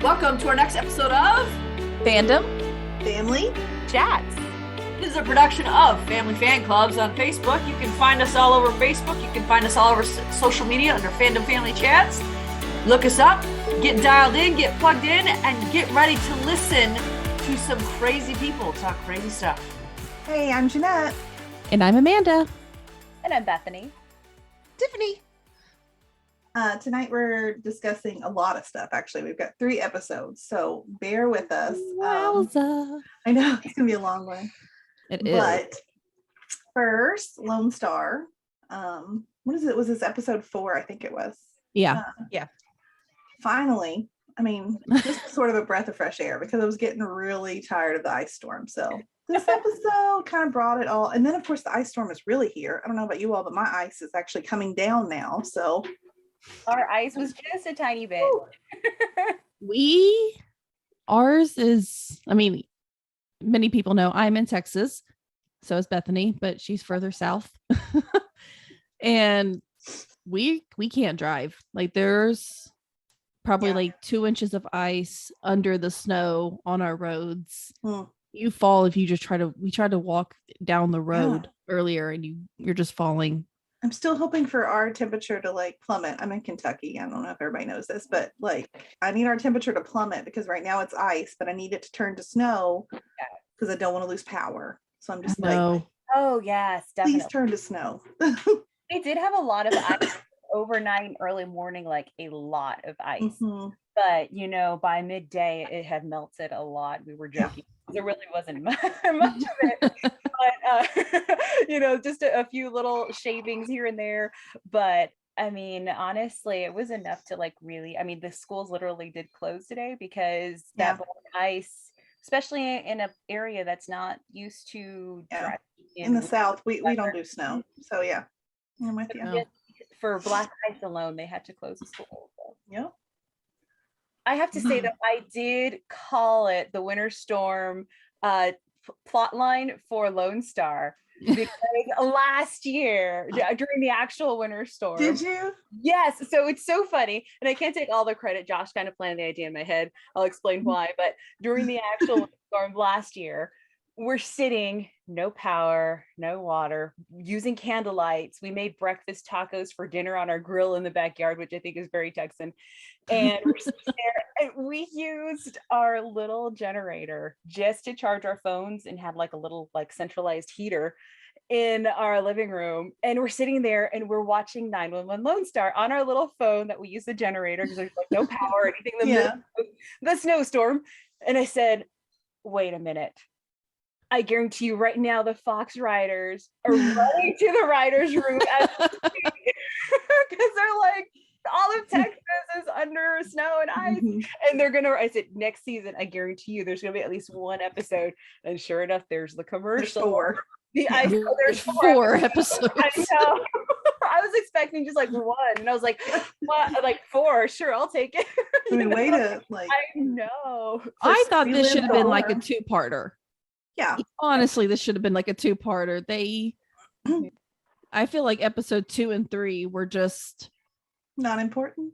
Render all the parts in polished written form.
Welcome to our next episode of Fandom Family Chats. This is a production of Family Fan Clubs on Facebook. You can find us all over Facebook. You can find us all over social media under Fandom Family Chats. Look us up, get dialed in, get plugged in, and get ready to listen to some crazy people talk crazy stuff. Hey, I'm Jeanette. And I'm Amanda. And I'm Bethany. Tiffany. Tonight we're discussing a lot of stuff. Actually, we've got 3 episodes, so bear with us. Wowza. I know it's gonna be a long one. It But is. first, Lone Star. What is it? Was this episode 4? I think it was. Yeah. Finally, I mean, just sort of a breath of fresh air because I was getting really tired of the ice storm. So this episode kind of brought it all. And then, of course, the ice storm is really here. I don't know about you all, but my ice is actually coming down now. So Our ice was just a tiny bit. Ours is, many people know I'm in Texas. So is Bethany, but she's further south. And we can't drive. Like there's probably like 2 inches of ice under the snow on our roads. You fall if you just we tried to walk down the road earlier and you're just falling. I'm still hoping for our temperature to like plummet. I'm in Kentucky. I don't know if everybody knows this, but like I need our temperature to plummet because right now it's ice, but I need it to turn to snow because I don't want to lose power. So I'm just like, Oh yes, definitely. please turn to snow. They did have a lot of ice overnight and early morning, like a lot of ice. But by midday it had melted a lot. We were joking. There really wasn't much of it, but just a few little shavings here and there. But honestly, it was enough to like really. The schools literally did close today because that ice, especially in an area that's not used to driving in the South, we don't do snow. So yeah, I'm with you. No. For black ice alone, they had to close the school. So. Yeah. I have to say that I did call it the winter storm plot line for Lone Star because last year during the actual winter storm. Did you? Yes. So it's so funny. And I can't take all the credit. Josh kind of planned the idea in my head. I'll explain why. But during the actual winter storm last year, we're sitting, no power, no water, using candlelights. We made breakfast tacos for dinner on our grill in the backyard, which I think is very Texan. And we're sitting there, and we used our little generator just to charge our phones and had like a little like centralized heater in our living room. And we're sitting there and we're watching 911 Lone Star on our little phone that we use the generator because there's like no power or anything in the snowstorm. And I said, wait a minute. I guarantee you right now the Fox riders are running to the writers' room because they're like, all of Texas is under snow and ice. And I said, next season, I guarantee you there's going to be at least 1 episode. And sure enough, there's the commercial. There's 4. There's 4 episodes. I know. I was expecting just like 1. And I was like, what? Like 4, sure, I'll take it. Way to like. I know. I thought this should have been like a 2-parter. Yeah. Honestly, this should have been like a 2-parter. I feel like episode 2 and 3 were just not important.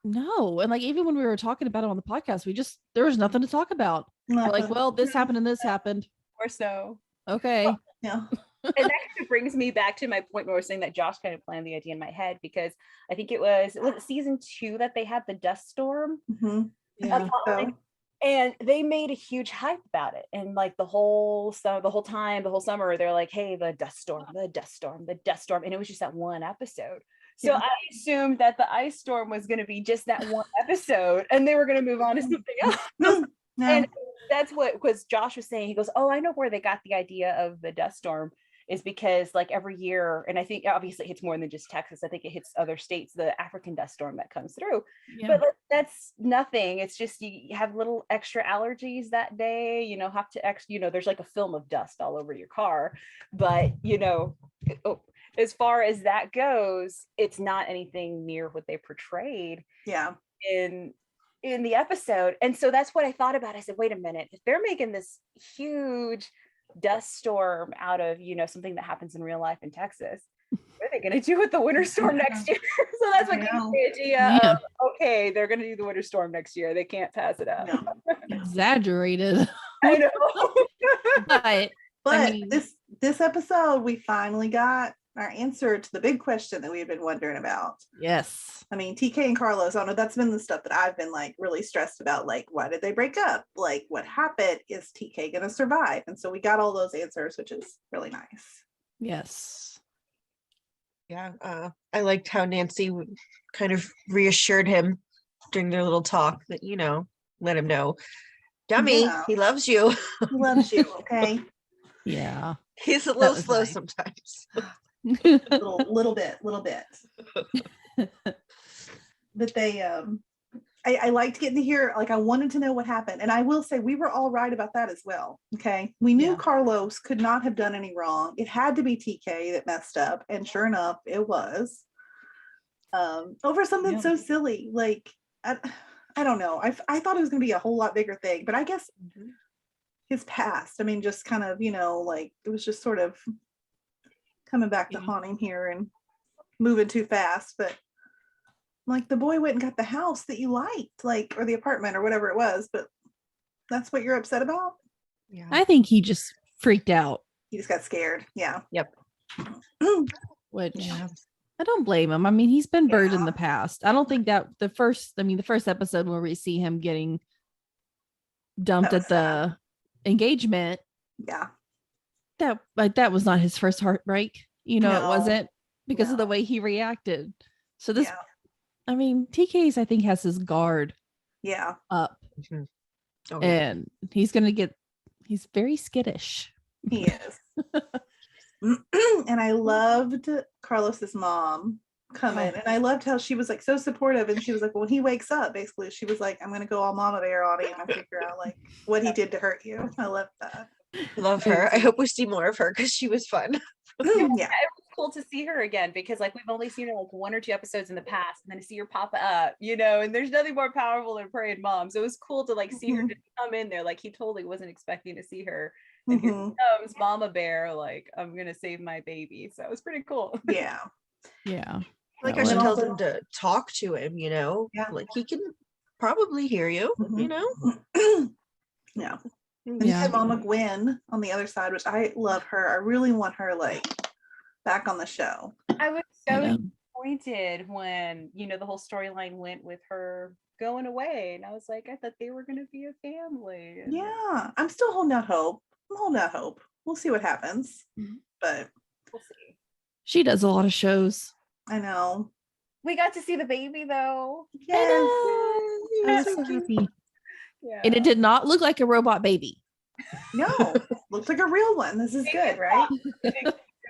No. And like, even when we were talking about it on the podcast, there was nothing to talk about. We're like, well, this happened and this happened. Or so. Okay. Well, yeah. And that kind of brings me back to my point where I was saying that Josh kind of planned the idea in my head because I think it was season 2 that they had the dust storm. Yeah. And they made a huge hype about it. And like the whole summer, they're like, hey, the dust storm. And it was just that 1 episode. So I assumed that the ice storm was going to be just that 1 episode and they were going to move on to something else. And that's what Josh was saying. He goes, oh, I know where they got the idea of the dust storm is because like every year, and I think obviously it hits more than just Texas. I think it hits other states, the African dust storm that comes through. But like, that's nothing. It's just you have little extra allergies that day, have to there's like a film of dust all over your car. But as far as that goes, it's not anything near what they portrayed in the episode. And so that's what I thought about. I said, wait a minute, if they're making this huge dust storm out of something that happens in real life in Texas, what are they going to do with the winter storm next year? So that's what gave me the idea of, okay, they're going to do the winter storm next year. They can't pass it up. No. Exaggerated. I know. But I mean, this episode, we finally got our answer to the big question that we had been wondering about. yes. I mean, TK and Carlos, I don't know, that's been the stuff that I've been like really stressed about. Like, why did they break up? Like, what happened? Is TK gonna survive? And so we got all those answers, which is really nice. Yes. Yeah, I liked how Nancy kind of reassured him during their little talk that, let him know, dummy, Yeah. he loves you. He loves you, okay? Yeah. He's a little was slow nice. sometimes. little bit. But they I liked getting to hear, like, I wanted to know what happened. And I will say we were all right about that as well. Okay. We knew Yeah. Carlos could not have done any wrong. It had to be TK that messed up. And sure enough, it was. Over something Yeah. so silly. Like, I don't know. I thought it was gonna be a whole lot bigger thing, but I guess his past, I mean, just kind of, like it was just sort of coming back to haunt him here and moving too fast. But like, the boy went and got the house that you liked, like, or the apartment or whatever it was, but that's what you're upset about? Yeah. I think he just freaked out, You just got scared. Yeah. Yep. which Yeah. I don't blame him. I mean, he's been burned in Yeah. the past. I don't think that the first episode where we see him getting dumped That was at the engagement, Yeah. that was not his first heartbreak. It No. wasn't, because of the No. way he reacted. So this, Yeah. I mean, TK's, I think, has his guard Yeah. up, Mhm. Oh, yeah. and he's very skittish. He is. And I loved Carlos's mom come in, and I loved how she was like so supportive, and she was like, well, when he wakes up, basically she was like, I'm gonna go all mama bear on him and figure out like what he did to hurt you. I love that. Love her. I hope we see more of her because she was fun. Yeah. It was cool to see her again, because like we've only seen her like 1 or 2 episodes in the past, and then to see her pop up, and there's nothing more powerful than praying mom. So it was cool to like see her just come in there. Like, he totally wasn't expecting to see her. And here comes Mama Bear, like, I'm gonna save my baby. So it was pretty cool. Yeah. Yeah. Like That how she was- tells him to talk to him, Yeah. like he can probably hear you, Yeah. And Yeah. Mama Gwen on the other side, which I love her. I really want her like back on the show. I was I so know. disappointed when the whole storyline went with her going away, and I was like, I thought they were gonna be a family. And Yeah. I'm still holding out hope. We'll see what happens. Mhm. But we'll see. She does a lot of shows. I know. We got to see the baby though. Yes. I was so happy. Yeah. And it did not look like a robot baby. No. Looks like a real one. This is good, right?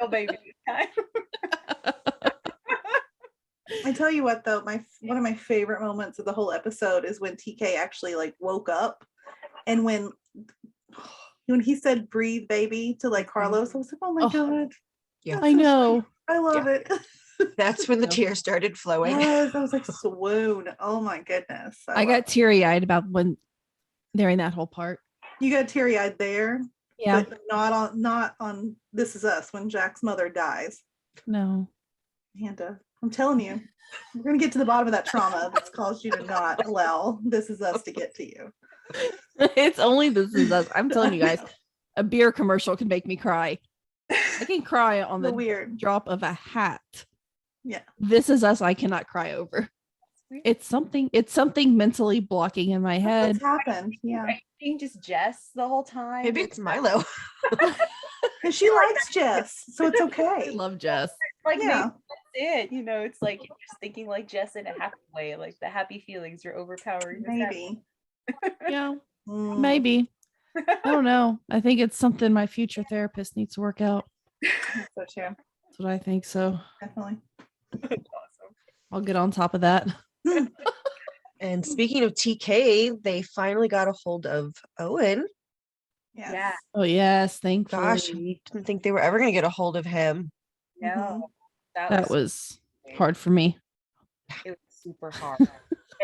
Real baby this time. I tell you what, though, one of my favorite moments of the whole episode is when TK actually like woke up, and when he said "breathe, baby" to like Carlos, I was like, "Oh my Oh, god, Yeah. that's I so know. sweet. I love it." That's when the No. tears started flowing. Yes, I was like, swoon. Oh my goodness, I love got it. teary eyed about when during that whole part. You got teary eyed there, Yeah. but not on This Is Us when Jack's mother dies. No. And I'm telling you, we're gonna get to the bottom of that trauma that's caused you to not allow This Is Us to get to you. It's only This Is Us. I'm telling you guys, a beer commercial can make me cry. I can cry on So the weird. drop of a hat. Yeah. This Is Us, I cannot cry over. It's something mentally blocking in my head. What's happened? Yeah. Being just Jess the whole time. Maybe it's Milo. And she likes Jess, so it's I okay. love Jess. like maybe Yeah. that's it. It's like you're just thinking like Jess in a happy way, like the happy feelings are overpowering. the sadness. Maybe. Yeah, Mm. maybe. I don't know. I think it's something my future therapist needs to work out. That's so true. That's what I think. So Definitely. Awesome. I'll get on top of that. And speaking of TK, they finally got a hold of Owen. Yes. Yeah. Oh yes, thankfully. Gosh, didn't think they were ever going to get a hold of him. No, Mhm. That was hard for me. It was super hard.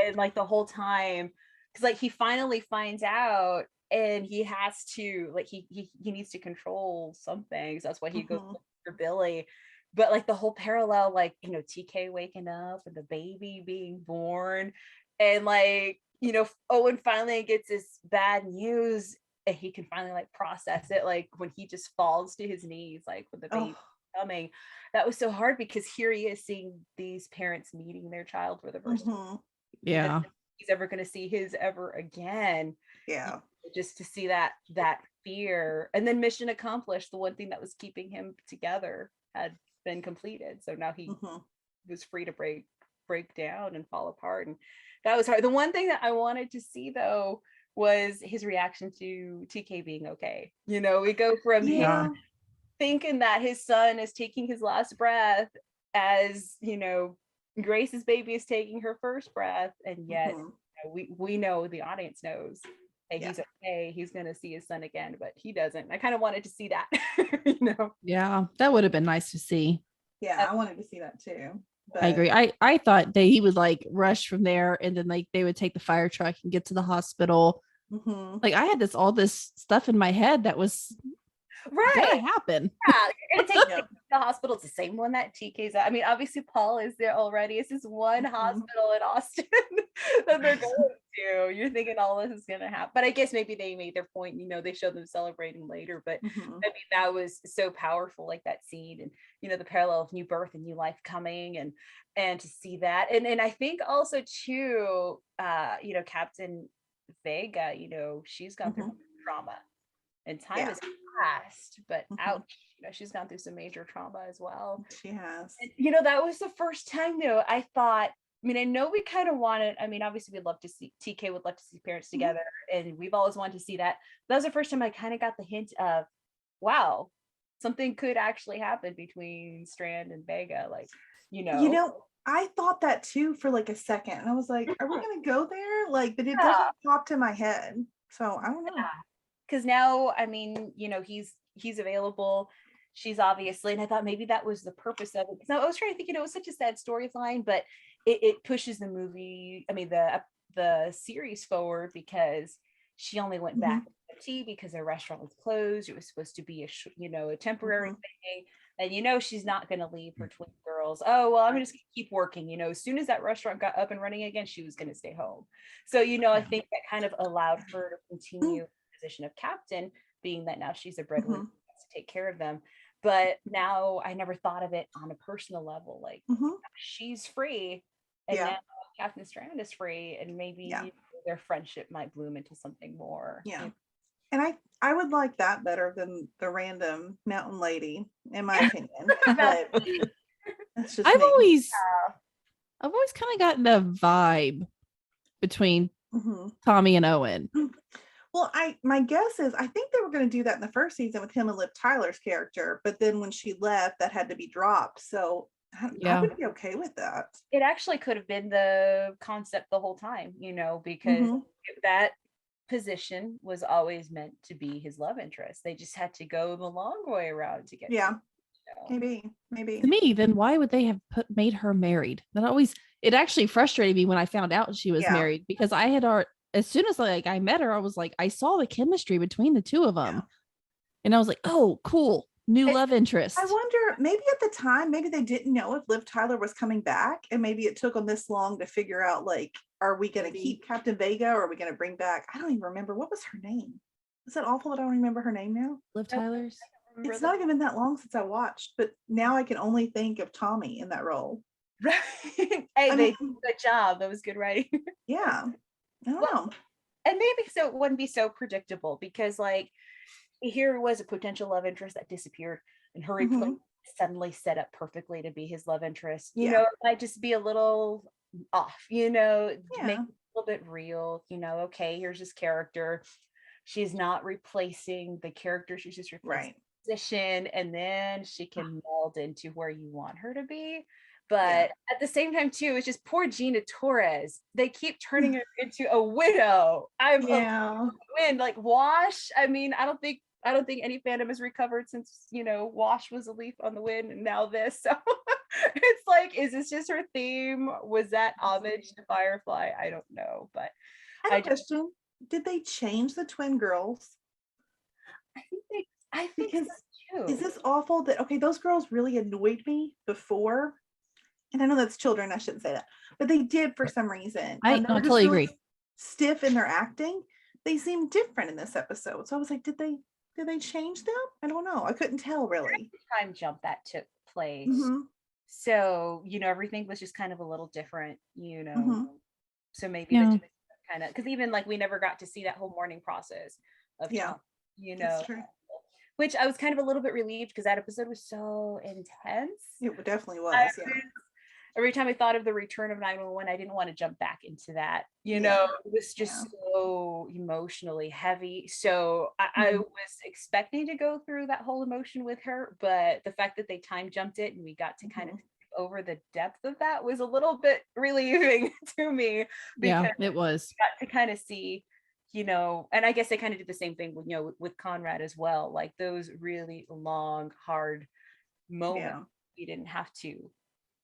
And like the whole time, because like he finally finds out, and he has to like he needs to control something. So that's why he goes Mhm. for Billy. but like the whole parallel, like, TK waking up and the baby being born, and like, Owen finally gets this bad news and he can finally like process it, like when he just falls to his knees, like with the baby coming. That was so hard, because here he is seeing these parents meeting their child for the first time. Yeah. He's ever going to see his ever again. Yeah. Just to see that fear, and then mission accomplished. The one thing that was keeping him together had been completed, so now he was free to break down and fall apart, and that was hard. The one thing that I wanted to see though was his reaction to TK being okay. We go from him thinking that his son is taking his last breath, as Grace's baby is taking her first breath, and yet we know, the audience knows, hey, he's okay, he's gonna see his son again, but he doesn't. I kind of wanted to see that. Yeah, that would have been nice to see. Yeah, I wanted to see that too. But I agree. I thought that he would like rush from there, and then like they would take the fire truck and get to the hospital. Like I had all this stuff in my head that was gonna happen. Yeah, you're gonna take the hospital. It's the same one that TK's at. I mean, obviously Paul is there already. It's just one hospital in Austin that they're going to. You're thinking all this is gonna happen, but I guess maybe they made their point. They showed them celebrating later, but I mean, that was so powerful, like that scene, and the parallel of new birth and new life coming, and to see that, and I think also too, Captain Vega, she's gone through trauma, and time has passed, but ouch, she's gone through some major trauma as well. She has. And, that was the first time though I thought, I mean, I know we kind of wanted, I mean, obviously we'd love to see, TK would love to see parents together, and we've always wanted to see that. That was the first time I kind of got the hint of, wow, something could actually happen between Strand and Vega, like, I thought that too for like a second, and I was like, are we gonna go there? Like, but it doesn't pop to my head, so I don't know. Because now, I mean, he's available. She's obviously, and I thought maybe that was the purpose of it. Because I was trying to think, it was such a sad storyline, but it pushes the movie, I mean, the series forward, because she only went back to tea because her restaurant was closed. It was supposed to be a temporary thing. And she's not going to leave her twin girls. Oh, well, I'm just going to keep working. As soon as that restaurant got up and running again, she was going to stay home. So, I think that kind of allowed her to continue the position of captain, being that now she's a breadwinner, to take care of them. But now I never thought of it on a personal level. Like, she's free, and now Captain Strand is free, and maybe their friendship might bloom into something more. Yeah. And I would like that better than the random mountain lady, in my opinion. But that's just I've always kind of gotten a vibe between Tommy and Owen. Well, my guess is I think they were going to do that in the first season with him and Liv Tyler's character, but then when she left, that had to be dropped. So I would be okay with that. It actually could have been the concept the whole time, because that position was always meant to be his love interest. They just had to go the long way around to get to maybe to me, then why would they have made her married? It actually frustrated me when I found out she was married, because I had as soon as I met her, I was like, I saw the chemistry between the two of them, and I was like, oh, cool, new love interest. I wonder, maybe at the time, maybe they didn't know if Liv Tyler was coming back, and maybe it took them this long to figure out, like, are we going to keep Captain Vega, or are we going to bring back, I don't even remember, what was her name? Is that awful that I don't remember her name now? Liv Tyler's? It's not even been that long since I watched, but now I can only think of Tommy in that role. Hey, they did a good job. That was good writing. Yeah. I don't know. And maybe so it wouldn't be so predictable, because like here was a potential love interest that disappeared, and her suddenly set up perfectly to be his love interest. It might just be a little off, make it a little bit real. Okay, here's his character. She's not replacing the character, she's just replacing the position, and then she can meld into where you want her to be. But at the same time too, it's just poor Gina Torres. They keep turning her into a widow. Like Wash. I mean, I don't think any fandom has recovered since Wash was a leaf on the wind, and now this. So it's like, is this just her theme? Was that homage to Firefly? I don't know, but I have a question. Did they change the twin girls? I think so Is this awful that, okay, those girls really annoyed me before. And I know that's children, I shouldn't say that, but they did for some reason. I And they were just totally really agree. stiff in their acting. They seemed different in this episode. So I was like, did they change them? I don't know. I couldn't tell really. Time jump that took place. Mm-hmm. So, everything was just kind of a little different, Mm-hmm. So maybe Yeah. the kind of, because even like we never got to see that whole mourning process of Yeah. Tom, That's true. which I was kind of a little bit relieved because that episode was so intense. It definitely was. Yeah. Every time I thought of the return of 911, I didn't want to jump back into that. It was just so emotionally heavy. So I was expecting to go through that whole emotion with her, but the fact that they time jumped it and we got to kind of over the depth of that was a little bit relieving to me. Yeah, it was. Got to kind of see, and I guess they kind of did the same thing with Conrad as well. Like those really long, hard moments, you didn't have to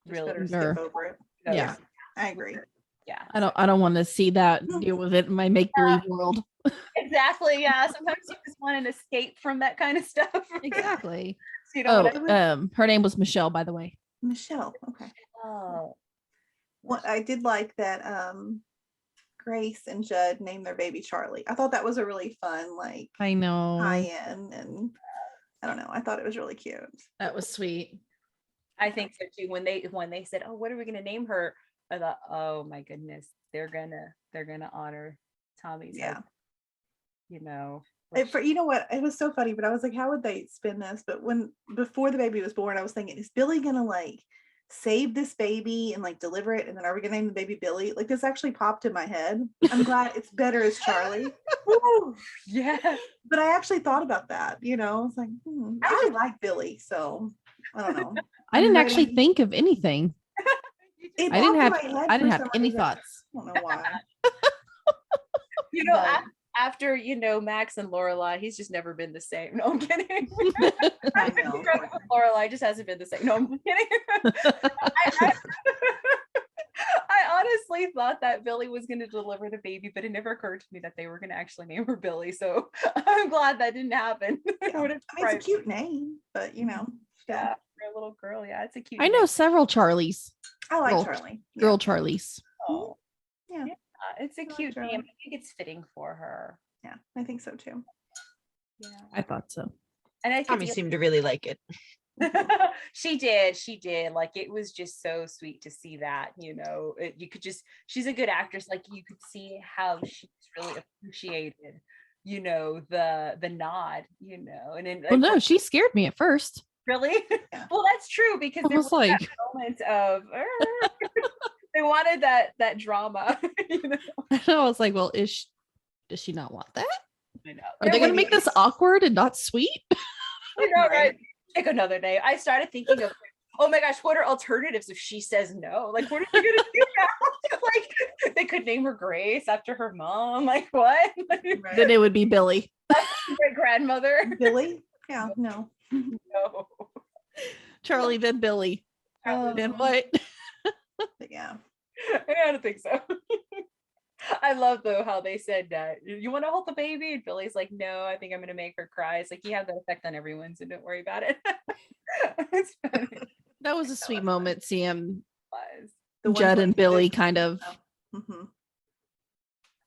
really skip over it. Yeah, I agree. Yeah, I don't want to see that, deal with it in my make-believe world. Exactly. Yeah, sometimes you just want an escape from that kind of stuff. Exactly. So, her name was Michelle, by the way. Michelle. Okay. Oh, Well, I did like that Grace and Judd named their baby Charlie. I thought that was a really fun, like, I know. tie-in, and I don't know. I thought it was really cute. That was sweet. I think so too. When they said, "Oh, what are we gonna name her?" I thought, "Oh my goodness, they're gonna honor Tommy's." Yeah. Which, You know what? It was so funny, but I was like, how would they spin this? But before the baby was born, I was thinking, is Billy gonna like save this baby and like deliver it, and then are we gonna name the baby Billy? Like, this actually popped in my head. I'm glad it's better as Charlie. Woo, yeah. But I actually thought about that. I was like, I like Billy, so I don't know. I didn't actually think of anything. It I didn't popped in my head have for any some reason. thoughts. I don't know why. But, after Max and Lorelai, he's just never been the same. No, I'm kidding. I know. Lorelai just hasn't been the same. No, I'm kidding. I honestly thought that Billy was going to deliver the baby, but it never occurred to me that they were going to actually name her Billy. So I'm glad that didn't happen. Yeah. It's a cute name, but yeah, for a little girl, yeah, it's a cute. I know several Charlies. I like Girl- Charlie. Girl Charlies. Oh, Yeah. it's a I like cute Charlie. name. I think it's fitting for her. Yeah, I think so too. Yeah, I thought so. and I Tommy think seemed to really like it. she did like it was just so sweet to see that you could just, she's a good actress, like you could see how she's really appreciated the nod, and then Well, no, she scared me at first. really Yeah. well, that's true, because I there was was like, that moment of they wanted that drama. I was like, well, does she not want that? I know. Are they going to make this awkward and not sweet? Right? Pick another day. I started thinking of, oh my gosh, what are alternatives if she says no? Like, what are they gonna do now? Like, they could name her Grace after her mom. Like, what? Then it would be Billy. Great grandmother. Billy? Yeah, no. No. Charlie, then Billy. Then what? But yeah. I don't think so. I love though how they said that. You want to hold the baby? And Billy's like, no, I think I'm gonna make her cry. It's like, you have that effect on everyone, so don't worry about it. It's funny. That was a sweet moment. Seeing The Judd and 1.6. Billy kind of. Mhm.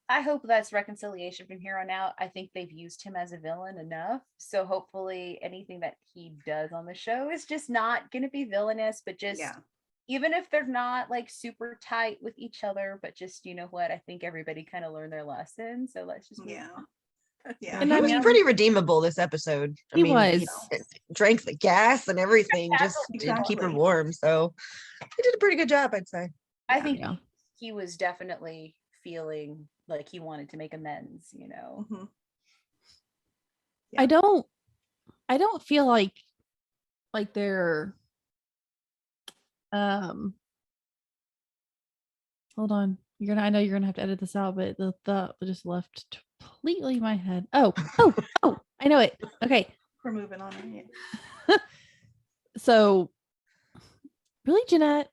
I hope that's reconciliation from here on out. I think they've used him as a villain enough. So hopefully anything that he does on the show is just not going to be villainous, but just, Yeah. even if they're not like super tight with each other, but just, you know what, I think everybody kind of learned their lesson. So let's just move Yeah. on. Yeah. And He I was mean- pretty redeemable this episode. He was. Drank the gas and everything just to keep her Exactly. warm. So he did a pretty good job, I'd say. I think Yeah. he was definitely feeling like he wanted to make amends, you know. Mhm. I don't feel like they're hold on. I know you're gonna have to edit this out, but the thought just left completely my head. Oh, I know it. Okay. We're moving on. Yeah. So really, Jeanette,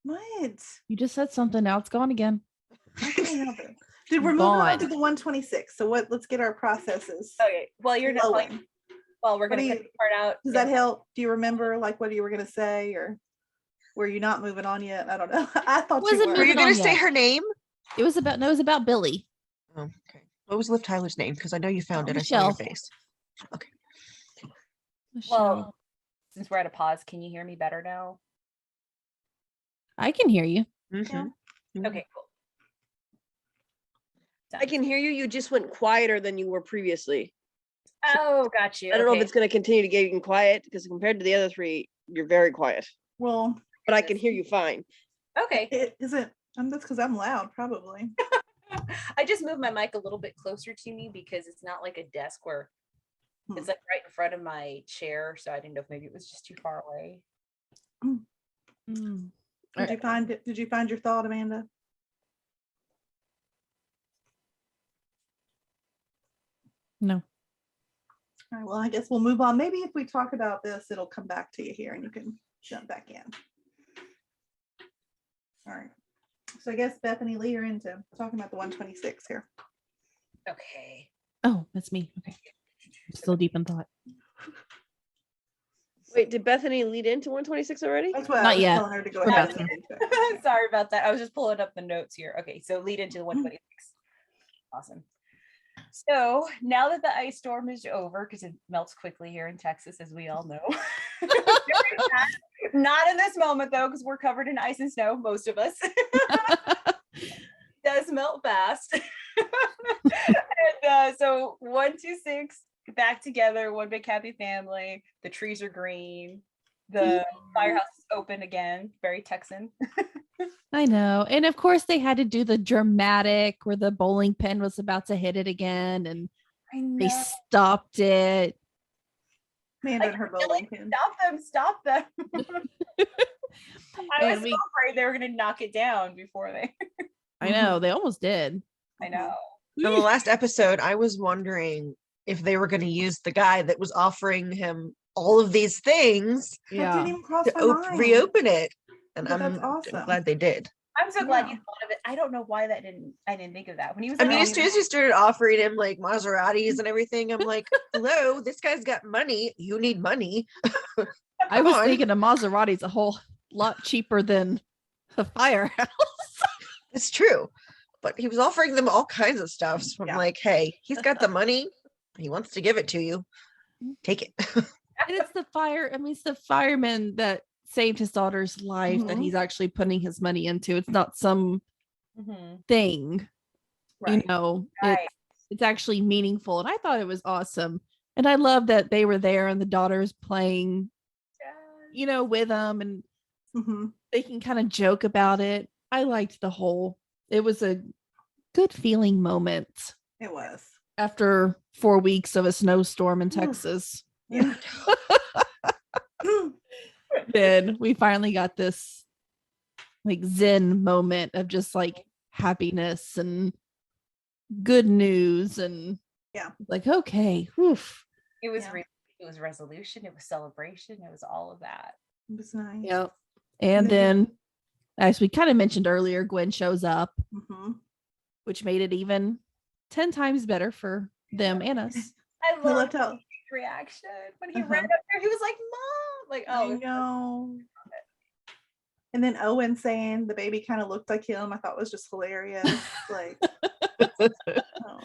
What? you just said something, now it's gone again. I can't help it. Dude, we're moving on Gone. to the 126. So let's get our processes Okay, well, you're not like, flowing. Well, we're What gonna do cut the part out. Does that help? Do you remember like what you were gonna say, or were you not moving on yet? I don't know. I thought you Wasn't were. Were you moving on going to say yet. her name? It was about Billy. Oh, okay. What was Liv Tyler's name? Because I know you found it. I saw your Michelle. face. Okay. Well, since we're at a pause, can you hear me better now? I can hear you. Mhm. Okay, cool. I can hear you. You just went quieter than you were previously. Oh, got you. I don't know if Okay. it's going to continue to get quiet because compared to the other three, you're very quiet. Well, But I can hear you fine. Okay. it isn't. That's because I'm loud, probably. I just moved my mic a little bit closer to me because it's not like a desk where it's like right in front of my chair. So I didn't know if maybe it was just too far away. Did you find it? Did you find your thought, Amanda? No. All right, well, I guess we'll move on. Maybe if we talk about this, it'll come back to you here and you can jump back in. All right. So I guess Bethany, lead her into talking about the 126 here. Okay. Oh, that's me. Okay. I'm still deep in thought. Wait, did Bethany lead into 126 already? That's what I Not was yet. telling her to go We're ahead about and to. lead into it. Sorry about that. I was just pulling up the notes here. Okay, so lead into the 126. Awesome. So now that the ice storm is over, because it melts quickly here in Texas, as we all know. Not in this moment though, because we're covered in ice and snow, most of us. Does melt fast. And so 126 back together, one big happy family. The trees are green. The firehouse is open again. Very Texan. I know. And of course they had to do the dramatic where the bowling pin was about to hit it again and I know. they stopped it. Amanda and her bowling pin. Stop them. I was And so afraid they were gonna knock it down before they. I know, they almost did. I know. So the last episode, I was wondering if they were going to use the guy that was offering him all of these things That Yeah. didn't even cross to my mind. reopen it. And But that's I'm awesome. glad they did. I'm so glad Yeah. you thought of it. I don't know why I didn't think of that. When he was I like, mean, "Oh, as soon as you started offering him like Maseratis and everything, I'm like, hello, this guy's got money. You need money. I was on. thinking a Maserati's a whole lot cheaper than a firehouse. It's true. But he was offering them all kinds of stuff. So I'm Yeah. like, hey, he's got the money. He wants to give it to you. Take it. And it's the it's the fireman that saved his daughter's life that Mhm. he's actually putting his money into. It's not some mhm, thing, you Right. know, right. it's actually meaningful. And I thought it was awesome. And I love that they were there and the daughter's playing, you know, with them and Mhm. they can kind of joke about it. I liked it was a good feeling moment It was. after 4 weeks of a snowstorm in Oof. Texas. Yeah. Then we finally got this like zen moment of just like happiness and good news and Yeah. like okay, oof. It was Yeah. it was resolution. It was celebration. It was all of that. It was nice. Yep. And then as we kind of mentioned earlier, Gwen shows up, Mhm. which made it even 10 times better for them and us. I I love loved how his reaction when he Uh-huh. ran up there. He was like, "Mom!" Like, I oh, know. And then Owen saying the baby kind of looked like him, I thought was just hilarious. Like, oh.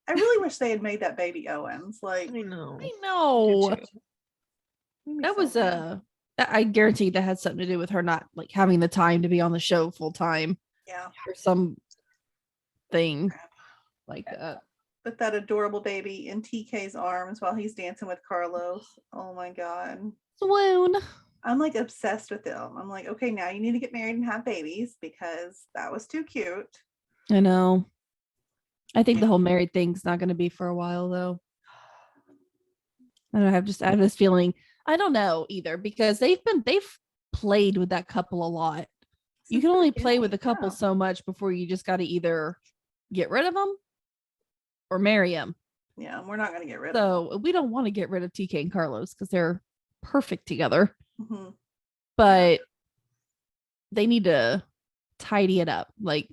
I really wish they had made that baby Owen's. Like, I know. I know. Me too. made me That so was mad. I guarantee that had something to do with her not like having the time to be on the show full time Yeah. or some thing like that. But that adorable baby in TK's arms while he's dancing with Carlos. Oh my God. Swoon. I'm like obsessed with him. I'm like, okay, now you need to get married and have babies because that was too cute. I know. I think the whole married thing's not going to be for a while though. I don't know, I have this feeling. I don't know either because they've played with that couple a lot. You Since can the only play with a beginning, couple yeah. so much before you just got to either get rid of them or marry them. Yeah, we're not gonna get rid of So we don't want to get rid of TK and Carlos because they're perfect together. him. Mhm. But they need to tidy it up. Like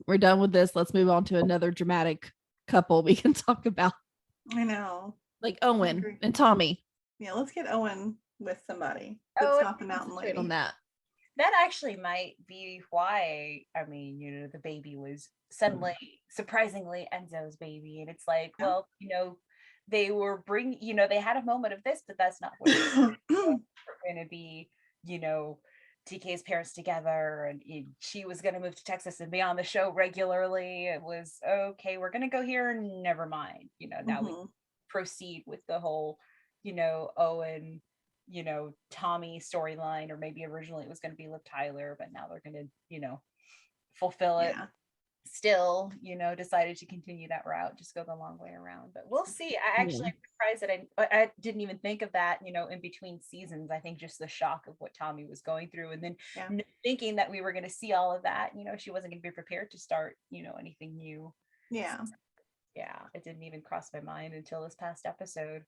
we're done with this. Let's move on to another dramatic couple we can talk about. I know. Like I Owen agree. and Tommy. Yeah, let's get Owen with somebody. Oh, That's not the mountain Straight lady. on that. That actually might be why, I mean, the baby was suddenly, surprisingly, Enzo's baby. And it's like, Yeah. well, they were they had a moment of this, but that's not what it's going to be, TK's parents together. And she was going to move to Texas and be on the show regularly. It was, okay, we're going to go here and never mind. Now we proceed with the whole, Owen, Tommy storyline, or maybe originally it was going to be Liv Tyler, but now they're going to, fulfill it. Yeah. Still, decided to continue that route, just go the long way around. But we'll see. I actually am surprised that I didn't even think of that, in between seasons. I think just the shock of what Tommy was going through, and then thinking that we were going to see all of that, she wasn't going to be prepared to start, anything new. Yeah. Yeah, it didn't even cross my mind until this past episode.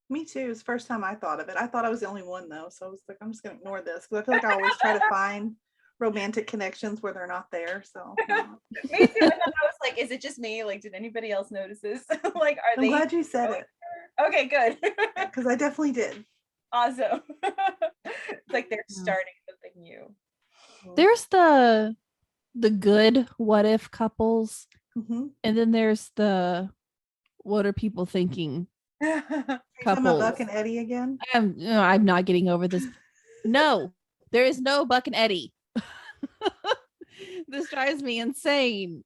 Me too. It's the first time I thought of it. I thought I was the only one though. So I was like, I'm just going to ignore this because I feel like I always try to find romantic connections where they're not there. So me too. And I was like, is it just me? Like, did anybody else notice this? Like, are I'm they? glad you said it. Okay, good. Because I definitely did. Awesome. It's like they're starting something new. There's the good what if couples, and then there's the what are people thinking couples. Buck and Eddie again. I'm not getting over this. No, there is no Buck and Eddie. This drives me insane.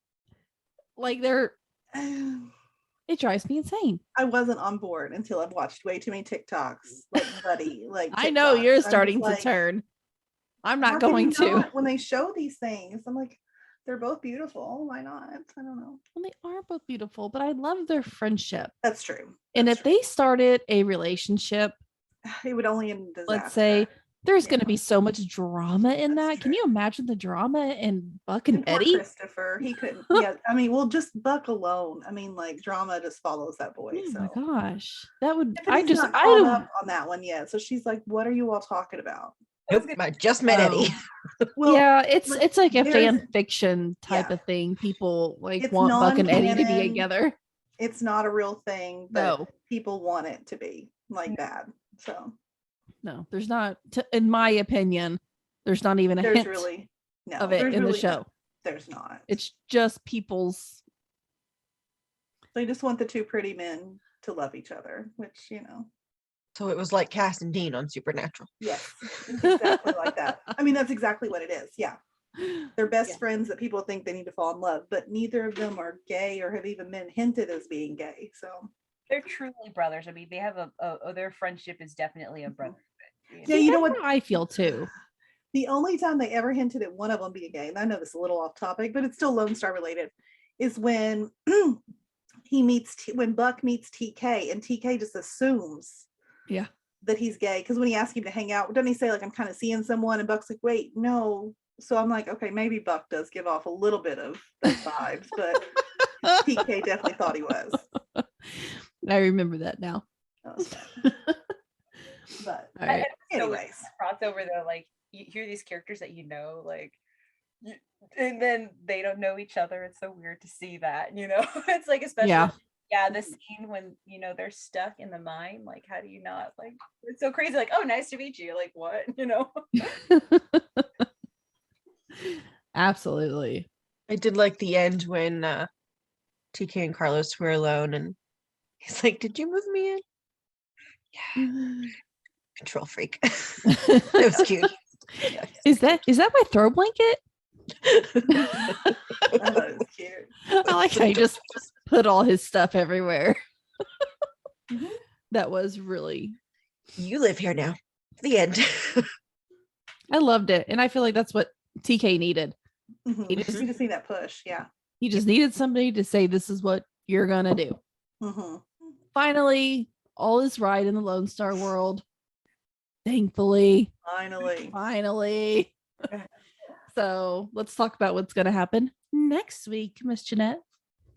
Like it drives me insane. I wasn't on board until I've watched way too many TikToks. Like Buddy, like I know you're starting to like, turn. I'm not going to. When they show these things, I'm like, they're both beautiful. Why not? I don't know. Well, they are both beautiful, but I love their friendship. That's true. And if they started a relationship, it would only end in disaster. Let's say there's going to be so much drama in that. Can you imagine the drama in Buck and Eddie? Christopher, he couldn't. Yeah, I mean, well, just Buck alone. I mean, like drama just follows that boy. Oh so. my gosh, that would. I don't up on that one yet. So she's like, "What are you all talking about?" Nope, I just met Eddie. Well, yeah, it's like a fan fiction type of thing. People like want Buck and Eddie to be together. It's not a real thing, but people want it to be like that. So no, there's not. In my opinion, there's not even a hint of it in the show. There's not. It's just people's. They just want the two pretty men to love each other, which So it was like Cass and Dean on Supernatural. Yes, exactly like that. I mean, that's exactly what it is. Yeah. They're best friends that people think they need to fall in love, but neither of them are gay or have even been hinted as being gay. So they're truly brothers. I mean, they have their friendship is definitely a brotherhood. Yeah, you know what I feel too. The only time they ever hinted at one of them being gay, and I know this is a little off topic, but it's still Lone Star related, is when when Buck meets TK, and TK just assumes that he's gay, because when he asks him to hang out, doesn't he say like, I'm kind of seeing someone, and Buck's like, wait, no. So I'm like, okay, maybe Buck does give off a little bit of those vibes, but TK definitely thought he was. I remember that now. But right. Anyways, crossover though, like you hear these characters that and then they don't know each other. It's so weird to see that, it's like, especially the scene when they're stuck in the mine. Like, how do you not, like, it's so crazy, like, oh, nice to meet you, like, what? Absolutely. I did like the end when TK and Carlos were alone and he's like, did you move me in? Yeah. Control freak. That was cute. Is that my throw blanket? That was cute. I like how he just put all his stuff everywhere. That was really. You live here now. The end. I loved it, and I feel like that's what TK needed. He just need that push. Yeah. He just needed somebody to say, "This is what you're gonna do." Finally, all is right in the Lone Star world. Thankfully. Finally. So let's talk about what's going to happen next week, Miss Jeanette.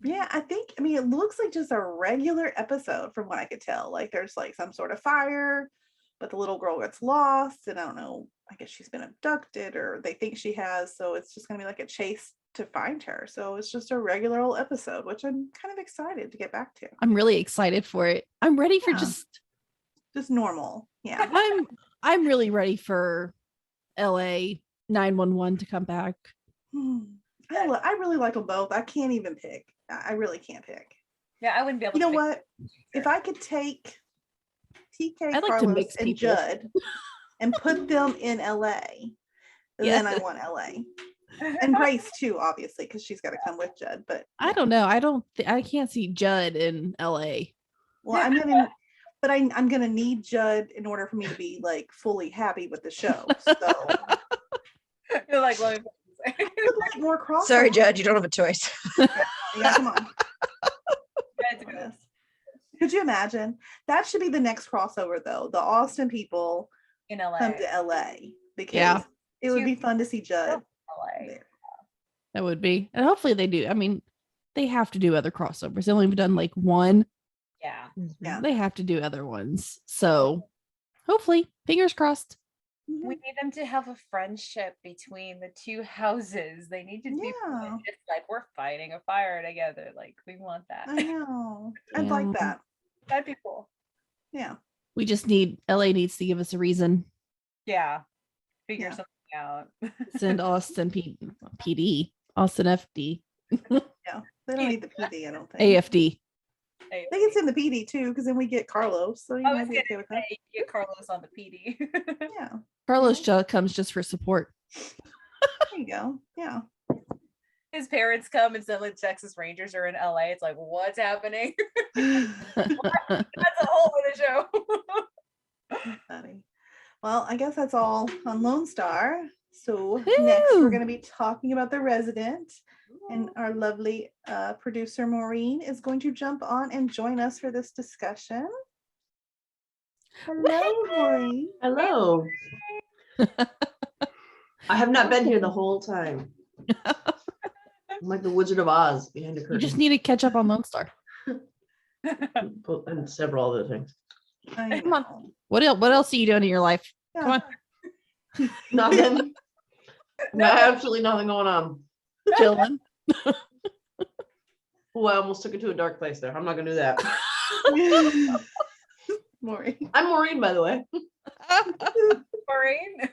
Yeah, it looks like just a regular episode from what I could tell. Like there's like some sort of fire, but the little girl gets lost, and I don't know, I guess she's been abducted, or they think she has. So it's just going to be like a chase to find her. So it's just a regular old episode, which I'm kind of excited to get back to. I'm really excited for it. I'm ready for Yeah. just normal. Yeah. I'm really ready for LA 911 to come back. I really like them both. I can't even pick. I really can't pick. Yeah, I wouldn't be able You to. know what? If I could take TK, I'd like to Carlos, mix and people. Judd and put them in LA, then I want LA. And Grace too, obviously, because she's got to come with Judd. But I don't know. I can't see Judd in LA. well, I'm gonna need Judd in order for me to be like fully happy with the show. So You're like, let me like more crossover. Sorry, Judd, you don't have a choice. Yeah, come on. Could you imagine? That should be the next crossover, though. The Austin people in LA. come to LA because it would be fun to see Judd. LA. That would be. And hopefully they do. I mean, they have to do other crossovers. They only have done like one. Yeah. They have to do other ones. So hopefully, fingers crossed. We need them to have a friendship between the two houses. They need to be it's like we're fighting a fire together. Like we want that. I know. I'd like that. That'd be cool. Yeah. We just need LA needs to give us a reason. Yeah. Figure something out. Send Austin PD. Austin FD. Yeah. They don't need the PD, I don't think. AFD. They can send the PD too, because then we get Carlos. So you might be okay with that. Get Carlos on the PD. Yeah. Carlos comes just for support. There you go. Yeah. His parents come and suddenly the Texas Rangers are in LA. It's like, what's happening? That's a whole other show. Funny. Well, I guess that's all on Lone Star. So next we're going to be talking about The Resident. And our lovely producer Maureen is going to jump on and join us for this discussion. Hello, Maureen. Hello. I have not been here the whole time. I'm like the Wizard of Oz behind the curtain. You just need to catch up on Lone Star. And several other things. Come on. What else are you doing in your life? Yeah. Come on. Nothing. Absolutely nothing going on. Chilling. Oh, I almost took it to a dark place there. I'm not gonna do that. Maureen. I'm Maureen, by the way. Maureen.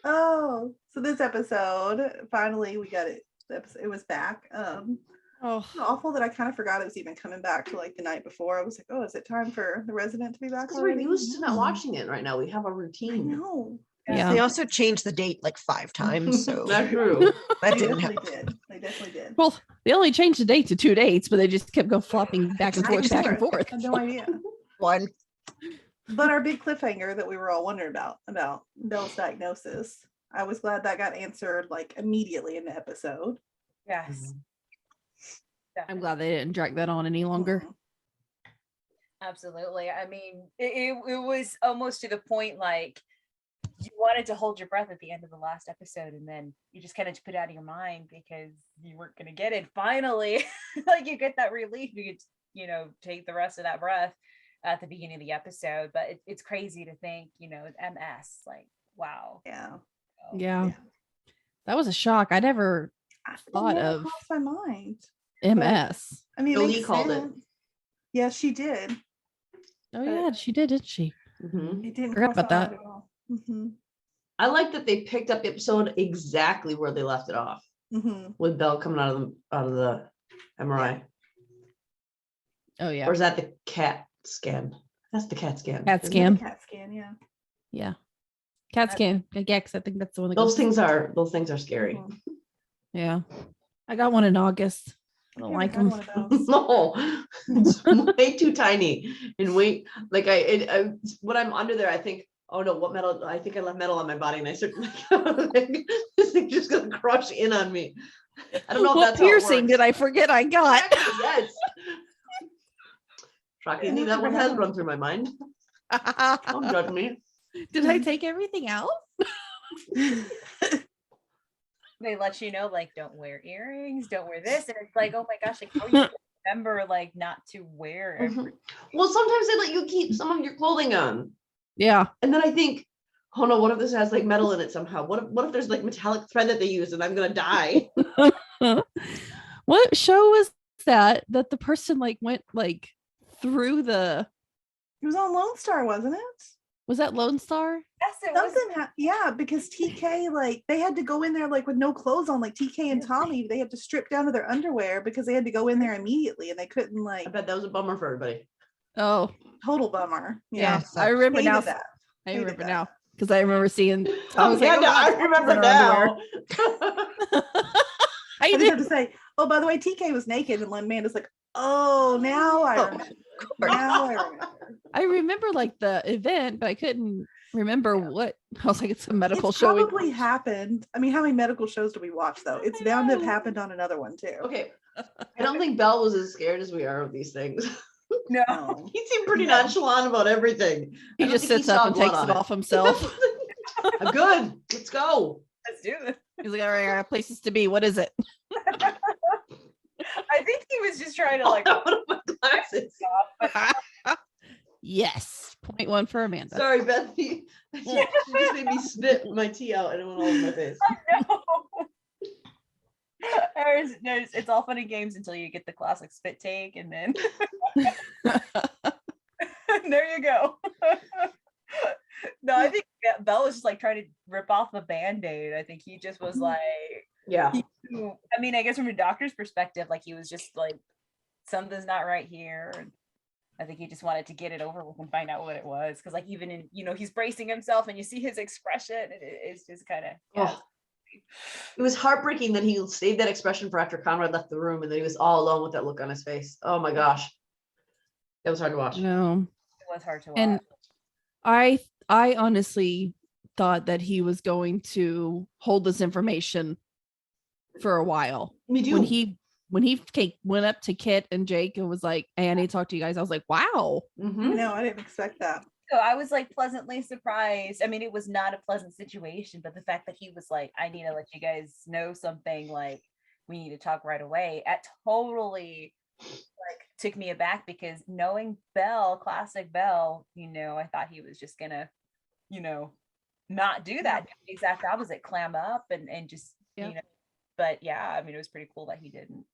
Oh, so this episode, finally we got it. It was back. It's awful that I kind of forgot it was even coming back to like the night before. I was like, oh, is it time for The Resident to be back? Because we're used to not watching it right now. We have a routine. I know. Yeah. They also changed the date like 5 times, so That's true. that They didn't definitely help. did. They definitely did. Well, they only changed the date to 2 dates, but they just kept flopping back and forth, back and forth. I have no idea. One. But our big cliffhanger that we were all wondering about Belle's diagnosis, I was glad that got answered like immediately in the episode. Yes. I'm glad they didn't drag that on any longer. Absolutely. I mean, it was almost to the point like you wanted to hold your breath at the end of the last episode, and then you just kind of put it out of your mind because you weren't going to get it. Finally, like you get that relief. You could, take the rest of that breath at the beginning of the episode. But it's crazy to think, MS. Like, wow. Yeah. Yeah. That was a shock. I never thought It never of crossed my mind. MS. I mean, it Jolie makes called it. sense. Yeah, she did. Oh yeah, she did, didn't she? Mhm. It didn't Forgot cross about my that. mind at all. Mm-hmm. I like that they picked up the episode exactly where they left it off, Mm-hmm. with Belle coming out of the MRI. Oh yeah. Or is that the CAT scan? That's the CAT scan. CAT isn't scan. it? CAT scan, yeah. Yeah. CAT scan. Yeah, because I think that's the one that Those goes. things are scary. Mhm. Yeah. I got one in August. I don't I've like never them. had one of those. No, it's way too tiny and weight. Like I when I'm under there, I think, oh no, what metal? I think I left metal on my body, and I start like, this thing just gonna crush in on me. I don't know if What that's how it piercing works. did I forget I got? Exactly, yes. Shockingly, that one has run through my mind. Don't judge me. Did I take everything out? They let you know, like, don't wear earrings, don't wear this, and it's like, oh my gosh, like, how you remember, like, not to wear Mhm. Well, sometimes they let you keep some of your clothing on. Yeah. And then I think, oh no, what if this has like metal in it somehow? What if there's like metallic thread that they use and I'm gonna die? What show was that the person like went like through the It was on Lone Star, wasn't it? was that Lone Star? Yes, it was. Something yeah, because TK, like they had to go in there like with no clothes on, like TK and Tommy, they had to strip down to their underwear because they had to go in there immediately and they couldn't I like bet that was a bummer for everybody. Oh, total bummer. yeah. sucks. I remember Hated now. that. I Hated remember that. now because I remember seeing. I Oh was yeah, like, no, oh, I God, remember in her underwear. now. I I just did. have to say, oh, by the way, TK was naked, and Lin Amanda's like, oh, now I remember. Now I remember. I remember like the event, but I couldn't remember what. I was like, it's a medical It's show. probably happened. I mean, how many medical shows do we watch though? It's bound to have happened on another one too. Okay, I don't think Belle was as scared as we are of these things. No. No. He seemed pretty No. nonchalant about everything. He I don't just think sits saw up and blood takes it on off himself. I'm good. Let's go. Let's do this. He's like, all right, I got places to be. What is it? I think he was just trying to like One of my glasses. Yes. 0.1 for Amanda. Sorry, Bethany. She just made me spit my tea out and it went all over my face. no. It's all fun and games until you get the classic spit take, and then there you go. No, I think Belle was just like trying to rip off the band-aid. I think he just was like, Yeah. I mean, I guess from a doctor's perspective, like he was just like, something's not right here. And I think he just wanted to get it over with and find out what it was. Cause like even in, he's bracing himself and you see his expression, it's just kind of, Oh. It was heartbreaking that he saved that expression for after Conrad left the room and that he was all alone with that look on his face. Oh my gosh. It was hard to watch. No. it was hard to watch. And I honestly thought that he was going to hold this information for a while. Me too. When he went up to Kit and Jake and was like, hey, I need to talk to you guys. I was like, wow. Mhm. No, I didn't expect that. So I was like pleasantly surprised. I mean, it was not a pleasant situation, but the fact that he was like, I need to let you guys know something, like we need to talk right away, it totally like took me aback, because knowing Belle, classic Belle, I thought he was just gonna, not do that. The exact opposite, clam up and just, Yep. But yeah, I mean, it was pretty cool that he didn't.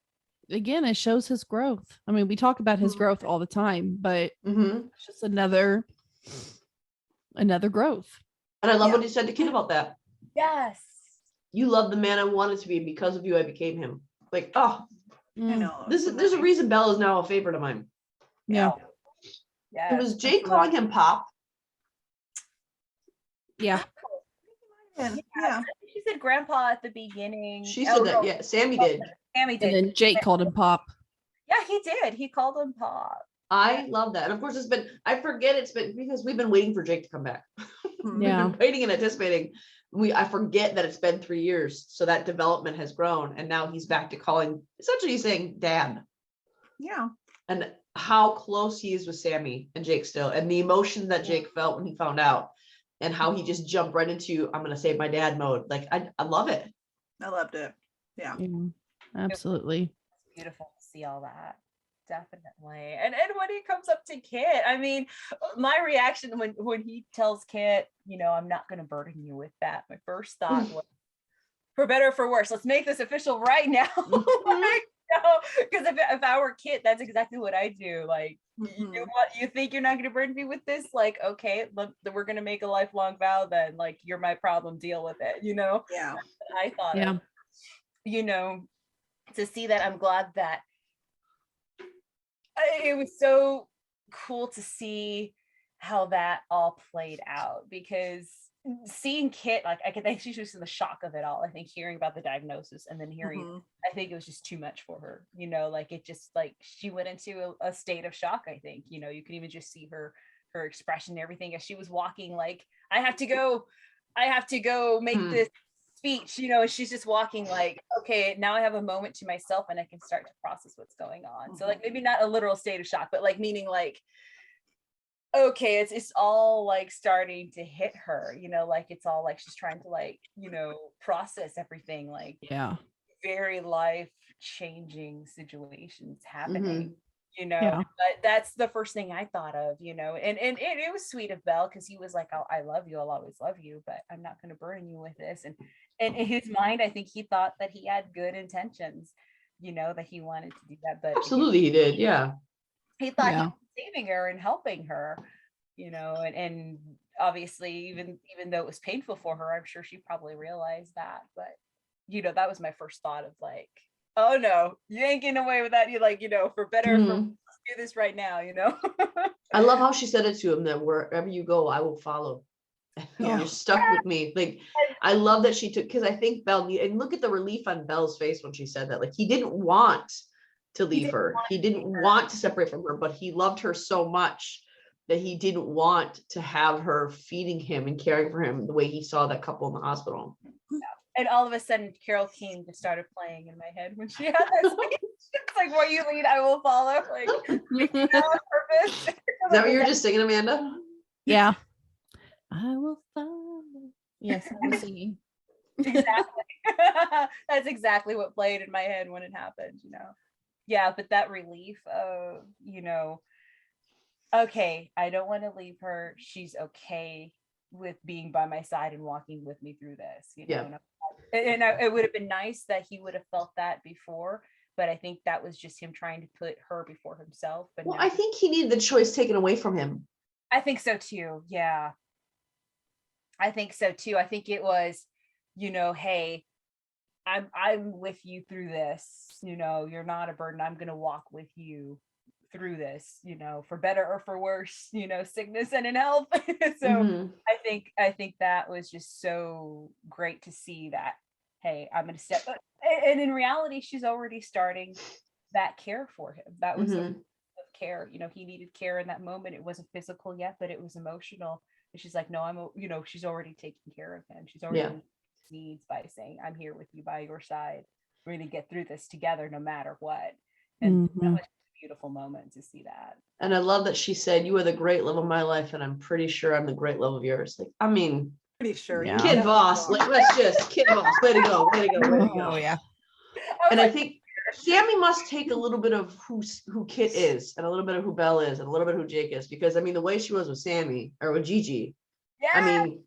Again, it shows his growth. I mean, we talk about his growth all the time, but Mhm. it's just another growth. And I love what he said to Kid about that. Yes. You love the man I wanted to be, and because of you, I became him. Like, oh, I know. there's a reason Belle is now a favorite of mine. Yeah. Yeah. It was Jake calling him Pop. Yeah. Yeah. She said grandpa at the beginning. She said that, yeah. Sammy did. Sammy And did. then Jake called him Pop. Yeah, he did. He called him Pop. I love that. And of course, I forget it's been because we've been waiting for Jake to come back. Yeah. We've been waiting and anticipating. I forget that it's been 3 years. So that development has grown. And now he's back to calling, essentially he's saying dad. Yeah. And how close he is with Sammy and Jake still. And the emotion that Jake felt when he found out. And how he just jumped right into, I'm going to save my dad mode. Like, I love it. I loved it. Yeah. Yeah, absolutely. It's beautiful to see all that. Definitely. And when he comes up to Kit, I mean, my reaction when he tells Kit, I'm not going to burden you with that. My first thought was, for better or for worse, let's make this official right now. Because if I were Kit, that's exactly what I do. Like, you know what, you think you're not going to burden me with this? Like, okay, we're going to make a lifelong vow then. Like, you're my problem, deal with it, Yeah. I thought, Yeah. to see that, I'm glad that it was so cool to see how that all played out, because seeing Kit, like I think she was in the shock of it all. I think hearing about the diagnosis and then hearing, I think it was just too much for her, like it just like she went into a state of shock. I think, you can even just see her expression and everything as she was walking, like, I have to go make this speech, and she's just walking like, okay, now I have a moment to myself and I can start to process what's going on. So like maybe not a literal state of shock, but like meaning like, okay, it's all like starting to hit her, like it's all like she's trying to like, process everything, like Yeah. very life changing situations happening, you know. Yeah. But that's the first thing I thought of, you know. And it was sweet of Belle, because he was like, oh, I love you, I'll always love you, but I'm not going to burden you with this. And in his mind, I think he thought that he had good intentions, you know, that he wanted to do that. But Absolutely, he did. Yeah. he thought he Yeah. was saving her and helping her, you know. And obviously, even though it was painful for her, I'm sure she probably realized that. But you know, that was my first thought of like, oh no, you ain't getting away with that. You like, you know, for better or for worse, let's do this right now, you know. I love how she said it to him, that wherever you go, I will follow. You're stuck with me. Like, I love that she took, because I think Belle, and look at the relief on Belle's face when she said that. Like, he didn't want to leave her. He didn't want to separate from her, but he loved her so much that he didn't want to have her feeding him and caring for him the way he saw that couple in the hospital. And all of a sudden, Carol King just started playing in my head when she had that speech. It's like, where you lead, I will follow. Like, you know, on purpose. Is that what you were just singing, Amanda? Yeah. I will follow. Yes, I was singing. Exactly. That's exactly what played in my head when it happened, you know. Yeah, but that relief of, you know, okay, I don't want to leave her. She's okay with being by my side and walking with me through this, you know. It would have been nice that he would have felt that before, but I think that was just him trying to put her before himself. But Well, no, I think he needed the choice taken away from him. I think so too. Yeah. I think so too. I think it was, you know, hey, I'm with you through this, you know, you're not a burden. I'm going to walk with you through this, you know, for better or for worse, you know, sickness and in health. So I think that was just so great to see that, hey, I'm going to step, and in reality, she's already starting that care for him. That was the care, you know, he needed care in that moment. It wasn't physical yet, but it was emotional. And she's like, no, you know, she's already taking care of him. She's already needs by saying, I'm here with you by your side. We're going to get through this together no matter what. And that was a beautiful moment to see that. And I love that she said, you are the great love of my life, and I'm pretty sure I'm the great love of yours. Like, I mean, Pretty sure. Yeah. kid boss. Like, let's just kid boss. Way to go. Way to go. Way to go. Oh yeah. And I think Sammy must take a little bit of who Kit is, and a little bit of who Belle is, and a little bit of who Jake is, because I mean, the way she was with Sammy or with Gigi, I mean,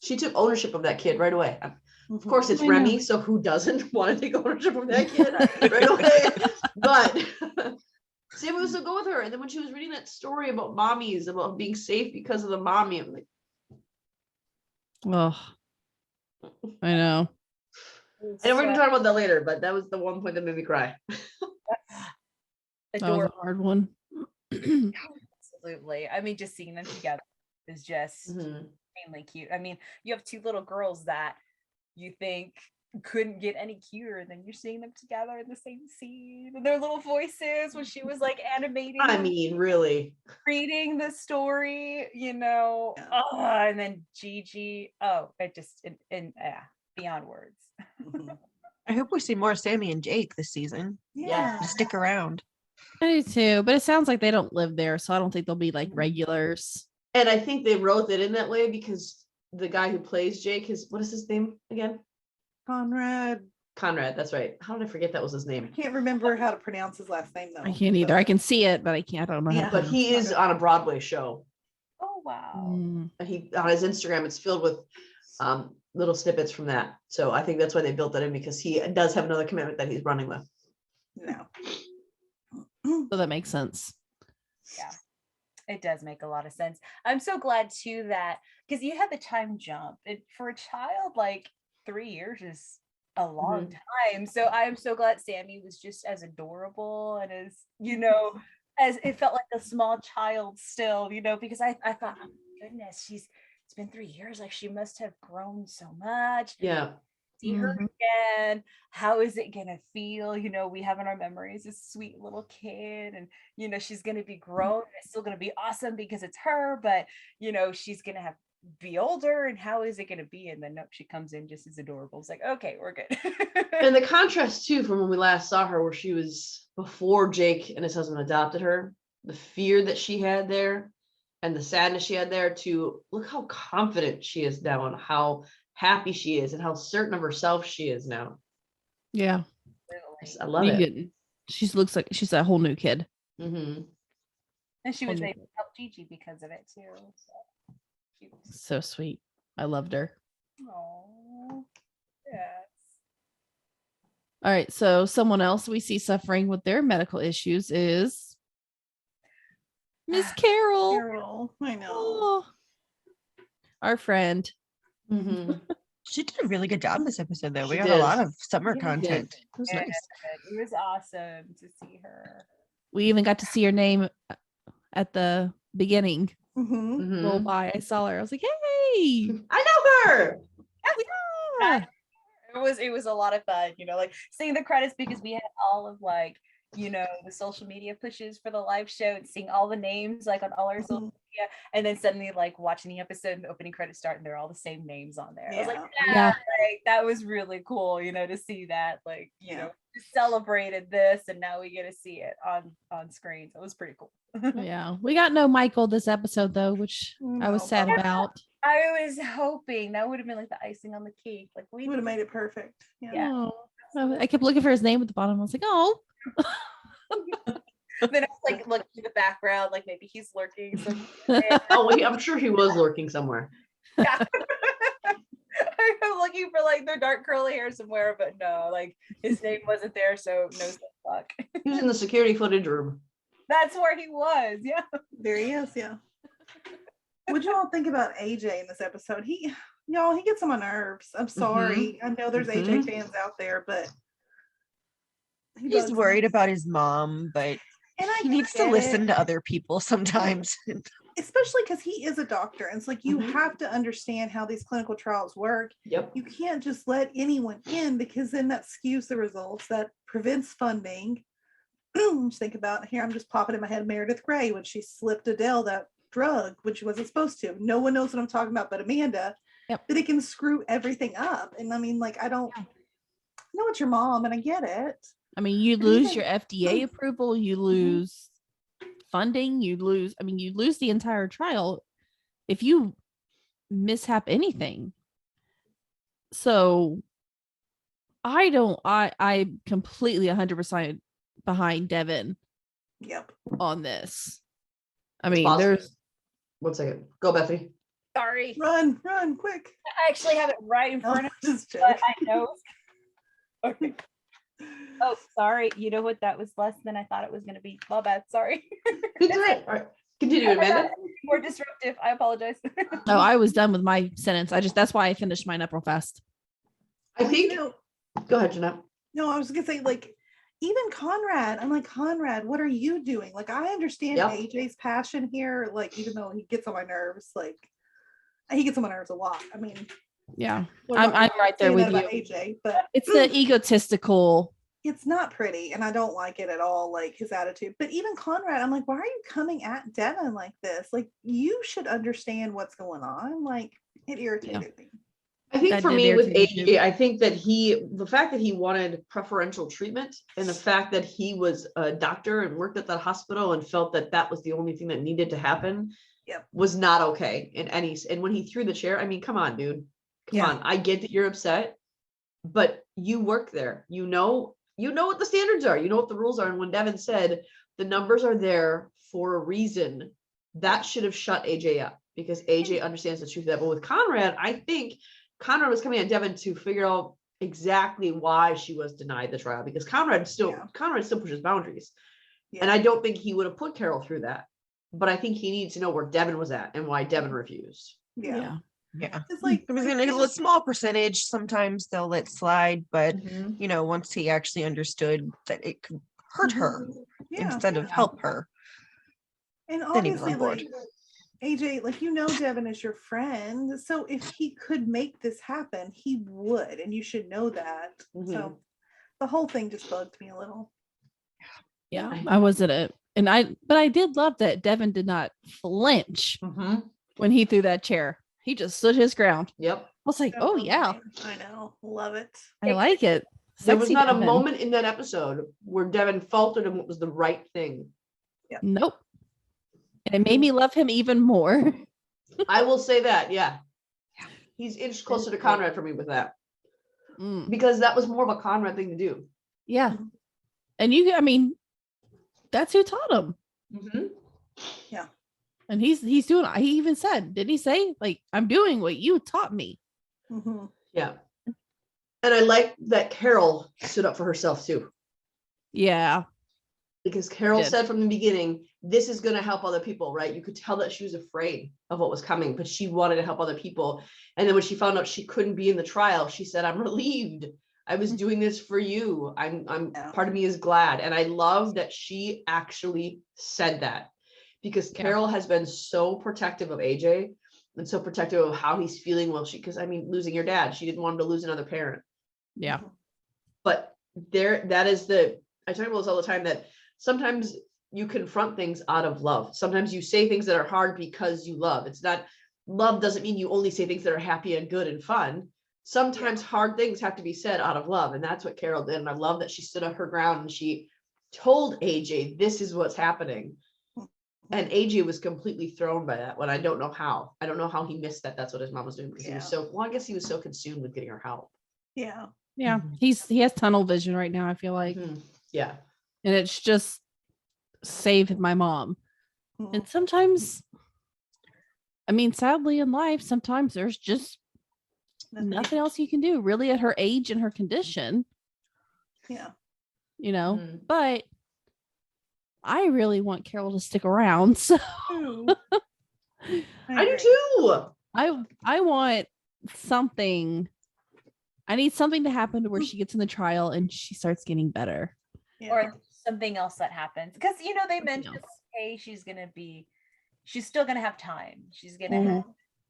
she took ownership of that kid right away. Of course, it's Remy, so who doesn't want to take ownership of that kid right away? But Sammy was to go with her. And then when she was reading that story about mommies, about being safe because of the mommy, I'm like, oh, I know. and we're gonna talk about that later, but that was the one point that made me cry. That was a hard one. Absolutely. I mean, just seeing them together is just insanely cute. I mean, you have two little girls that you think couldn't get any cuter, and then you're seeing them together in the same scene, and their little voices when she was like animating. I mean, really reading the story, you know. And then Gigi, it just beyond words. I hope we see more Sammy and Jake this season. Yeah. Stick around. I do too, but it sounds like they don't live there, so I don't think they'll be like regulars. And I think they wrote it in that way because the guy who plays Jake, what is his name again? Conrad, that's right. How did I forget that was his name? I can't remember how to pronounce his last name though. I can't either. I can see it, but I can't. I don't know. Yeah. But he is on a Broadway show. Oh wow. On his Instagram, it's filled with little snippets from that. So I think that's why they built that in, because he does have another commitment that he's running with. No. So that makes sense. Yeah, it does make a lot of sense. I'm so glad too that, because you had the time jump, for a child, like 3 years is a long time. So I'm so glad Sammy was just as adorable and as, you know, as it felt like a small child still, you know, because I thought, oh my goodness, it's been 3 years, like she must have grown so much. Yeah. See her again. How is it gonna feel? You know, we have in our memories this sweet little kid, and you know, she's gonna be grown. It's still gonna be awesome because it's her, but you know, she's gonna be older, and how is it gonna be? And then nope, she comes in just as adorable. It's like, okay, we're good. And the contrast too from when we last saw her, where she was before Jake and his husband adopted her, the fear that she had there and the sadness she had there, to look how confident she is now and how happy she is and how certain of herself she is now. Yeah. I love it. She looks like she's a whole new kid. Mm-hmm. And she was able to help Gigi because of it too. So, she was, So sweet. I loved her. oh, yes. All right. So someone else we see suffering with their medical issues is Miss Carol. Carol, I know. Oh, our friend. Mm-hmm. She did a really good job this episode, though. We She got did. a lot of summer She content. It was Yeah, nice. it was awesome to see her. We even got to see her name at the beginning. Mm-hmm. Roll by. I saw her. I was like, hey. I know her. Yeah. It was a lot of fun, like seeing the credits because we had all of like, the social media pushes for the live show and seeing all the names like on all our social media, and then suddenly like watching the episode and the opening credits start and they're all the same names on there. I was like, Yeah. like, that was really cool, to see that, like, we celebrated this and now we get to see it on screen. So it was pretty cool. Yeah. We got no Michael this episode though, which I was sad about. I was hoping that would have been like the icing on the cake. Like we Would have made it perfect. Yeah. Oh, I kept looking for his name at the bottom. I was like, oh. Then I was like looking in the background, like maybe he's lurking. So Oh, I'm sure he was lurking somewhere. yeah. I'm looking for like their dark curly hair somewhere, but no, like his name wasn't there, so no fuck. He was in the security footage room. That's where he was. Yeah. There he is. Yeah. What'd you all think about AJ in this episode? He gets on my nerves. I'm sorry. I know there's AJ fans out there, but He's worried about his mom, but he needs to listen to other people sometimes. Especially because he is a doctor. And it's like you have to understand how these clinical trials work. Yep. You can't just let anyone in because then that skews the results, that prevents funding. Just think about here, I'm just popping in my head Meredith Grey when she slipped Adele that drug when she wasn't supposed to. No one knows what I'm talking about but Amanda. Yep. But it can screw everything up. And I mean, like, I don't know it's your mom and I get it. I mean, you lose your FDA approval, you lose funding, you lose the entire trial if you mishap anything. So I completely 100% behind Devin on this. I mean, there's 1 second. Go, Bethany. Sorry. Run, quick. I actually have it right in front of me, Just but I know. Okay. Oh, sorry. You know what? That was less than I thought it was going to be. My bad. Sorry. It's all right. All right. Continue, Amanda. More disruptive. I apologize. no, I was done with my sentence. That's why I finished mine up real fast. I think. Go ahead, Jeanette. No, I was gonna say, like, even Conrad. I'm like, Conrad, what are you doing? Like, I understand AJ's passion here. Like, even though he gets on my nerves, like, he gets on my nerves a lot. I mean, yeah, I'm right there with you. AJ, but it's the egotistical. It's not pretty, and I don't like it at all. Like his attitude. But even Conrad, I'm like, why are you coming at Devin like this? Like, you should understand what's going on. Like, it irritated me. I think for me with AJ, I think that the fact that he wanted preferential treatment and the fact that he was a doctor and worked at that hospital and felt that that was the only thing that needed to happen was not okay and when he threw the chair, I mean, come on, dude. Come on. I get that you're upset, but you work there. You know what the standards are. You know what the rules are. And when Devin said the numbers are there for a reason, that should have shut AJ up because AJ understands the truth of that. But with Conrad, I think Conrad was coming at Devin to figure out exactly why she was denied the trial because Conrad still pushes boundaries. And I don't think he would have put Carol through that. But I think he needs to know where Devin was at and why Devin refused. Yeah. It's like it was in a small percentage. Sometimes they'll let slide, but once he actually understood that it could hurt her instead of help her. And obviously, like AJ, like, Devin is your friend. So if he could make this happen, he would, and you should know that. So the whole thing just bugged me a little. Yeah, I wasn't but I did love that Devin did not flinch when he threw that chair. He just stood his ground. Yep. I was like, oh yeah. I know. Love it. I like it. There was not a moment in that episode where Devin faltered on what was the right thing. Yep. Nope. And it made me love him even more. I will say that, yeah. He's inched closer to Conrad for me with that. Because that was more of a Conrad thing to do. Yeah. And that's who taught him. Mm-hmm. And he's doing, he even said, didn't he say, like, I'm doing what you taught me? Mm-hmm. Yeah. And I like that Carol stood up for herself too. Yeah. Because Carol Did. said from the beginning, this is going to help other people, right? You could tell that she was afraid of what was coming, but she wanted to help other people. And then when she found out she couldn't be in the trial, she said, I'm relieved. I was doing this for you. I'm part of me is glad. And I love that she actually said that, because Carol has been so protective of AJ and so protective of how he's feeling. Well, because I mean, losing your dad, she didn't want him to lose another parent. Yeah. But that is I talk about this all the time, that sometimes you confront things out of love. Sometimes you say things that are hard because you love. It's not, love doesn't mean you only say things that are happy and good and fun. Sometimes hard things have to be said out of love. And that's what Carol did. And I love that she stood up her ground and she told AJ, this is what's happening. And AJ was completely thrown by that one. I don't know how. I don't know how he missed that. That's what his mom was doing, because he was so, well, I guess he was so consumed with getting her help. Yeah. Yeah. He has tunnel vision right now, I feel like. Yeah. And it's just saved my mom. And sometimes, I mean, sadly in life, sometimes there's just nothing else you can do really at her age and her condition. Yeah. You know, but I really want Carol to stick around. So I do too. I want something. I need something to happen to where she gets in the trial and she starts getting better. Yeah. Or something else that happens. Because, you know, they mentioned, hey, she's still going to have time. She's going to have,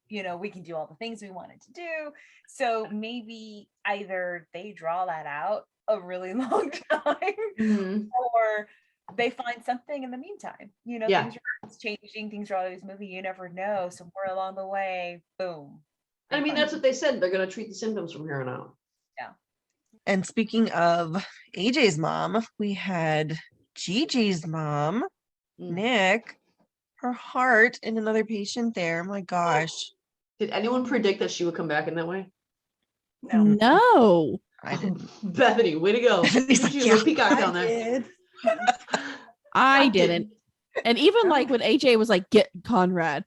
you know, we can do all the things we wanted to do. So maybe either they draw that out a really long time or they find something in the meantime. You know, things are changing, things are always moving. You never know. Somewhere along the way, boom. I mean, that's what they said. They're going to treat the symptoms from here on out. Yeah. And speaking of AJ's mom, we had Gigi's mom, Nick, her heart, and another patient there. My gosh. Did anyone predict that she would come back in that way? No. I didn't. Bethany, way to go. Peacock down there. I didn't. And even like when AJ was like, get Conrad,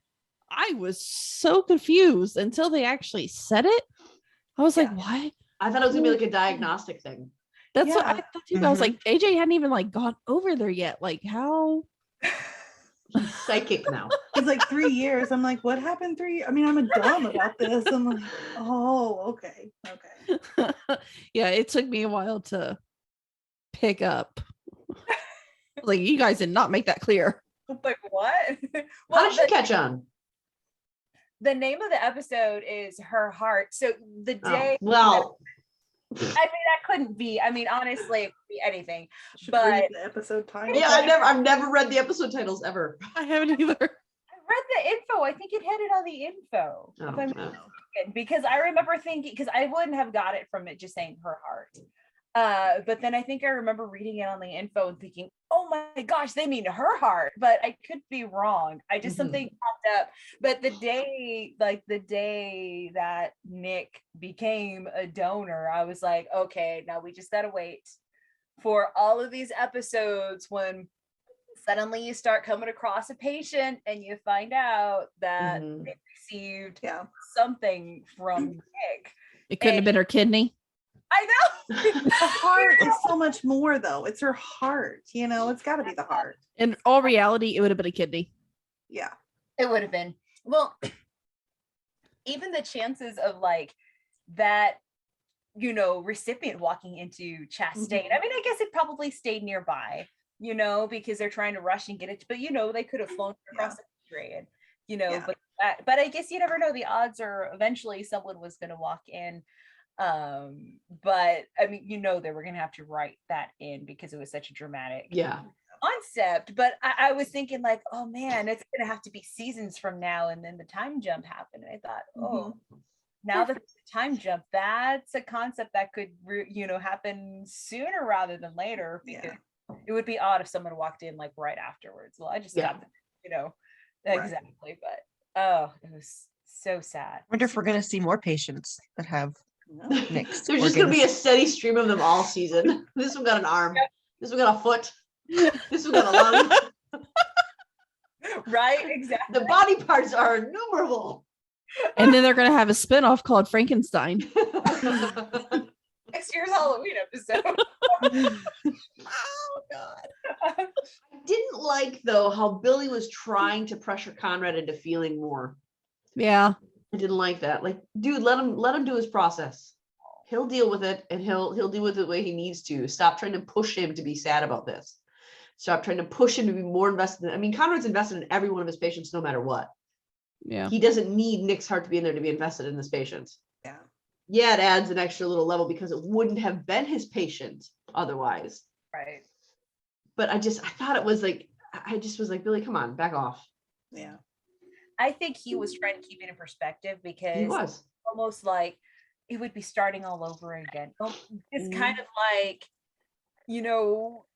I was so confused until they actually said it. I was like, what? I thought it was gonna be like a diagnostic thing. That's what I thought too. I was like, AJ hadn't even like gone over there yet. Like, how? He's psychic now. It's like 3 years. I'm like, what happened 3 years? I mean, I'm dumb about this. I'm like, oh, okay. Yeah, it took me a while to pick up. Like, you guys did not make that clear. Like, what? How did she catch on? The name of the episode is Her Heart. So the day. Well, I mean, that couldn't be. I mean, honestly, it could be anything. But read the episode title. Yeah, I've never read the episode titles ever. I haven't either. I read the info. I think it had it on the info. If I'm mistaken, because I remember thinking, because I wouldn't have got it from it just saying Her Heart. But then I think I remember reading it on the info and thinking, oh my gosh, they mean her heart, but I could be wrong. I just something popped up. But the day that Nick became a donor, I was like, okay, now we just gotta wait for all of these episodes when suddenly you start coming across a patient and you find out that they received something from Nick. It couldn't have been her kidney. I know. The heart is so much more though. It's her heart, you know, it's got to be the heart. In all reality, it would have been a kidney. Yeah. It would have been. Well, even the chances of like that, you know, recipient walking into Chastain. I mean, I guess it probably stayed nearby, you know, because they're trying to rush and get it, but you know, they could have flown across the country and, you know, but I guess you never know. The odds are eventually someone was going to walk in. But I mean, you know, they were gonna have to write that in because it was such a dramatic concept. But I was thinking like, oh man, it's gonna have to be seasons from now, and then the time jump happened, and I thought, oh, now that the time jump, that's a concept that could happen sooner rather than later, because it would be odd if someone walked in like right afterwards. Well, I just got the, exactly, but oh, it was so sad. I wonder if we're gonna see more patients that have Nick's There's just gonna be a steady stream of them all season. This one got an arm. This one got a foot. This was got a long. Right? Exactly. The body parts are innumerable. And then they're gonna have a spinoff called Frankenstein. Next year's Halloween episode. Oh God. I didn't like though how Billy was trying to pressure Conrad into feeling more. Yeah. I didn't like that. Like, dude, let him do his process. He'll deal with it, and he'll deal with it the way he needs to. Stop trying to push him to be sad about this. Stop trying to push him to be more invested. I mean, Conrad's invested in every one of his patients, no matter what. Yeah. He doesn't need Nick's heart to be in there to be invested in this patient. Yeah. Yeah, it adds an extra little level because it wouldn't have been his patient otherwise. Right. But I thought it was like, I just was like, Billy, come on, back off. Yeah. I think he was trying to keep it in perspective He because was. almost like it would be starting all over again. It's kind of like,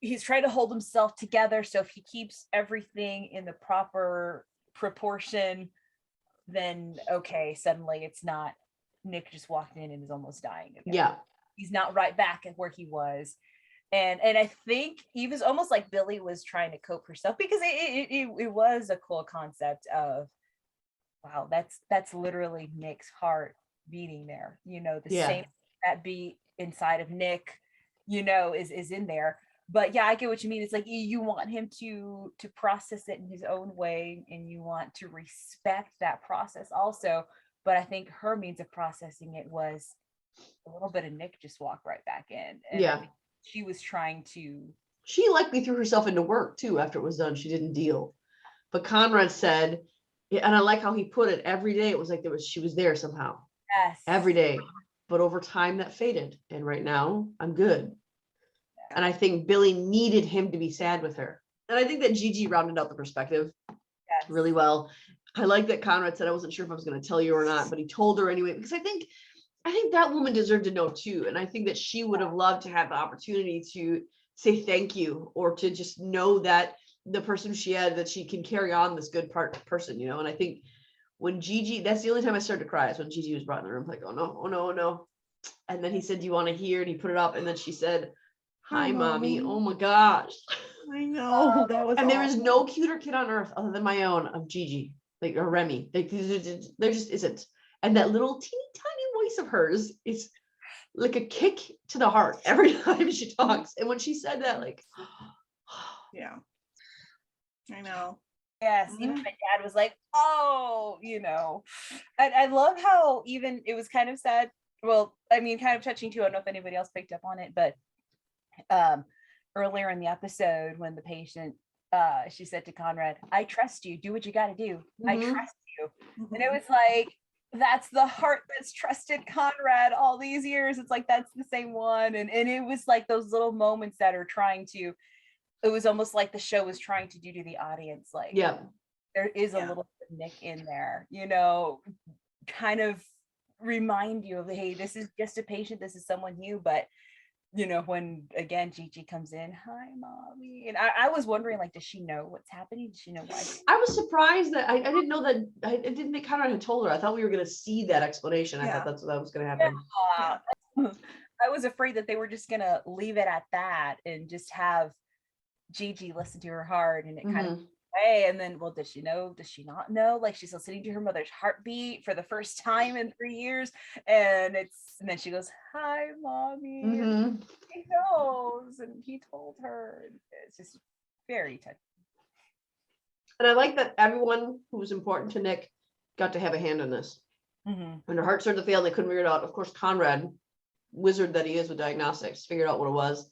he's trying to hold himself together. So if he keeps everything in the proper proportion, then okay, suddenly it's not Nick just walked in and is almost dying again. Yeah. He's not right back at where he was. And I think he was almost like Billy was trying to cope herself, because it was a cool concept of, wow, that's literally Nick's heart beating there. The same that beat inside of Nick, is in there. But yeah, I get what you mean. It's like you want him to process it in his own way, and you want to respect that process also. But I think her means of processing it was a little bit of Nick just walked right back in. And Yeah. she was trying to. She likely threw herself into work too after it was done. She didn't deal. But Conrad said, and I like how he put it, every day it was like she was there somehow. Yes. Every day. But over time that faded. And right now I'm good. Yeah. And I think Billy needed him to be sad with her. And I think that Gigi rounded out the perspective really well. I like that Conrad said, I wasn't sure if I was going to tell you or not, but he told her anyway, because I think that woman deserved to know too. And I think that she would have loved to have the opportunity to say thank you, or to just know that the person she had, that she can carry on this good person, and I think when Gigi, that's the only time I started to cry, is when Gigi was brought in the room, like, oh no, oh no, oh no. And then he said, do you want to hear? And he put it up, and then she said, hi, mommy. Oh my gosh. I know. That was and there is no cuter kid on earth other than my own of Gigi, like, or Remy. Like, there just isn't. And that little teeny tiny voice of hers is like a kick to the heart every time she talks. And when she said that, like, yeah, I know. Yes, even my dad was like, oh, I love how even it was kind of sad. Well, I mean, kind of touching too. I don't know if anybody else picked up on it, but earlier in the episode when the patient, she said to Conrad, I trust you, do what you got to do. I trust you. And it was like, that's the heart that's trusted Conrad all these years. It's like, that's the same one. And it was like those little moments that are trying to, it was almost like the show was trying to do to the audience. Like, there is a little bit of Nick in there, kind of remind you of, hey, this is just a patient. This is someone new. But, when again, Gigi comes in, hi, mommy. And I was wondering, like, does she know what's happening? Does she know why? I was surprised that I didn't know that. I didn't think Conrad had told her. I thought we were going to see that explanation. I thought that's what was going to happen. Yeah. I was afraid that they were just going to leave it at that and just have Gigi listen to her heart, and it kind of way. And then, well, does she know? Does she not know? Like, she's listening to her mother's heartbeat for the first time in 3 years, and then she goes, hi, mommy. And he knows, and he told her. It's just very touching. And I like that everyone who was important to Nick got to have a hand in this. When her heart started to fail and they couldn't figure it out, of course, Conrad, wizard that he is with diagnostics, figured out what it was.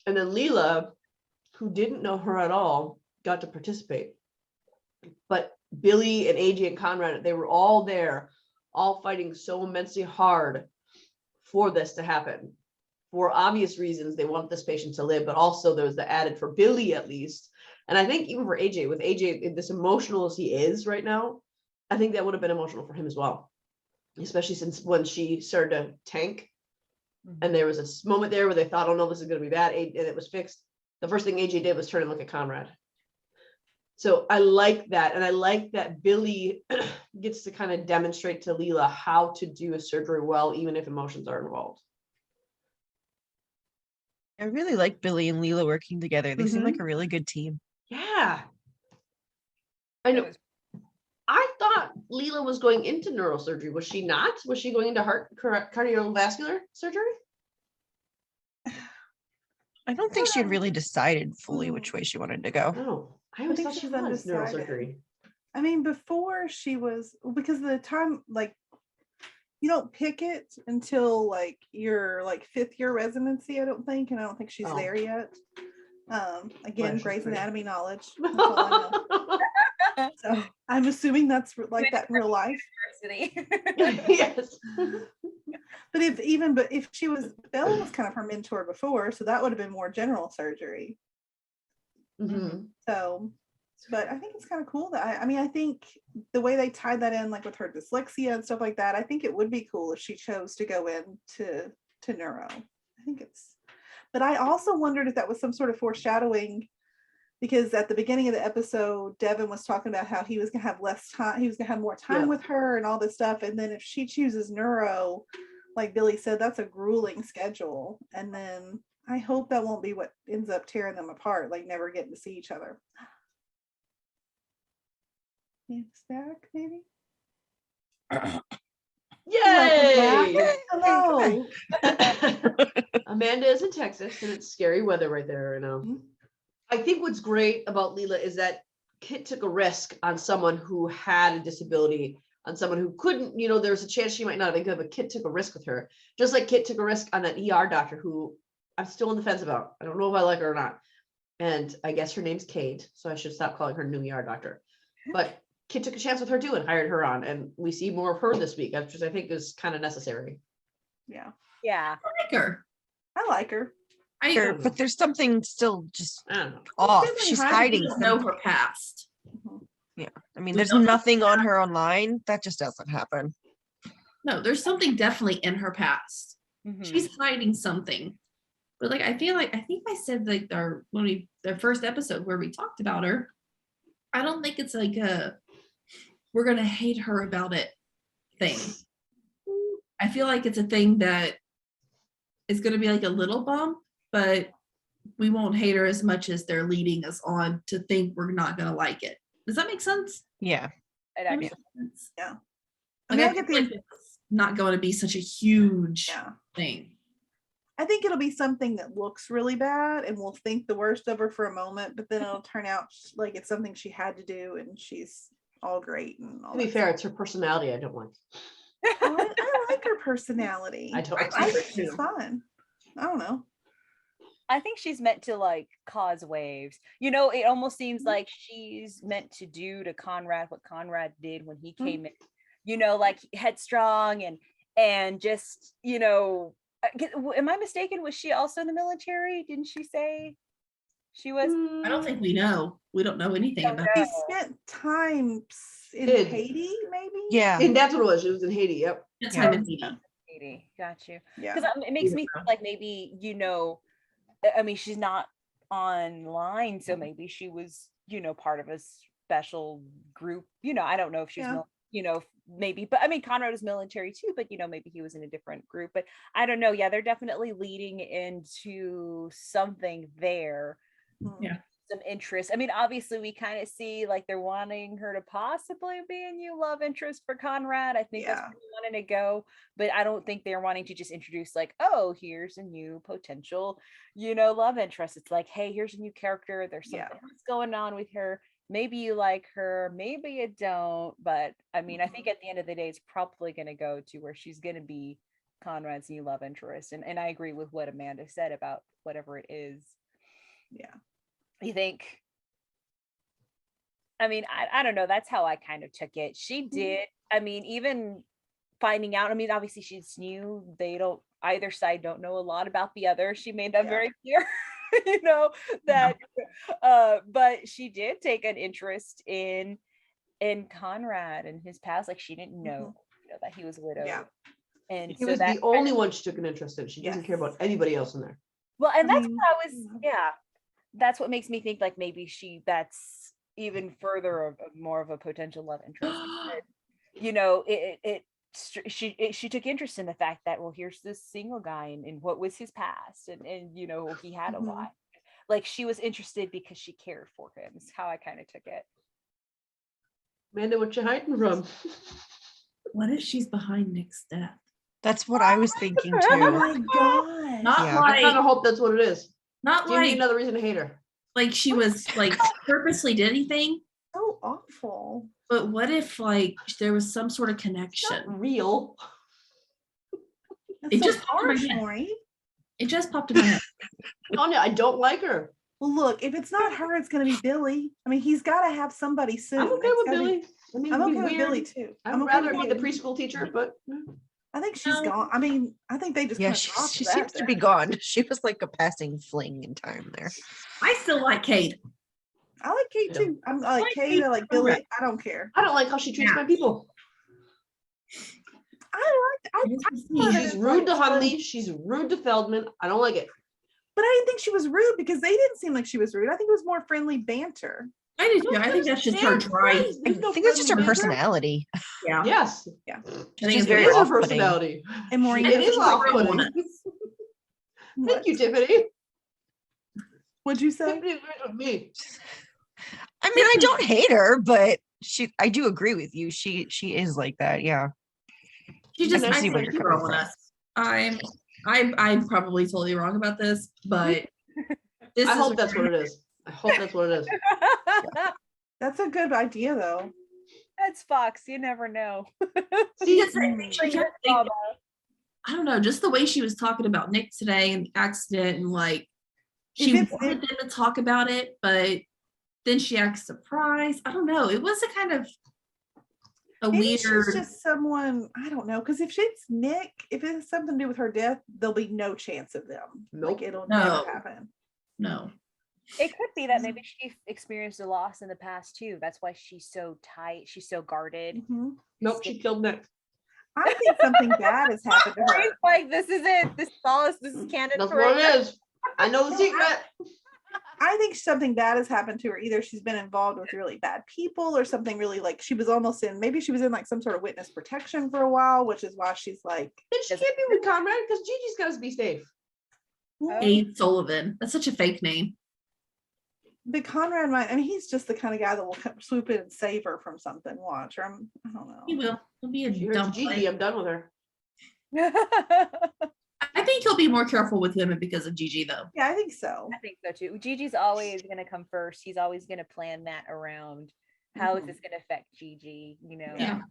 And then Leela, who didn't know her at all, got to participate. But Billy and AJ and Conrad, they were all there, all fighting so immensely hard for this to happen. For obvious reasons, they want this patient to live, but also there was the added, for Billy at least, and I think even for AJ, with AJ, this emotional as he is right now, I think that would have been emotional for him as well. Especially since when she started to tank, and there was a moment there where they thought, oh no, this is going to be bad, and it was fixed. The first thing AJ did was turn and look at Conrad. So I like that. And I like that Billy gets to kind of demonstrate to Leela how to do a surgery well, even if emotions are involved. I really like Billy and Leela working together. They seem like a really good team. Yeah. I know. I thought Leela was going into neurosurgery. Was she not? Was she going into cardiovascular surgery? I don't think she had really decided fully which way she wanted to go. No, I always think thought she she's was undecided. neurosurgery. I mean, before she was, because the time, like, you don't pick it until like your like 5th year residency, I don't think, and I don't think she's there yet. Again, she's Grey's great. Anatomy knowledge. That's all I know. So I'm assuming that's like that in real life. Yes. But if she was, Bella was kind of her mentor before, so that would have been more general surgery. Mm-hmm. So, but I think it's kind of cool that I mean, I think the way they tied that in, like with her dyslexia and stuff like that, I think it would be cool if she chose to go into neuro. I think it's, but I also wondered if that was some sort of foreshadowing, because at the beginning of the episode, Devin was talking about how he was gonna have less time, he was gonna have more time with her and all this stuff, and then if she chooses neuro, like Billy said, that's a grueling schedule, and then I hope that won't be what ends up tearing them apart, like never getting to see each other. It's back, maybe. Yay! Hello. Amanda is in Texas, and it's scary weather right there right now. I think what's great about Leela is that Kit took a risk on someone who had a disability, on someone who couldn't, there's a chance she might not have been good, but Kit took a risk with her. Just like Kit took a risk on that ER doctor who I'm still on the fence about. I don't know if I like her or not. And I guess her name's Kate, so I should stop calling her new ER doctor. But Kit took a chance with her too and hired her on. And we see more of her this week, which I think is kind of necessary. Yeah. Yeah. I like her. I like her. Sure, but there's something still just I don't know. off. definitely She's hiding. hiding We don't know something. her past. Yeah, I mean, We there's don't know nothing on her online. That just doesn't happen. No, there's something definitely in her past. Mhm. She's hiding something. But like I think I said like their first episode where we talked about her, I don't think it's like we're gonna hate her about it thing. I feel like it's a thing that is gonna be like a little bump, but we won't hate her as much as they're leading us on to think we're not gonna like it. Does that make sense? Yeah. It That actually makes sense. Yeah. Like, mean, I I get feel like it's not going to be such a huge Yeah. thing. I think it'll be something that looks really bad and we'll think the worst of her for a moment, but then it'll turn out like it's something she had to do and she's all great and all To be that fair, stuff. it's her personality I don't like. I like her personality. I don't. I think she's fun. I don't know. I think she's meant to like cause waves. It almost seems like she's meant to do to Conrad what Conrad did when he came in, like headstrong and just, am I mistaken? Was she also in the military? Didn't she say she was? I don't think we know. We don't know anything about She it. spent time in Did. Haiti, maybe? Yeah. And that's what it was. She was in Haiti. Yep. That time in Haiti. Haiti. Got you. Yeah. Because it makes me feel like maybe, I mean, she's not online, so maybe she was, part of a special group. I don't know if she's, maybe, but I mean, Conrad was military too, but maybe he was in a different group. But I don't know. Yeah, they're definitely leading into something there. Yeah. Some interest. I mean, obviously, we kind of see like they're wanting her to possibly be a new love interest for Conrad. I think that's where they wanted to go, but I don't think they're wanting to just introduce like, oh, here's a new potential, love interest. It's like, hey, here's a new character. There's something else going on with her. Maybe you like her, maybe you don't. But I mean, I think at the end of the day, it's probably going to go to where she's going to be Conrad's new love interest. And I agree with what Amanda said about whatever it is. Yeah. You think? I mean, I don't know. That's how I kind of took it. She did. I mean, even finding out, I mean, obviously she's new. Either side don't know a lot about the other. She made that very clear, that, but she did take an interest in Conrad and his past. Like she didn't know, that he was widowed. Yeah. And He was the only one she took an interest in. She doesn't care about anybody else in there. Well, and that's what I was, that's what makes me think like maybe that's even further of more of a potential love interest. It she took interest in the fact that, well, here's this single guy and what was his past, and you know, he had a wife. Like, she was interested because she cared for him, is how I kind of took it. Amanda, what you hiding from? What if she's behind Nick's death? That's what I was thinking Oh too. my god. Not Yeah. I kind like of hope that's what it is. not Give me like another reason to hate her. like she was like purposely did anything, So awful. but what if like there was some sort of It's connection? not real. That's It so just popped in my harsh, head. Maureen. It just popped in my head. Anya, I don't like her. Well, look, if it's not her, it's going to be Billy. I mean, he's got to have somebody soon. I'm okay It's with gotta be- Billy. I mean, I'm it'd be okay with weird. Billy too. I'd I'm okay rather with be the Billy. preschool teacher, but I think she's No. gone. I mean, I think they just Yeah, kind of she dropped that seems to be there. gone. She was like a passing fling in time there. I still like Kate. I like Kate Yeah. too. I like like Kate. Kate I like so Billy. much. I don't care. I don't like how she treats Yeah. my people. I thought She's it rude to was like Hunley. She's rude to Feldman. I don't like it. But I didn't think she was rude because they didn't seem like she was rude. I think it was more friendly banter. I do too. I think that's just her dry. I think that's just her personality. Yeah. Yes, I She's think just it's very it is her off-putting. personality. And Maureen It is doesn't like off-putting. What? Thank you, Tiffany. What'd you say? Tiffany agrees with me. I mean, I don't hate her, but I do agree with you. She is like that. Yeah. She just I I see think where you're she's coming wrong from. us. I'm probably totally wrong about this, but this I is hope that's what it is. I hope that's what it is. That's a good idea though. That's Fox, you never know. See, Because I think she kept thinking- I don't know, just the way she was talking about Nick today and the accident, and like she If it's wanted them to talk about it, but then she acts surprised. I don't know. It was a kind of a Maybe weird. she's just someone, I don't know, because if it's Nick, if it has something to do with her death, there'll be no chance of them. Nope. Like it'll No. never happen. No. It could be that maybe she experienced a loss in the past too. That's why she's so tight. She's so guarded. Mhm. nope, she killed Nick. I think something bad has happened to her. It's like, this is it. This is all. This is canon. That's for what it. it is. I know the secret. I think something bad has happened to her. Either she's been involved with really bad people or something really, like she was almost in, maybe she was in like some sort of witness protection for a while, which is why she's like, Then she can't be with Conrad because Gigi's got to be safe. Abe Sullivan. That's such a fake name. but Conrad might, I mean, he's just the kind of guy that will swoop in and save her from something. Watch, or I don't know. He will. He'll be a She dumb hurts Gigi. player. I'm done with her. I think he'll be more careful with women because of Gigi, though. Yeah, I think so. I think so too. Gigi's always going to come first. He's always going to plan that around how is Mhm. this going to affect Gigi, you know? Yeah.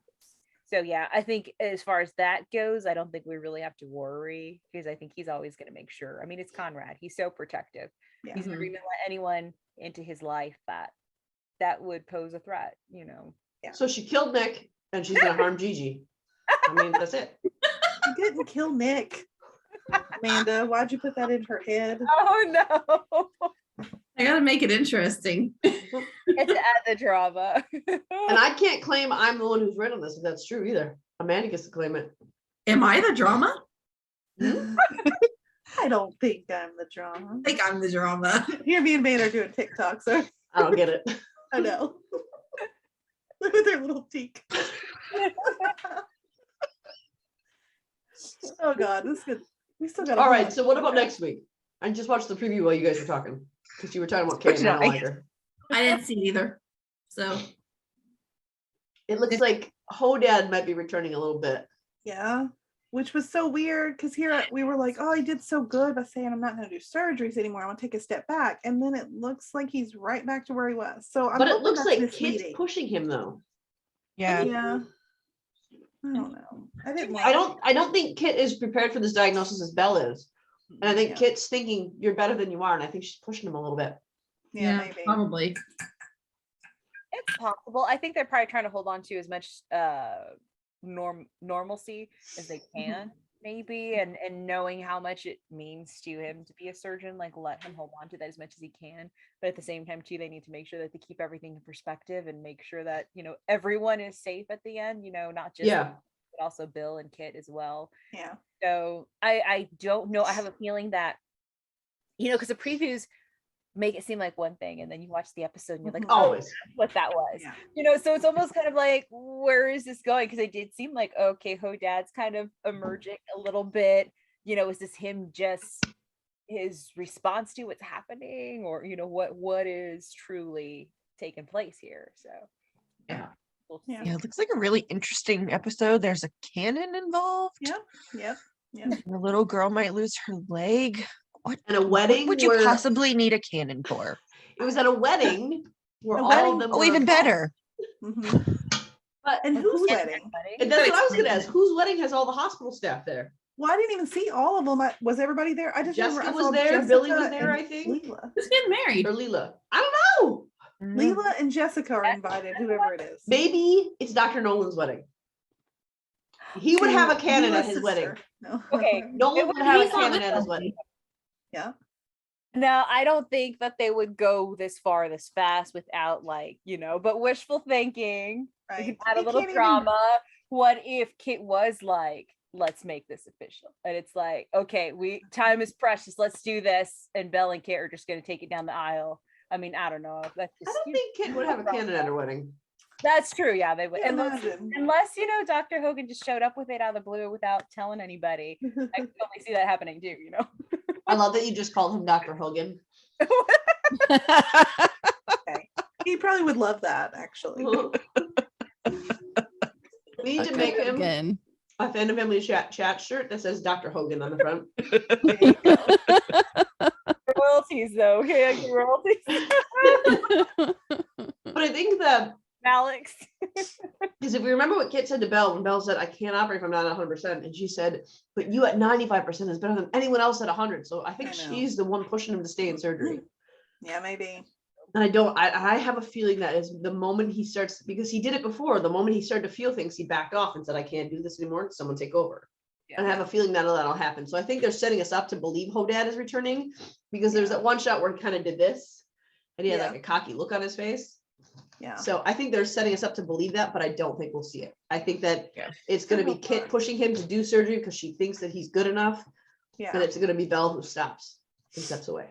So yeah, I think as far as that goes, I don't think we really have to worry because I think he's always going to make sure. I mean, it's Conrad. He's so protective. Yeah. He's never even let anyone into his life that would pose a threat, you know. Yeah. So she killed Nick and she's going to harm Gigi. I mean, that's it. She didn't kill Nick. Amanda, why'd you put that in her head? Oh no. I gotta make it interesting. It's to add the drama. And I can't claim I'm the one who's written this if that's true either. Amanda gets to claim it. Am I the drama? I don't think I'm the drama. I think I'm the drama. Here, me and Amanda are doing TikTok, so I don't get it. I know. Look at their little teak. Oh God, this is good. We still got. All right, so what about next week? I just watched the preview while you guys were talking because you were talking about Kate and I don't like her. I didn't see it either. So It looks like Hodad might be returning a little bit. Yeah, which was so weird because here we were like, oh, he did so good by saying I'm not going to do surgeries anymore. I want to take a step back, and then it looks like he's right back to where he was. So, But it hoping looks that's like misleading. Kit's pushing him though. Yeah. Yeah. I don't know. I didn't. Like I don't think Kit is prepared for this diagnosis as Belle is. And I think Yeah. Kit's thinking you're better than you are, and I think she's pushing him a little bit. Yeah, maybe. probably. It's possible. I think they're probably trying to hold on to as much normalcy as they can, maybe, and knowing how much it means to him to be a surgeon, like let him hold on to that as much as he can. But at the same time, too, they need to make sure that they keep everything in perspective and make sure that, you know, everyone is safe at the end, you know, not just Yeah. but also Bill and Kit as well. Yeah. So I don't know. I have a feeling that, you know, because the previews make it seem like one thing, and then you watch the episode and you're like, Always. that's what that was. Yeah. You know, so it's almost kind of like, where is this going? Because it did seem like, okay, Hodad's kind of emerging a little bit. You know, is this him just his response to what's happening, or you know, what is truly taking place here? So Yeah. we'll Yeah. see. Yeah, it looks like a really interesting episode. There's a cannon involved. Yep. And a little girl might lose her leg. What, And a what wedding would you where possibly need a cannon for? it was at a wedding where A all wedding? of them Oh, were even involved. better. But And whose who's- wedding? And that's what I was gonna ask. Whose wedding has all the hospital staff there? Well, I didn't even see all of them. Was everybody there? I just Jessica remember I was saw there, Billy was Jessica there, and I think. Leela. Who's getting married? Or Leela? I don't know. Leela and Jessica are invited, whoever it is. Maybe it's Dr. Nolan's wedding. He would To have a cannon at Leela's his wedding. sister. No. Okay. Nolan would have a He's not cannon with at his them. wedding. Yeah. No, I don't think that they would go this far this fast without, like, you know, but wishful thinking. We can Right. add a You little can't even- drama. What if Kit was like, let's make this official? And it's like, okay, time is precious. Let's do this. And Belle and Kit are just going to take it down the aisle. I mean, I don't know. That's I just, don't think Kit would have a cannon at her wedding. that's true. Yeah, they would. Yeah, Unless, you know, Dr. Hogan just showed up with it out of the blue without telling anybody. I can totally see that happening too, you know? I love that you just called him Dr. Hogan. He probably would love that, actually. We need to make him Again. a Fandom Family chat shirt that says Dr. Hogan on the front. Royalties, though. Okay, royalties. But I think that Alex. because if we remember what Kit said to Belle, when Belle said, I can't operate if I'm not at 100%. And she said, but you at 95% is better than anyone else at 100. So I think I know. she's the one pushing him to stay in surgery. Yeah, maybe. And I have a feeling that is the moment he starts, because he did it before, the moment he started to feel things, he backed off and said, I can't do this anymore. Someone take over. And I have a feeling that'll happen. So I think they're setting us up to believe Hodad is returning, because there's that one shot where he kind of did this and he had like a cocky look on his face. Yeah. So I think they're setting us up to believe that, but I don't think we'll see it. I think that Yeah. it's going to be hope Kit not. pushing him to do surgery because she thinks that he's good enough, and Yeah. it's going to be Belle who steps away.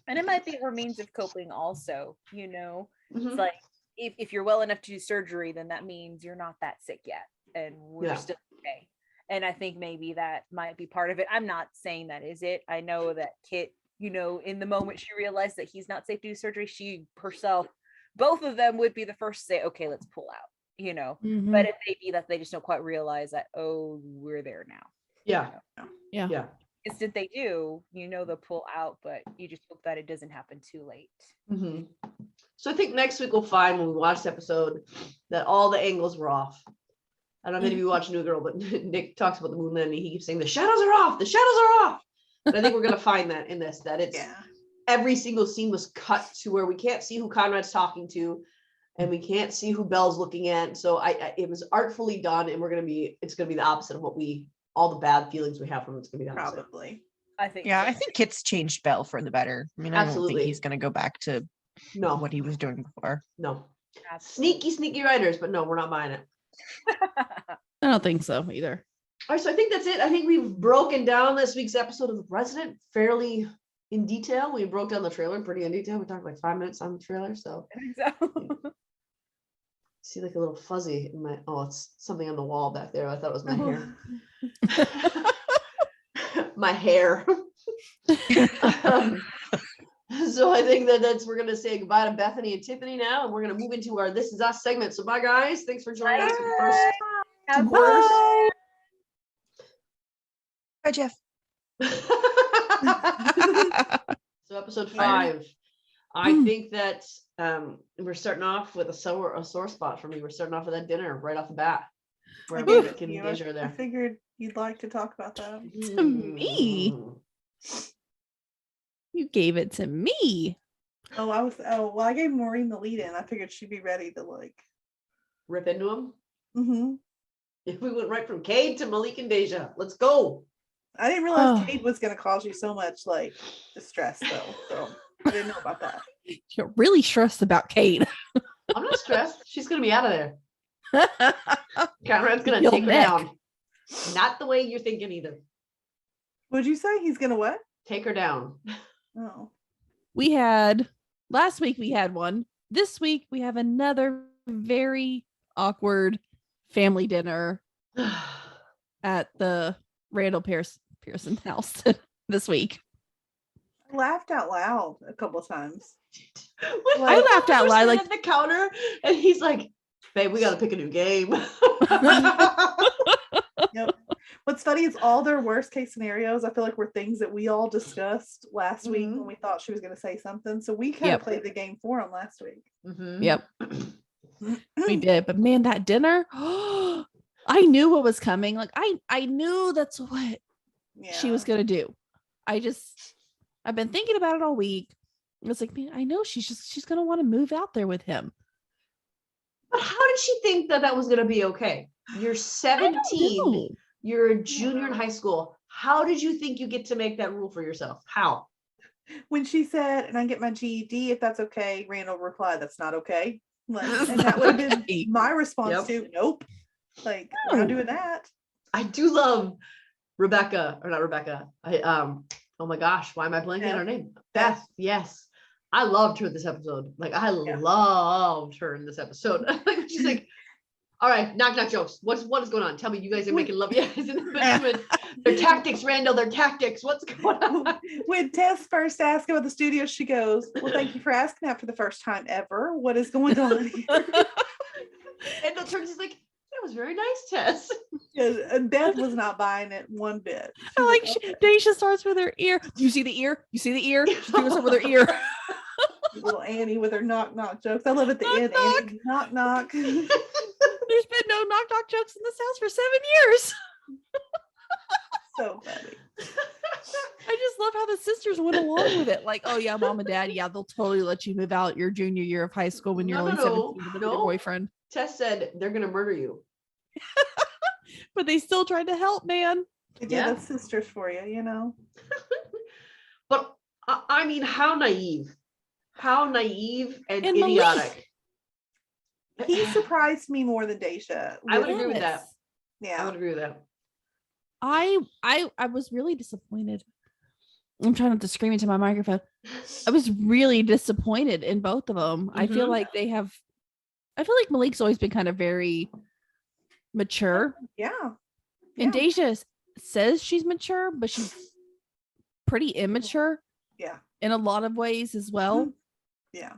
And it might be her means of coping also, you know. Mhm. It's like if you're well enough to do surgery, then that means you're not that sick yet. And we're Yeah. still okay. And I think maybe that might be part of it. I'm not saying that is it. I know that Kit, you know, in the moment she realized that he's not safe to do surgery, she herself, both of them would be the first to say, okay, let's pull out, you know. Mhm. But it may be that they just don't quite realize that, oh, we're there now. Yeah. Yeah. Yeah. Instant they do, you know, they'll pull out, but you just hope that it doesn't happen too late. Mhm. So I think next week we'll find, when we watch the episode, that all the angles were off. I don't know if any of you watch New Girl, but Nick talks about the moon landing. He keeps saying the shadows are off. The shadows are off. But I think we're gonna find that in this, that it's every single scene was cut to where we can't see who Conrad's talking to, and we can't see who Belle's looking at. So it was artfully done, and it's gonna be the opposite of all the bad feelings we have from it's gonna be the opposite. Probably. I think. Yeah, so. I think Kit's changed Belle for the better. I mean, I don't Absolutely. think he's going to go back to No, what he was doing before. no. Absolutely. Sneaky writers, but no, we're not buying it. I don't think so either. All right, so I think that's it. I think we've broken down this week's episode of The Resident fairly in detail. We broke down the trailer pretty in detail. We talked like 5 minutes on the trailer. So see like a little fuzzy in my, it's something on the wall back there. I thought it was my hair. My hair. So I think we're gonna say goodbye to Bethany and Tiffany now, and we're gonna move into our This Is Us segment. So bye guys. Thanks for joining us for the first Have quarters. Bye, Jeff. So episode 5, I think that we're starting off with a sore spot for me. We're starting off with that dinner right off the bat. Where I gave Nick it to and you. Deja are I there. figured you'd like to talk about that. To me. You gave it to me. I gave Maureen the lead in. I figured she'd be ready to Rip into him. Mm-hmm. If we went right from Cade to Malik and Deja, let's go. I didn't realize Oh. Cade was going to cause you so much distress though. So I didn't know about that. You're really stressed about Kate. I'm not stressed. She's gonna be out of there. Conrad's gonna You'll take her neck. down. Not the way you're thinking either. Would you say he's going to what? Take her down. Oh. last week we had one. This week we have another very awkward family dinner at the Randall Pearson house this week. I laughed out loud a couple of times. I laughed out loud, like at the counter, and he's like, "Babe, we got to pick a new game." Yep. What's funny is all their worst case scenarios, I feel like, were things that we all discussed last week when we thought she was going to say something. So we kind of played the game for them last week. Yep. We did. But man, that dinner, I knew what was coming. Like I knew that's what she was going to do. I've been thinking about it all week. I was like, man, I know she's going to want to move out there with him. But how did she think that was going to be okay? You're 17. You're a junior in high school. How did you think you get to make that rule for yourself? How? When she said, "And I get my GED if that's okay," Randall replied, "That's not okay." Like, and that would have been my response to, "Nope." Like, we're not doing that. I do love Rebecca, or not Rebecca. Oh my gosh, why am I blanking on her name? Beth. Yes. I loved her this episode. Like, I loved her in this episode. She's like, "All right, knock jokes. What is going on? Tell me, you guys are making love." Yes, their tactics, Randall. Their tactics. What's going on? When Tess first asked about the studio, she goes, "Well, thank you for asking that for the first time ever. What is going on here?" And the turns is like, "That was very nice, Tess." And Beth was not buying it one bit. I like Daisha starts with her ear. You see the ear? You see the ear? She's doing something with her ear. Little Annie with her knock jokes. I love at the end. Annie, knock. There's been no knock jokes in this house for 7 years. So funny. I just love how the sisters went along with it. Like, oh yeah, mom and dad, yeah, they'll totally let you move out your junior year of high school when you're only 17 with your boyfriend. Tess said they're gonna murder you. But they still tried to help, man. Yeah, that's sisters for you, you know. But I mean, how naive and idiotic. Malik. He surprised me more than Daisha. I would agree with that. Yeah, I would agree with that. I was really disappointed. I'm trying not to scream into my microphone. I was really disappointed in both of them. I feel like Malik's always been kind of very mature. Yeah. And Daisha says she's mature, but she's pretty immature. Yeah. In a lot of ways as well. Yeah.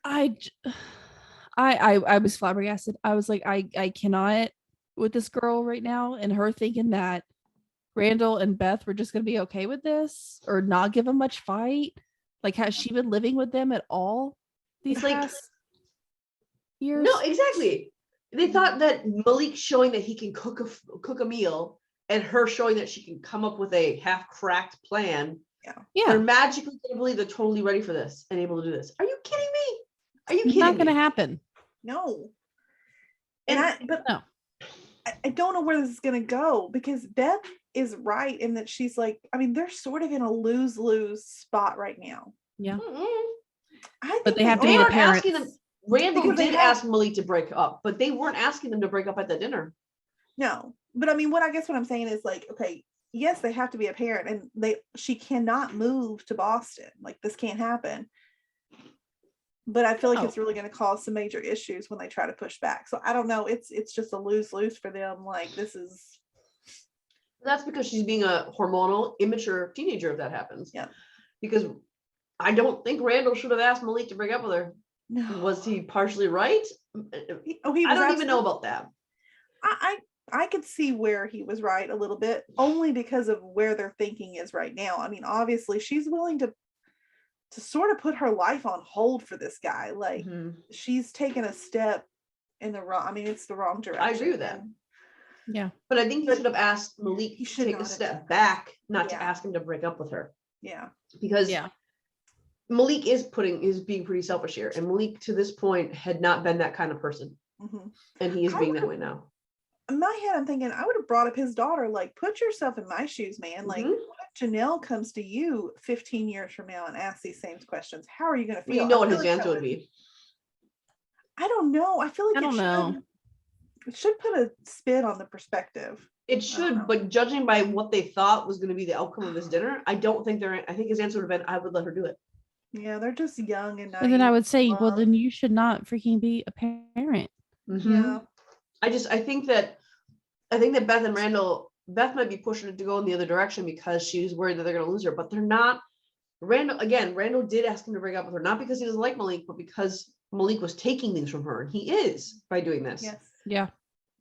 I was flabbergasted. I was like, I cannot with this girl right now, and her thinking that Randall and Beth were just going to be okay with this or not give them much fight. Like, has she been living with them at all these past years? No, exactly. They thought that Malik showing that he can cook a meal and her showing that she can come up with a half-cracked plan. Yeah. They're magically going to believe they're totally ready for this and able to do this. Are you kidding me? Are you kidding me? Not going to happen. No. I don't know where this is going to go, because Beth is right in that she's like, I mean, they're sort of in a lose-lose spot right now. Yeah. But they have to be the parents. Randall did ask Malik to break up, but they weren't asking them to break up at the dinner. No, but I mean, what I'm saying is, like, okay, yes, they have to be a parent, and she cannot move to Boston. Like, this can't happen. But I feel like it's really going to cause some major issues when they try to push back. So I don't know. It's just a lose-lose for them. Like, this is. That's because she's being a hormonal, immature teenager if that happens. Yeah. Because I don't think Randall should have asked Malik to break up with her. No. Was he partially right? I don't even know about that. I could see where he was right a little bit, only because of where their thinking is right now. I mean, obviously, she's willing to sort of put her life on hold for this guy. Like, she's taken a step in the wrong. I mean, it's the wrong direction. I agree with that. Yeah, but I think he should have asked Malik to take a step back, not to ask him to break up with her. Yeah, because Malik is being pretty selfish here, and Malik to this point had not been that kind of person, and he is being that way now. In my head, I'm thinking I would have brought up his daughter. Like, put yourself in my shoes, man. Like, what if Janelle comes to you 15 years from now and asks these same questions? How are you going to feel? You know what his answer would be. I don't know. I feel like it should put a spin on the perspective. It should, but judging by what they thought was going to be the outcome of this dinner, I don't think I think his answer would have been, I would let her do it. Yeah, they're just young and naive. And then I would say, well, then you should not freaking be a parent. Mm-hmm. Yeah. I think that Beth and Randall, Beth might be pushing it to go in the other direction because she's worried that they're going to lose her, but they're not. Randall did ask him to break up with her, not because he doesn't like Malik, but because Malik was taking things from her, and he is by doing this. Yes. Yeah.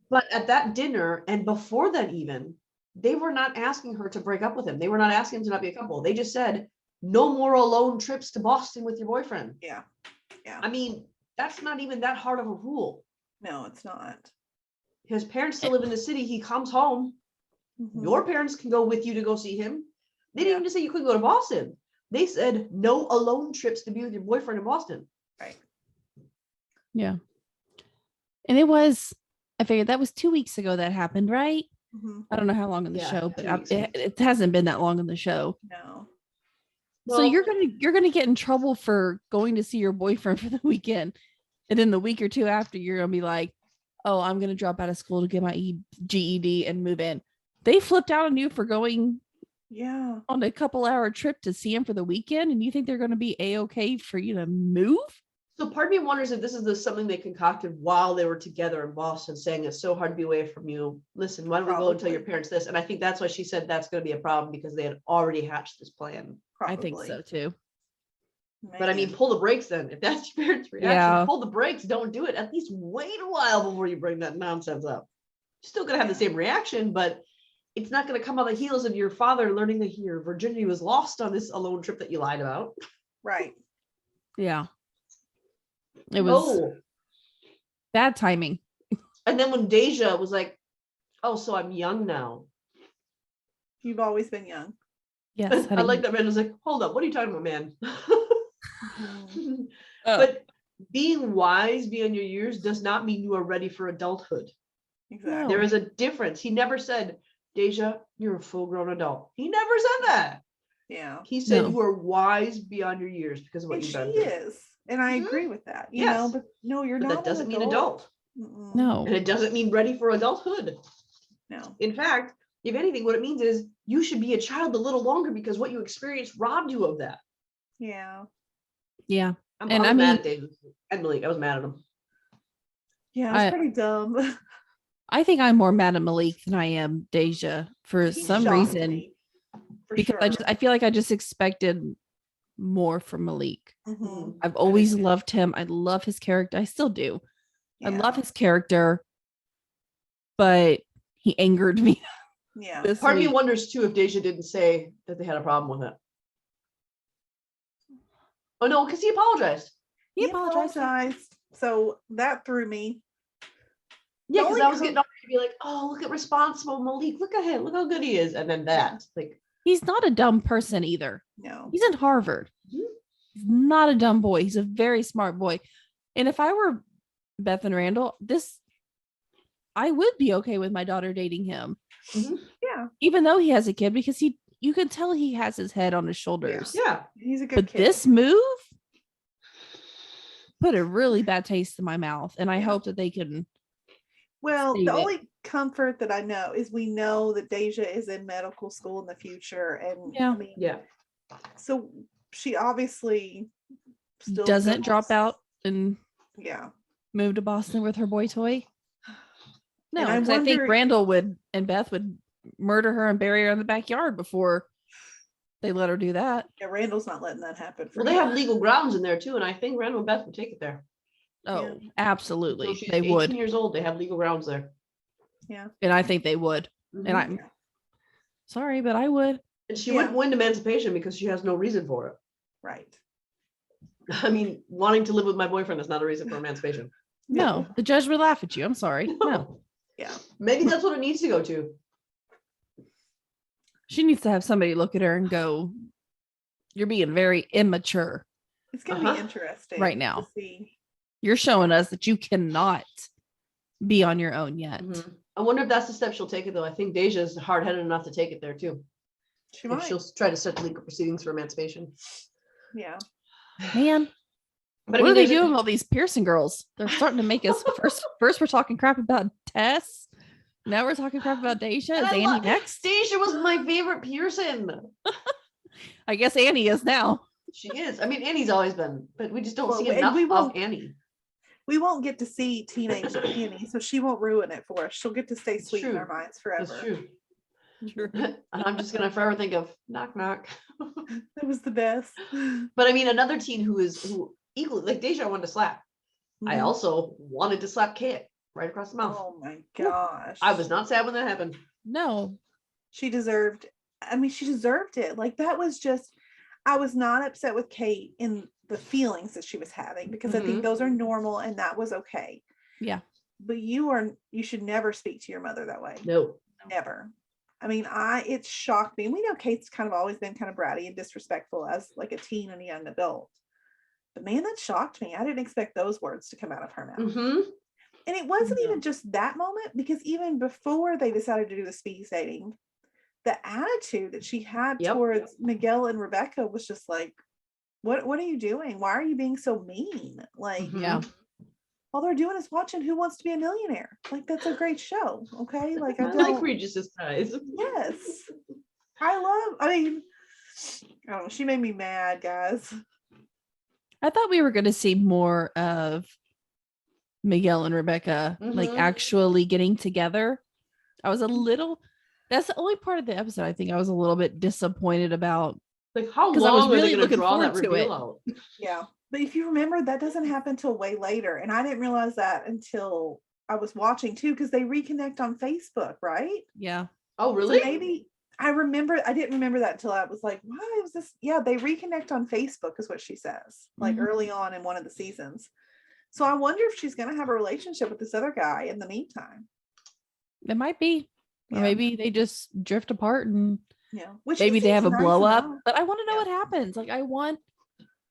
But at that dinner, and before that even, they were not asking her to break up with him. They were not asking him to not be a couple. They just said, no more alone trips to Boston with your boyfriend. Yeah. Yeah. I mean, that's not even that hard of a rule. No, it's not. His parents still live in the city. He comes home. Mhm. Your parents can go with you to go see him. They didn't Yeah. even just say you couldn't go to Boston. They said no alone trips to be with your boyfriend in Boston. Right. Yeah. And it was, I figured that was 2 weeks ago that happened, right? Mhm. I don't know how long in the Yeah, show, 2 but weeks ago. it hasn't been that long in the show. No. So Well, you're gonna get in trouble for going to see your boyfriend for the weekend, and then the week or two after, you're gonna be like, "Oh, I'm gonna drop out of school to get my GED and move in." They flipped out on you for going Yeah. on a couple-hour trip to see him for the weekend, and you think they're gonna be a-okay for you to move? so part of me wonders if this is something they concocted while they were together in Boston, saying it's so hard to be away from you. Listen, why don't we go and tell your Probably. parents this? And I think that's why she said that's going to be a problem because they had already hatched this plan. I think Probably. so too. But I mean, Man. pull the brakes then. If that's your parents' reaction, Yeah. pull the brakes. Don't do it. At least wait a while before you bring that nonsense up. You're still going to have the same reaction, but it's not going to come on the heels of your father learning that your virginity was lost on this alone trip that you lied about. Right. Yeah. It was No. bad timing. And then when Deja was like, "Oh, so I'm young now." You've always been young. Yes. I honey. like that man was like, "Hold up, what are you talking about, man?" Mhm. But being wise beyond your years does not mean you are ready for adulthood. Exactly. There is a difference. He never said, "Deja, you're a full-grown adult." He never said that. Yeah. He said No. you are wise beyond your years because of what And you've she been through. is. And I Mhm. agree with that. You Yes. know, but no, you're But not that doesn't an mean adult. Mm-mm. No. And it doesn't mean ready for adulthood. No. In fact, if anything, what it means is you should be a child a little longer because what you experienced robbed you of that. Yeah. Yeah. I And was I mad mean- at David and Malik. I was mad at him. Yeah, it's I- pretty dumb. I think I'm more mad at Malik than I am Deja for He some shocked reason. me, for Because sure. I feel like I just expected more from Malik. Mhm. I've always loved him. I love his character. I still do. I love Yeah. his character, but he angered me Yeah. this Part of me week. wonders too if Deja didn't say that they had a problem with it. Oh no, because he apologized. He apologized. So that threw me. Yeah, The because only I was com- getting all to be like, "Oh, look at responsible Malik. Look at him. Look how good he is." And then that, like, He's not a dumb person either. No. He's in Harvard. Mhm. He's not a dumb boy. He's a very smart boy. And if I were Beth and Randall, I would be okay with my daughter dating him, Yeah. even though he has a kid, because you can tell he has his head on his shoulders. yeah. He's a good But kid. this move put a really bad taste in my mouth, and I Yeah. hope that they can. Well, save the it. only comfort that I know is we know that Deja is in medical school in the future. And Yeah. I mean, Yeah. so she obviously still Doesn't goes- drop out and Yeah. move to Boston with her boy toy. No, And I 'cause I think wonder- Randall and Beth would murder her and bury her in the backyard before they let her do that. Yeah, Randall's not letting that happen. For Well, they him. have legal grounds in there too, and I think Randall and Beth would take it there. Oh, Yeah. absolutely. Until she's They 18 would. years old. They have legal grounds there. And I think they would. Mhm. And I'm sorry, but I would. And she Yeah. wouldn't win emancipation because she has no reason for it. Right. I mean, wanting to live with my boyfriend is not a reason for emancipation. No, the judge would laugh at you. I'm sorry. No. Yeah. Maybe that's what it needs to go to. She needs to have somebody look at her and go, "You're being very immature. It's gonna be Uh-huh. interesting Right to now. see. You're showing us that you cannot be on your own yet." Mhm. I wonder if that's the step she'll take it though. I think Deja is hard-headed enough to take it there too. She If might. she'll try to start legal proceedings for emancipation. Yeah. Man, But what are they there's a- doing with all these Pearson girls? They're starting to make us first we're talking crap about Tess. Now we're talking crap about Deja. And Is I Annie love- next? Deja was my favorite Pearson. I guess Annie is now. She is. I mean, Annie's always been, but we just don't Well, see and enough we of won't- Annie. We won't get to see teenage Annie, so she won't ruin it for us. She'll get to stay sweet in true. our minds forever. That's true. True. And I'm just gonna forever think of knock knock. It was the best. But I mean, another teen who equally like Deja wanted to slap. I Mhm. also wanted to slap Kit right across the mouth. Oh my gosh. I was not sad when that happened. No. She deserved it. Like that was just, I was not upset with Kate in the feelings that she was having because I think those are normal and that was okay. Yeah. But you should never speak to your mother that way. No. Never. I mean, it shocked me. We know Kate's kind of always been kind of bratty and disrespectful as like a teen and a young adult. But man, that shocked me. I didn't expect those words to come out of her mouth. Mm-hmm. And it wasn't Yeah. even just that moment, because even before they decided to do the speed dating, the attitude that she had Yep. towards Miguel and Rebecca was just like, what are you doing? Why are you being so mean? Like, Mhm. Yeah. all they're doing is watching Who Wants to Be a Millionaire. Like, that's a great show. Okay. Like, I I don't, like Regis' ties. yes. I mean, I don't know. She made me mad, guys. I thought we were going to see more of Miguel and Rebecca like Mhm. actually getting together. I was a little, that's the only part of the episode I think I was a little bit disappointed about. Like, how 'Cause I was long are really they going to looking draw that forward to reveal it. out? Yeah. But if you remember, that doesn't happen until way later. And I didn't realize that until I was watching too, because they reconnect on Facebook, right? Yeah. Oh, So really? maybe I didn't remember that until I was like, why was this? Yeah, they reconnect on Facebook is what she says, like Mhm. early on in one of the seasons. So I wonder if she's going to have a relationship with this other guy in the meantime. It might be. Or Yeah. maybe they just drift apart and Yeah. Which maybe they seems have a nice blow up. enough. But I want to know Yeah. what happens. Like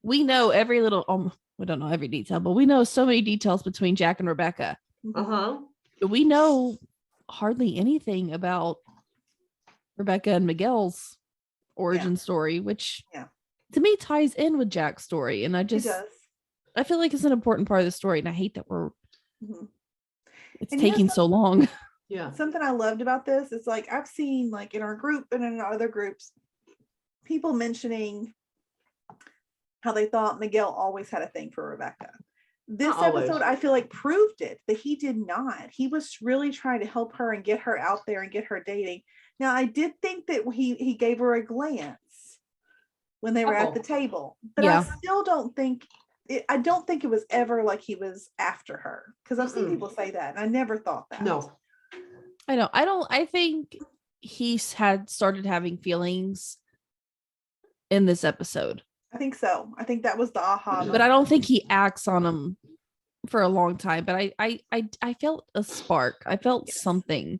we know every little we don't know every detail, but we know so many details between Jack and Rebecca. Mhm. Uh-huh. We know hardly anything about Rebecca and Miguel's origin story, which Yeah. to me ties in with Jack's story. And It does. I feel like it's an important part of the story. And I hate that Mhm. it's And you know taking so long. Yeah. Something I loved about this is like I've seen like in our group and in other groups, people mentioning how they thought Miguel always had a thing for Rebecca. This Not always. episode, I feel like proved it that he did not. He was really trying to help her and get her out there and get her dating. Now, I did think that he gave her a glance when they were at the table, but Yeah. I still don't think I don't think it was ever like he was after her, because I've seen Mm-mm. people say that and I never thought that. No. I think he's had started having feelings in this episode, I think so. I think that was the aha. but I don't think he acts on them for a long time. But I felt a spark. I felt Yes. something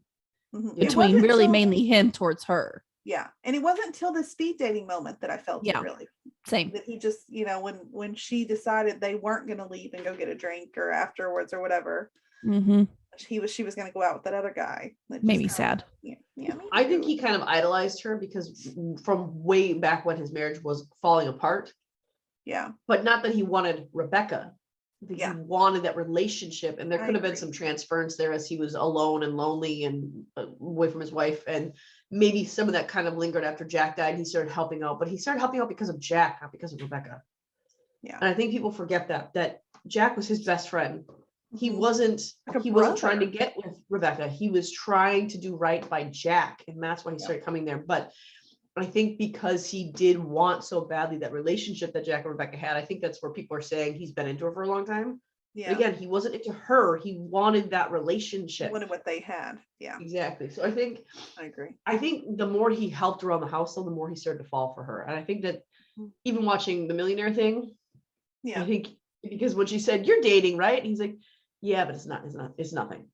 Mhm. It between wasn't really till- mainly him towards her. Yeah, and it wasn't until the speed dating moment that I felt Yeah. it really. Same. That he just, when she decided they weren't going to leave and go get a drink or afterwards or whatever, Mm-hmm. she was going to go out with that other guy. That Made me just kinda- sad. Yeah, me I think too. he kind of idolized her because from way back when his marriage was falling apart, Yeah, but not that he wanted Rebecca. I think Yeah. he wanted that relationship, and there I could have been agree. some transference there as he was alone and lonely and away from his wife, and maybe some of that kind of lingered after Jack died. He started helping out, but he started helping out because of Jack, not because of Rebecca. Yeah. And I think people forget that Jack was his best friend. He Mhm. wasn't Like a he wasn't trying to brother. get with Rebecca. He was trying to do right by Jack, and that's why he Yeah. started coming there. But I think because he did want so badly that relationship that Jack and Rebecca had, I think that's where people are saying he's been into her for a long time. Yeah, But again, he wasn't into her. He wanted that he relationship. wanted what they had. Yeah, Exactly. So I think I agree. the more he helped around the house, though, the more he started to fall for her. And I think that even watching the millionaire thing, I Yeah, think because when she said, "You're dating, right?" And he's like, "Yeah, but it's nothing."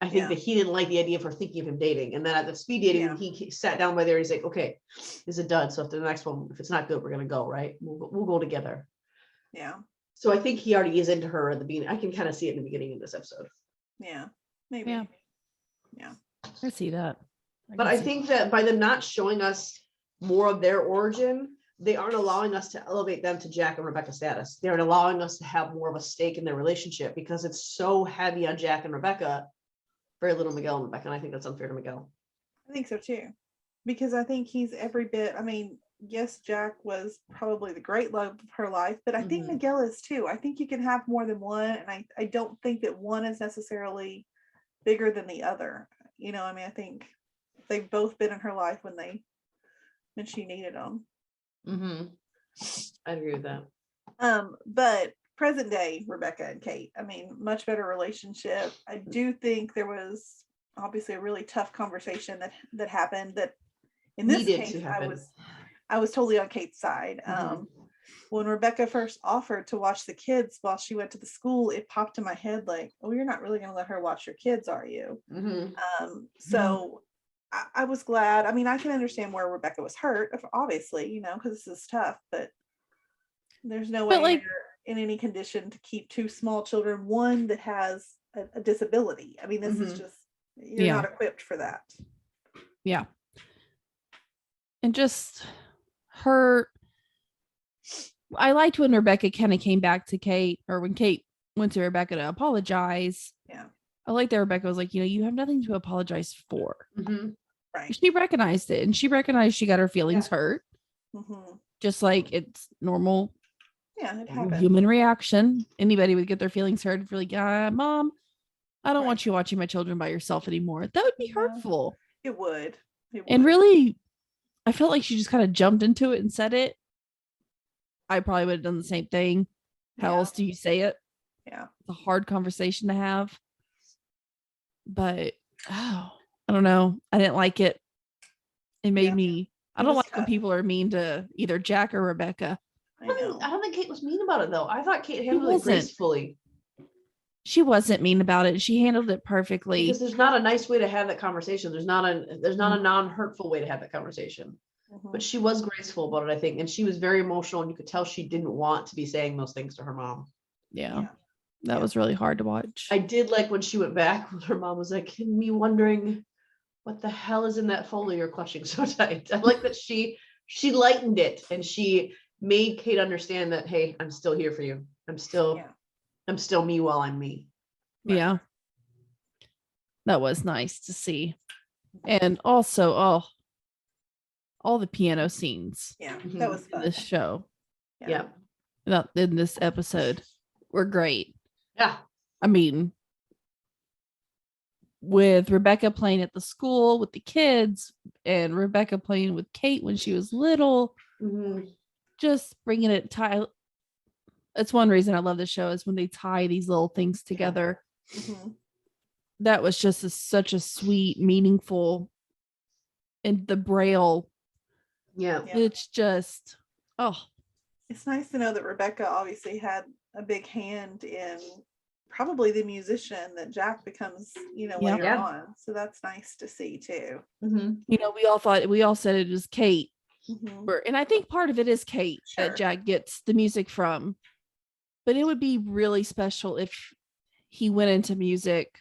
I think Yeah. that he didn't like the idea of her thinking of him dating. And then at the speed dating, Yeah. he sat down by there. He's like, "Okay, this is a dud. So if the next one, if it's not good, we're gonna go, right? We'll go together." yeah, So I think he already is into her at the beginning. I can kind of see it in the beginning of this episode. yeah, maybe. Yeah. Yeah. I see that. But can I see think that by them not showing us more of their origin, they aren't allowing us to elevate them to Jack and Rebecca status. They aren't allowing us to have more of a stake in their relationship because it's so heavy on Jack and Rebecca very little Miguel and Rebecca, and I think that's unfair to Miguel. I think so too, because I think he's every bit. I mean, yes, Jack was probably the great love of her life, but I think Miguel is too. I think you can have more than one, and I don't think that one is necessarily bigger than the other. You know, I mean, I think they've both been in her life when she needed them. I agree with that. But present day Rebecca and Kate, I mean, much better relationship. I do think there was obviously a really tough conversation that happened, that in this case I was totally on Kate's side. When Rebecca first offered to watch the kids while she went to the school, it popped in my head like, oh, you're not really going to let her watch your kids, are you? So I was glad. I mean, I can understand where Rebecca was hurt, obviously, you know, because this is tough, but there's no way you're in any condition to keep two small children, one that has a disability. I mean, this is just, you're not equipped for that. Yeah. And just her, I liked when Rebecca kind of came back to Kate, or when Kate went to Rebecca to apologize. Yeah. I like that Rebecca was like, you know, you have nothing to apologize for. Right. She recognized it, and she recognized she got her feelings hurt. Just like it's normal. Yeah, it happens. Human reaction. Anybody would get their feelings hurt if you're like, Mom, I don't want you watching my children by yourself anymore. That would be hurtful. It would. And really, I felt like she just kind of jumped into it and said it. I probably would have done the same thing. How else do you say it? Yeah. It's a hard conversation to have. But I don't know. I didn't like it. It made me, I don't like when people are mean to either Jack or Rebecca. I don't think Kate was mean about it though. I thought Kate handled it gracefully. She wasn't mean about it. She handled it perfectly. Because there's not a nice way to have that conversation. There's not a non-hurtful way to have that conversation. But she was graceful about it, I think. And she was very emotional, and you could tell she didn't want to be saying those things to her mom. Yeah. That was really hard to watch. I did like when she went back, when her mom was like, me wondering what the hell is in that folder you're clutching so tight. I like that she lightened it, and she made Kate understand that, hey, I'm still here for you. I'm still me while I'm me. Right. Yeah. That was nice to see. And also, all the piano scenes. Yeah, that was fun. In this show. Yeah. Not in this episode were great. Yeah. I mean, with Rebecca playing at the school with the kids, and Rebecca playing with Kate when she was little, just bringing it that's one reason I love the show, is when they tie these little things together. That was just such a sweet, meaningful, and the Braille. Yeah. It's just, it's nice to know that Rebecca obviously had a big hand in probably the musician that Jack becomes, you know, later on. So that's nice to see too. You know, we all said it was Kate. And I think part of it is Kate that Jack gets the music from. But it would be really special if he went into music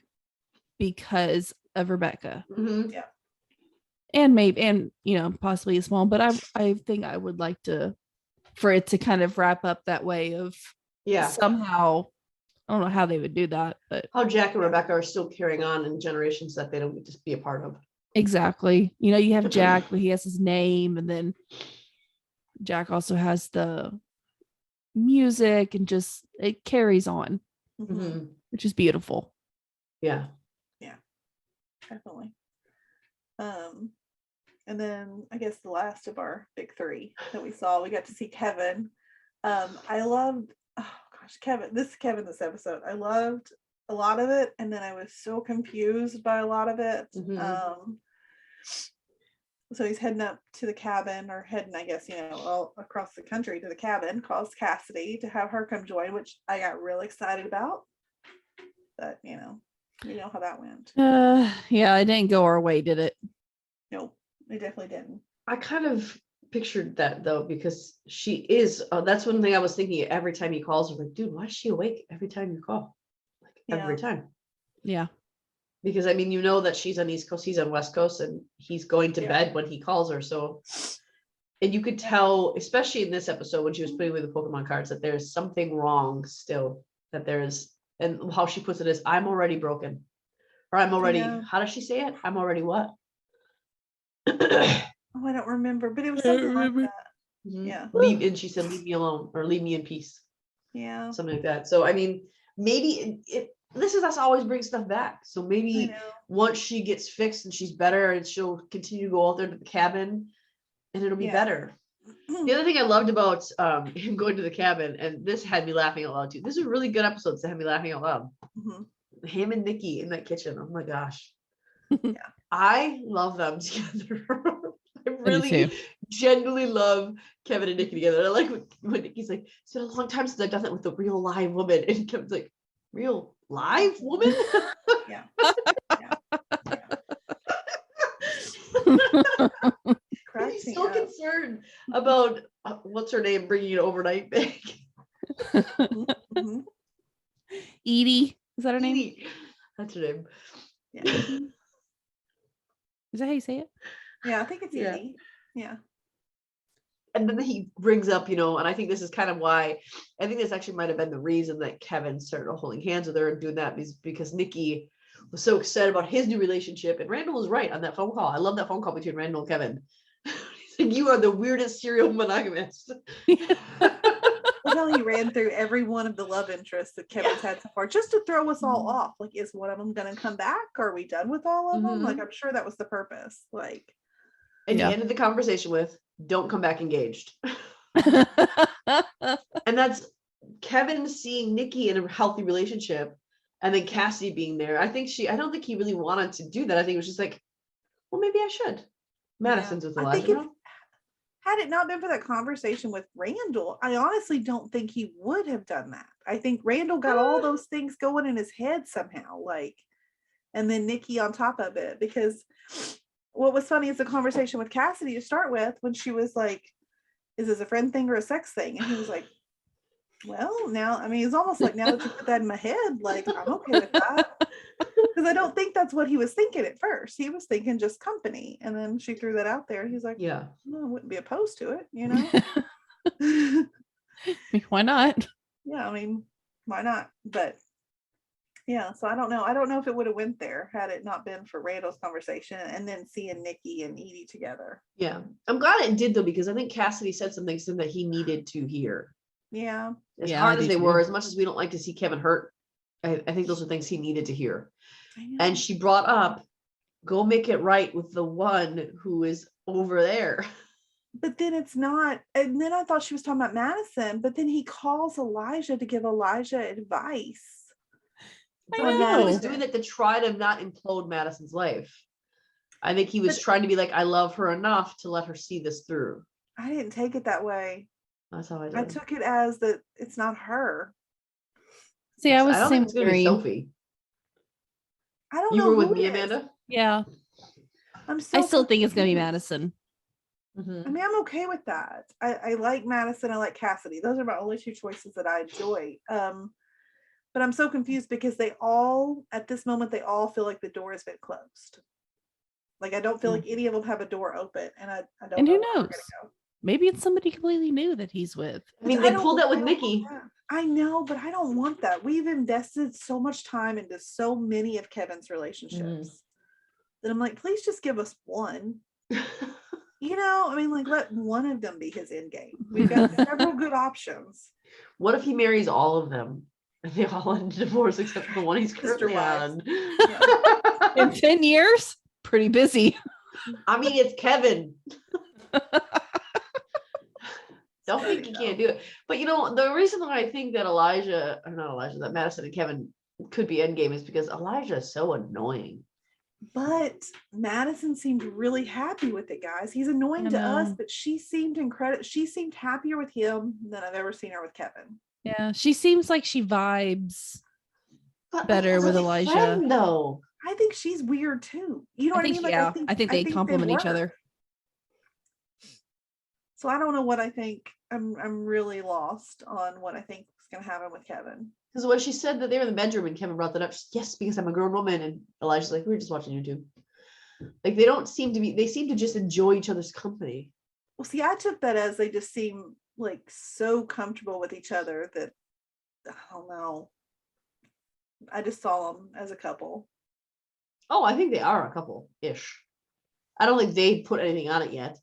because of Rebecca. Yeah. And maybe, and you know, possibly a small, but I think I would like for it to kind of wrap up that way of somehow. I don't know how they would do that, but how Jack and Rebecca are still carrying on in generations that they don't get to be a part of. Exactly. You know, you have Jack, but he has his name, and then Jack also has the music, and just it carries on, which is beautiful. Yeah. Definitely. And then I guess the last of our big three that we saw, we got to see Kevin. I loved, Kevin this episode. I loved a lot of it, and then I was so confused by a lot of it. So he's heading up to the cabin, or heading, I guess, you know, all across the country to the cabin, calls Cassidy to have her come join, which I got real excited about. But you know how that went. Yeah, it didn't go our way, did it? Nope, it definitely didn't. I kind of pictured that though, because she is, that's one thing I was thinking every time he calls her, like, dude, why is she awake every time you call? Like every time. Yeah. Because I mean, you know that she's on East Coast, he's on West Coast, and he's going to bed when he calls her. So, and you could tell, especially in this episode when she was putting away the Pokemon cards, that there's something wrong still, that there's, and how she puts it is, I'm already broken. Or I'm already, Yeah. how does she say it? I'm already what? Oh, I don't remember, but it was something like that. Yeah. And she said, leave me alone or leave me in peace. Yeah. Something like that. So, I mean, maybe this is us always bring stuff back. So maybe once she gets fixed and she's better and she'll continue to go out there to the cabin and it'll be better. The other thing I loved about him going to the cabin, and this had me laughing out loud too. This is a really good episode that had me laughing out loud. Him and Nikki in that kitchen. Oh my gosh. I love them together. I really genuinely love Kevin and Nikki together. I like when Nikki's like, it's been a long time since I've done that with a real live woman. And Kevin's like, real live woman? Yeah. He's so concerned about what's her name bringing an overnight bag. Edie, is that her name? That's her name. Yeah. Is that how you say it? Yeah, I think it's Edie. Yeah. And then he brings up, and I think this is kind of why, I think this actually might have been the reason that Kevin started holding hands with her and doing that, is because Nikki was so excited about his new relationship. And Randall was right on that phone call. I love that phone call between Randall and Kevin. He's like, you are the weirdest serial monogamist. Well, he ran through every one of the love interests that Kevin's had so far, just to throw us all off. Like, is one of them going to come back? Are we done with all of them? Like, I'm sure that was the purpose. Like, and he ended the conversation with, don't come back engaged. And that's Kevin seeing Nikki in a healthy relationship, and then Cassidy being there. I don't think he really wanted to do that. I think it was just like, well, maybe I should. Madison's with Elijah. Had it not been for that conversation with Randall, I honestly don't think he would have done that. I think Randall got all those things going in his head somehow, like, and then Nikki on top of it. Because what was funny is the conversation with Cassidy to start with, when she was like, is this a friend thing or a sex thing? And he was like, well, now, I mean, it's almost like, now that you put that in my head, like, I'm okay with that. Because I don't think that's what he was thinking at first. He was thinking just company. And then she threw that out there. He's like, yeah, no, I wouldn't be opposed to it, Why not? Yeah, I mean, why not? But yeah, so I don't know. I don't know if it would have went there had it not been for Randall's conversation and then seeing Nikki and Edie together. Yeah. I'm glad it did, though, because I think Cassidy said some things to him that he needed to hear. Yeah. As hard as they were, as much as we don't like to see Kevin hurt, I think those are things he needed to hear. And she brought up, go make it right with the one who is over there. But then it's not. And then I thought she was talking about Madison, but then he calls Elijah to give Elijah advice. I think he was doing it to try to not implode Madison's life. I think he was trying to be like, I love her enough to let her see this through. I didn't take it that way. That's how I did. I took it as that it's not her. See, I was I don't think it's gonna be Sophie. I don't know. You were with me, Amanda? Yeah. I still think it's gonna be Madison. I mean, I'm okay with that. I like Madison. I like Cassidy. Those are my only two choices that I enjoy. But I'm so confused because they all, at this moment, they all feel like the door has been closed. Like, I don't feel like any of them have a door open, and I don't. And know who where we're knows? gonna go. Maybe it's somebody completely new that he's with. I mean, they pulled that with Nikki. I know, but I don't want that. We've invested so much time into so many of Kevin's relationships that I'm like, please just give us one. I mean, like, let one of them be his end game. We've got several good options. What if he marries all of them? And they all end in divorce except for the one he's currently on. In 10 years? Pretty busy. I mean, it's Kevin. Don't think he can't do it. But the reason why I think that that Madison and Kevin could be endgame is because Elijah is so annoying. But Madison seemed really happy with it, guys. He's annoying to us, but she seemed incredible. She seemed happier with him than I've ever seen her with Kevin. Yeah, she seems like she vibes better with Elijah. Friend, though. I think she's weird too. You know what I mean? Like, I think they complement each other. So I don't know what I think. I'm really lost on what I think is going to happen with Kevin. Because when she said that they were in the bedroom and Kevin brought that up, yes, because I'm a grown woman, and Elijah's like, we were just watching YouTube. Like, they seem to just enjoy each other's company. Well, see, I took that as they just seem like so comfortable with each other that I don't know. I just saw them as a couple. Oh, I think they are a couple-ish. I don't think they put anything on it yet.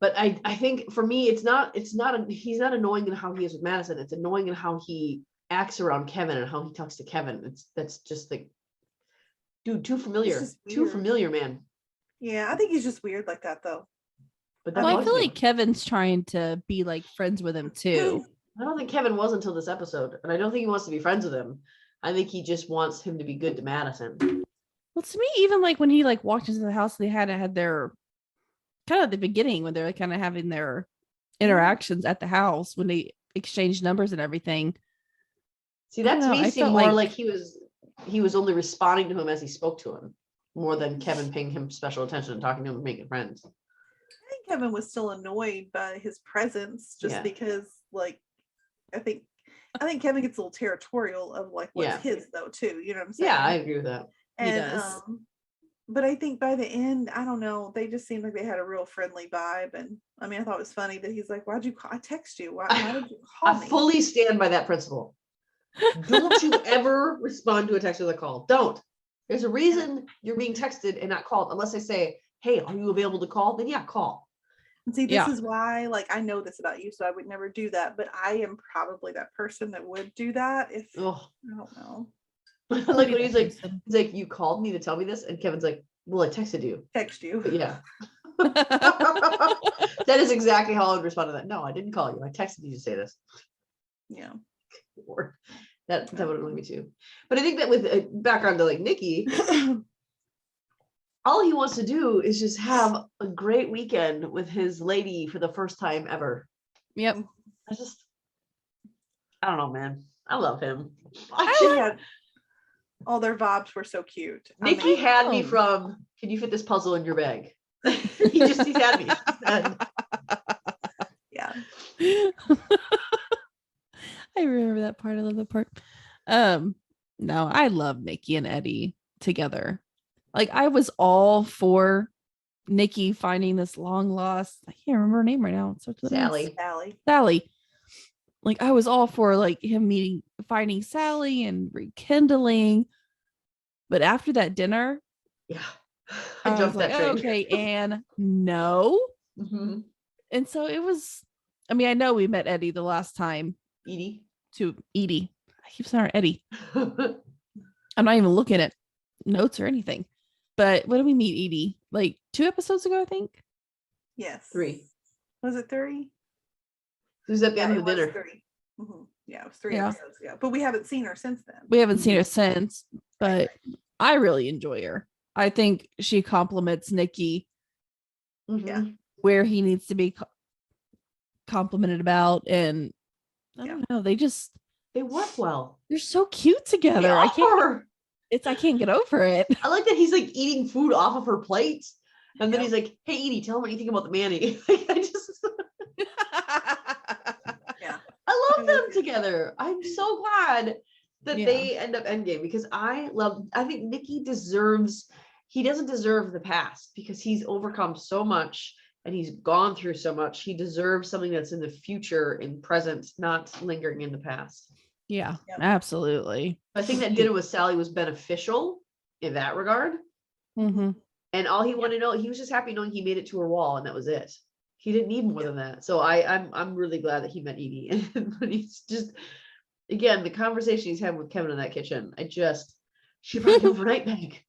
But I think for me, he's not annoying in how he is with Madison. It's annoying in how he acts around Kevin and how he talks to Kevin. That's just like, dude, too familiar, man. Yeah, I think he's just weird like that though. But Well, I feel like Kevin's trying to be like friends with him too. I don't think Kevin was until this episode, and I don't think he wants to be friends with him. I think he just wants him to be good to Madison. Well, to me, even like when he like walked into the house, they had their kind of at the beginning when they're like, kind of having their interactions at the house when they exchanged numbers and everything. See, that to me seemed more like he was only responding to him as he spoke to him, more than Kevin paying him special attention and talking to him and making friends. I think Kevin was still annoyed by his presence just because, like, I think Kevin gets a little territorial of like what's his though too. You know what I'm saying? Yeah, I agree with that. And, he does. But I think by the end, I don't know, they just seemed like they had a real friendly vibe. And I mean, I thought it was funny that he's like, "Why'd you call? I text you. Why did you call me?" I fully stand by that principle. Don't you ever respond to a text or a call. Don't. There's a reason you're being texted and not called. Unless I say, "Hey, are you available to call?" Then call. And see, this is why, like, I know this about you, so I would never do that. But I am probably that person that would do that if I don't know. Like when he's like, "You called me to tell me this," and Kevin's like, "Well, I texted you." Text you. But yeah. That is exactly how I would respond to that. No, I didn't call you. I texted you to say this. Yeah. That would annoy me too. But I think that with a background to like Nikki, all he wants to do is just have a great weekend with his lady for the first time ever. Yep. I don't know, man. I love him. All their vibes were so cute. Nikki had me from, "Can you fit this puzzle in your bag?" He's had me. Yeah. I remember that part. I love that part. No, I love Nikki and Eddie together. Like, I was all for Nikki finding this long lost, I can't remember her name right now. Sally. Like, I was all for like him finding Sally and rekindling. But after that dinner, I jumped was that train. Okay, and no. Mm-hmm. And so it was, I mean, I know we met Eddie the last time. Edie. I keep saying her Eddie. I'm not even looking at notes or anything. But when did we meet Edie? Like 2 episodes ago, I think. Yes. 3. Was it 3? It was at the end of the dinner. 3. Mm-hmm. Yeah, it was 3 episodes ago. But we haven't seen her since then. We haven't seen her since, but I really enjoy her. I think she compliments Nikki where he needs to be complimented about, and I don't know, they work well. They're so cute together. I can't get over it. I like that he's like eating food off of her plate, and then he's like, "Hey Edie, tell him what you think about the Manny." I love them together. I'm so glad that they end up endgame, because I think Nikki he doesn't deserve the past, because he's overcome so much and he's gone through so much. He deserves something that's in the future, in present, not lingering in the past. Yeah, absolutely. I think that dinner with Sally was beneficial in that regard. Mm-hmm. And all he wanted to know, he was just happy knowing he made it to her wall, and that was it. He didn't need more than that. So I'm really glad that he met Edie. But he's just, again, the conversation he's having with Kevin in that kitchen, she brought the overnight bag.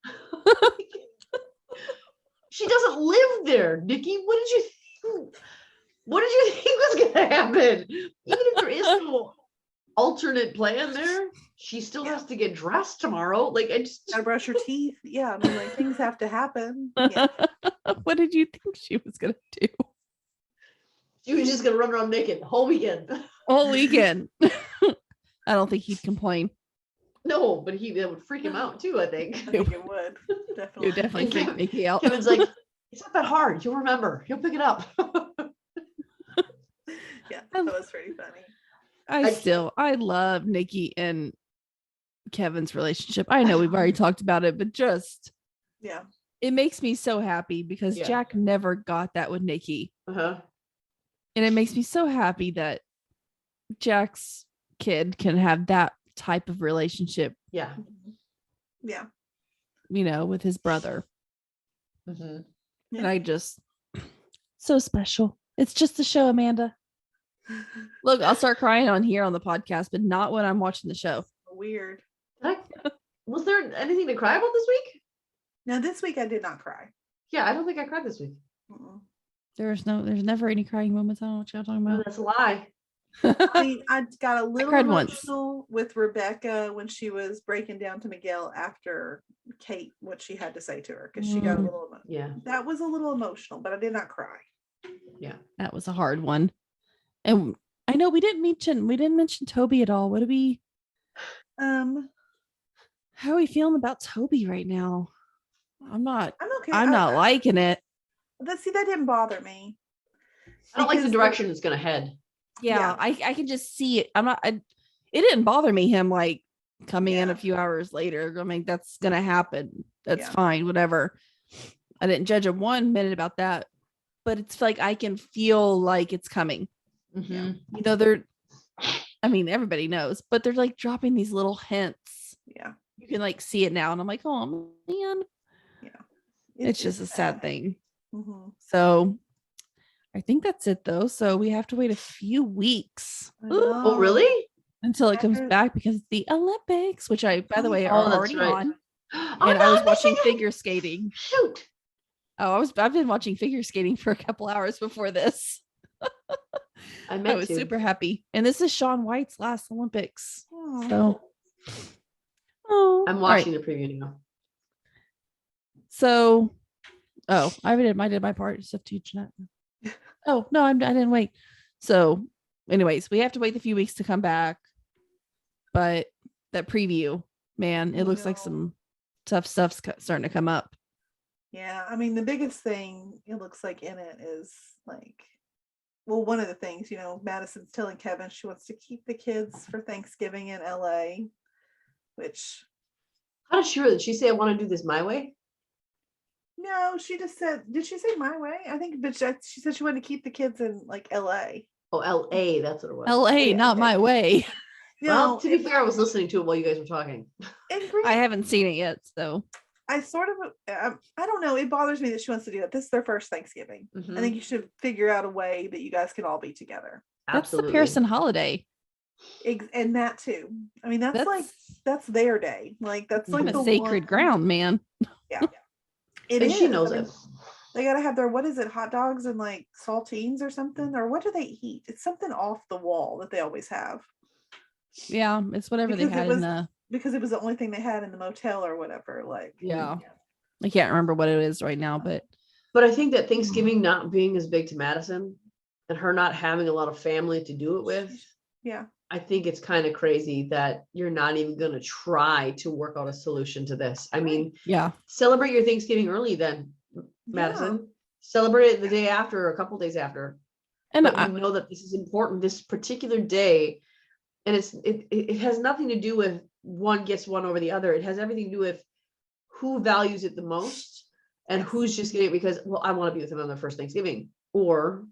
She doesn't live there, Nikki. What did you think was gonna happen? Even if there is no alternate plan there, she still has to get dressed tomorrow. Like, I just gotta brush her teeth. Yeah, I mean, like, things have to happen. Yeah. What did you think she was gonna do? She was just gonna run around naked the whole weekend. All weekend. I don't think he'd complain. No, but that would freak him out too, I think. I think it would. Definitely. It would definitely freak Nikki out. Kevin's like, "It's not that hard. You'll remember. You'll pick it up." Yeah, that was pretty funny. I love Nikki and Kevin's relationship. I know we've already talked about it, but it makes me so happy because Jack never got that with Nikki. Uh-huh. And it makes me so happy that Jack's kid can have that type of relationship. Yeah. Yeah. with his brother. Mm-hmm. And I just so special. It's just a show, Amanda. Look, I'll start crying on here on the podcast, but not when I'm watching the show. Weird. Was there anything to cry about this week? Now this week I did not cry. Yeah, I don't think I cried this week. There's never any crying moments. I don't know what y'all talking No, about. that's a lie. I mean, I got a little cried once. emotional with Rebecca when she was breaking down to Miguel after Kate, what she had to say to her, because she got a little Yeah. That was a little emotional, but I did not cry. Yeah. That was a hard one. And I know we didn't mention Toby at all. What do we how are we feeling about Toby right now? I'm okay. I'm not liking it. That didn't bother me. I don't like the direction it's gonna head. Yeah. I can just see it. It didn't bother me him like coming in a few hours later. I mean, that's gonna happen. That's fine, whatever. I didn't judge him 1 minute about that, but it's like I can feel like it's coming. Mm-hmm. Everybody knows, but they're like dropping these little hints. Yeah. You can like see it now, and I'm like, oh man. Yeah. It's just a sad thing. Mm-hmm. So I think that's it though. So we have to wait a few weeks. Oh, really? Until it comes back, because it's the Olympics, which by the way, are already on. And I was watching figure skating. Shoot. Oh, I've been watching figure skating for a couple hours before this. I was super happy. And this is Shaun White's last Olympics. So I'm watching the preview now. So I did my part. It's up to you, Jeanette. Oh no, I didn't wait. So anyways, we have to wait a few weeks to come back. But that preview, man, it looks like some tough stuff's starting to come up. Yeah, I mean, the biggest thing it looks like in it is like, well, one of the things, Madison's telling Kevin she wants to keep the kids for Thanksgiving in LA, which. How did she say I want to do this my way? No, she just said, did she say my way? I think, but she said she wanted to keep the kids in like LA. Oh, LA, that's what it was. LA, not my way. Well, to be fair, I was listening to it while you guys were talking. I haven't seen it yet, so. I sort of, I don't know. It bothers me that she wants to do that. This is their first Thanksgiving. Mm-hmm. I think you should figure out a way that you guys can all be together. That's the Pearson holiday. And that too. I mean, that's their day. Like that's like the sacred ground, man. Yeah. And she knows it. They gotta have their, what is it, hot dogs and like saltines or something? Or what do they eat? It's something off the wall that they always have. Yeah, it's whatever they had in the, because it was the only thing they had in the motel or whatever. Like, yeah. I can't remember what it is right now, but I think that Thanksgiving not being as big to Madison and her not having a lot of family to do it with. Yeah. I think it's kind of crazy that you're not even going to try to work out a solution to this. I mean, celebrate your Thanksgiving early then, Madison. Yeah. Celebrate it the day after or a couple days after. And I know that this is important, this particular day. And it has nothing to do with one gets one over the other. It has everything to do with who values it the most and who's just getting it because, well, I want to be with them on their first Thanksgiving. Or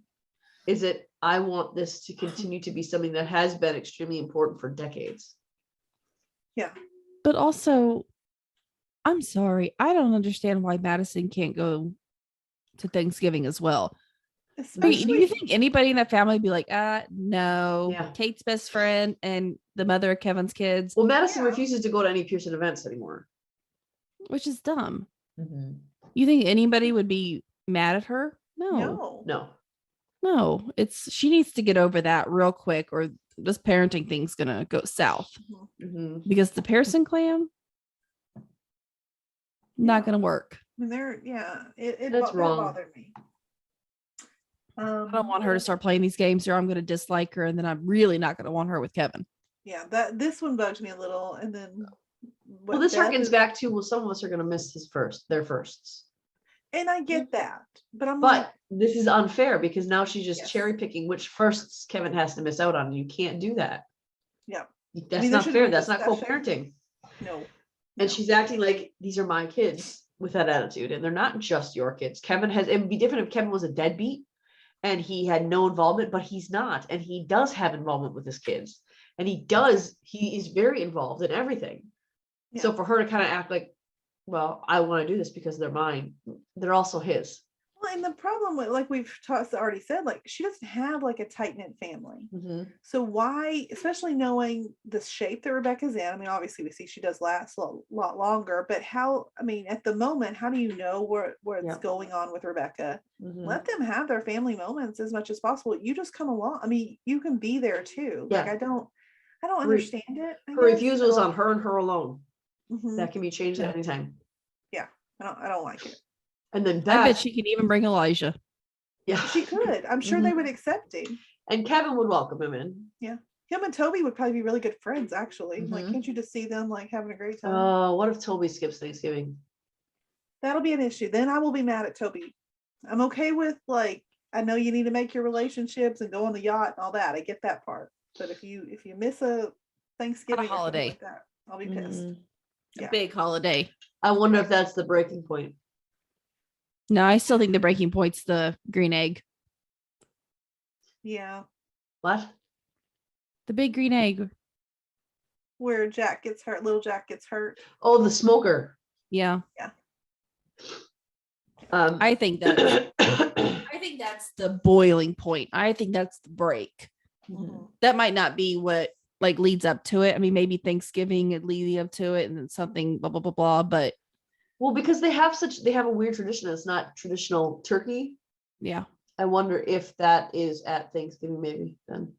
is it, I want this to continue to be something that has been extremely important for decades. Yeah. But also, I'm sorry, I don't understand why Madison can't go to Thanksgiving as well. Do you think anybody in that family would be like, no, Kate's best friend and the mother of Kevin's kids? Well, Madison refuses to go to any Pearson events anymore. Which is dumb. Mm-hmm. You think anybody would be mad at her? No. She needs to get over that real quick or this parenting thing's going to go south. Mm-hmm. Because the Pearson clan, not going to work. That's wrong. Bothered me. I don't want her to start playing these games or I'm going to dislike her and then I'm really not going to want her with Kevin. Yeah, this one bugged me a little. And then this harkens back to, some of us are going to miss their firsts. And I get that, but this is unfair because now she's just cherry picking which firsts Kevin has to miss out on. You can't do that. Yeah. That's not fair. That's not co-parenting. No. And she's acting like these are my kids with that attitude. And they're not just your kids. It would be different if Kevin was a deadbeat and he had no involvement, but he's not. And he does have involvement with his kids. And he is very involved in everything. Yeah. So for her to kind of act like well, I want to do this because they're mine. They're also his. Well, and the problem with, like we've already said, like she doesn't have like a tight knit family. Mhm. So why, especially knowing the shape that Rebecca's in? I mean, obviously we see she does last a lot longer, but how? I mean, at the moment, how do you know what's Yeah. going on with Rebecca? Mhm. Let them have their family moments as much as possible. You just come along. I mean, you can be there too. Yeah. Like I don't Re- understand it. I Her guess. refusal is on her and her alone. Mhm. That can be changed at any time. Yeah, I don't like it. And then I Beth, bet she can even bring Elijah. yeah, She could. I'm sure they Mhm. would accept him. And Kevin would welcome him in. Him and Toby would probably be really good friends, actually. Like, Mhm. can't you just see them like having a great time? What if Toby skips Thanksgiving? That'll be an issue. Then I will be mad at Toby. I'm okay with like, I know you need to make your relationships and go on the yacht and all that. I get that part. But if you miss a Thanksgiving or something holiday. like that, I'll be pissed. Mhm. Yeah. A big holiday. I wonder if that's the breaking point. No, I still think the breaking point's the green egg. Yeah. What? The big green egg. Where Jack gets hurt, little Jack gets hurt. Oh, the smoker. Yeah. I think that's the boiling point. I think that's the break. Mhm. That might not be what like leads up to it. I mean, maybe Thanksgiving and leading up to it and then something blah blah blah blah. But well, because they have a weird tradition. It's not traditional turkey. yeah, I wonder if that is at Thanksgiving, maybe then.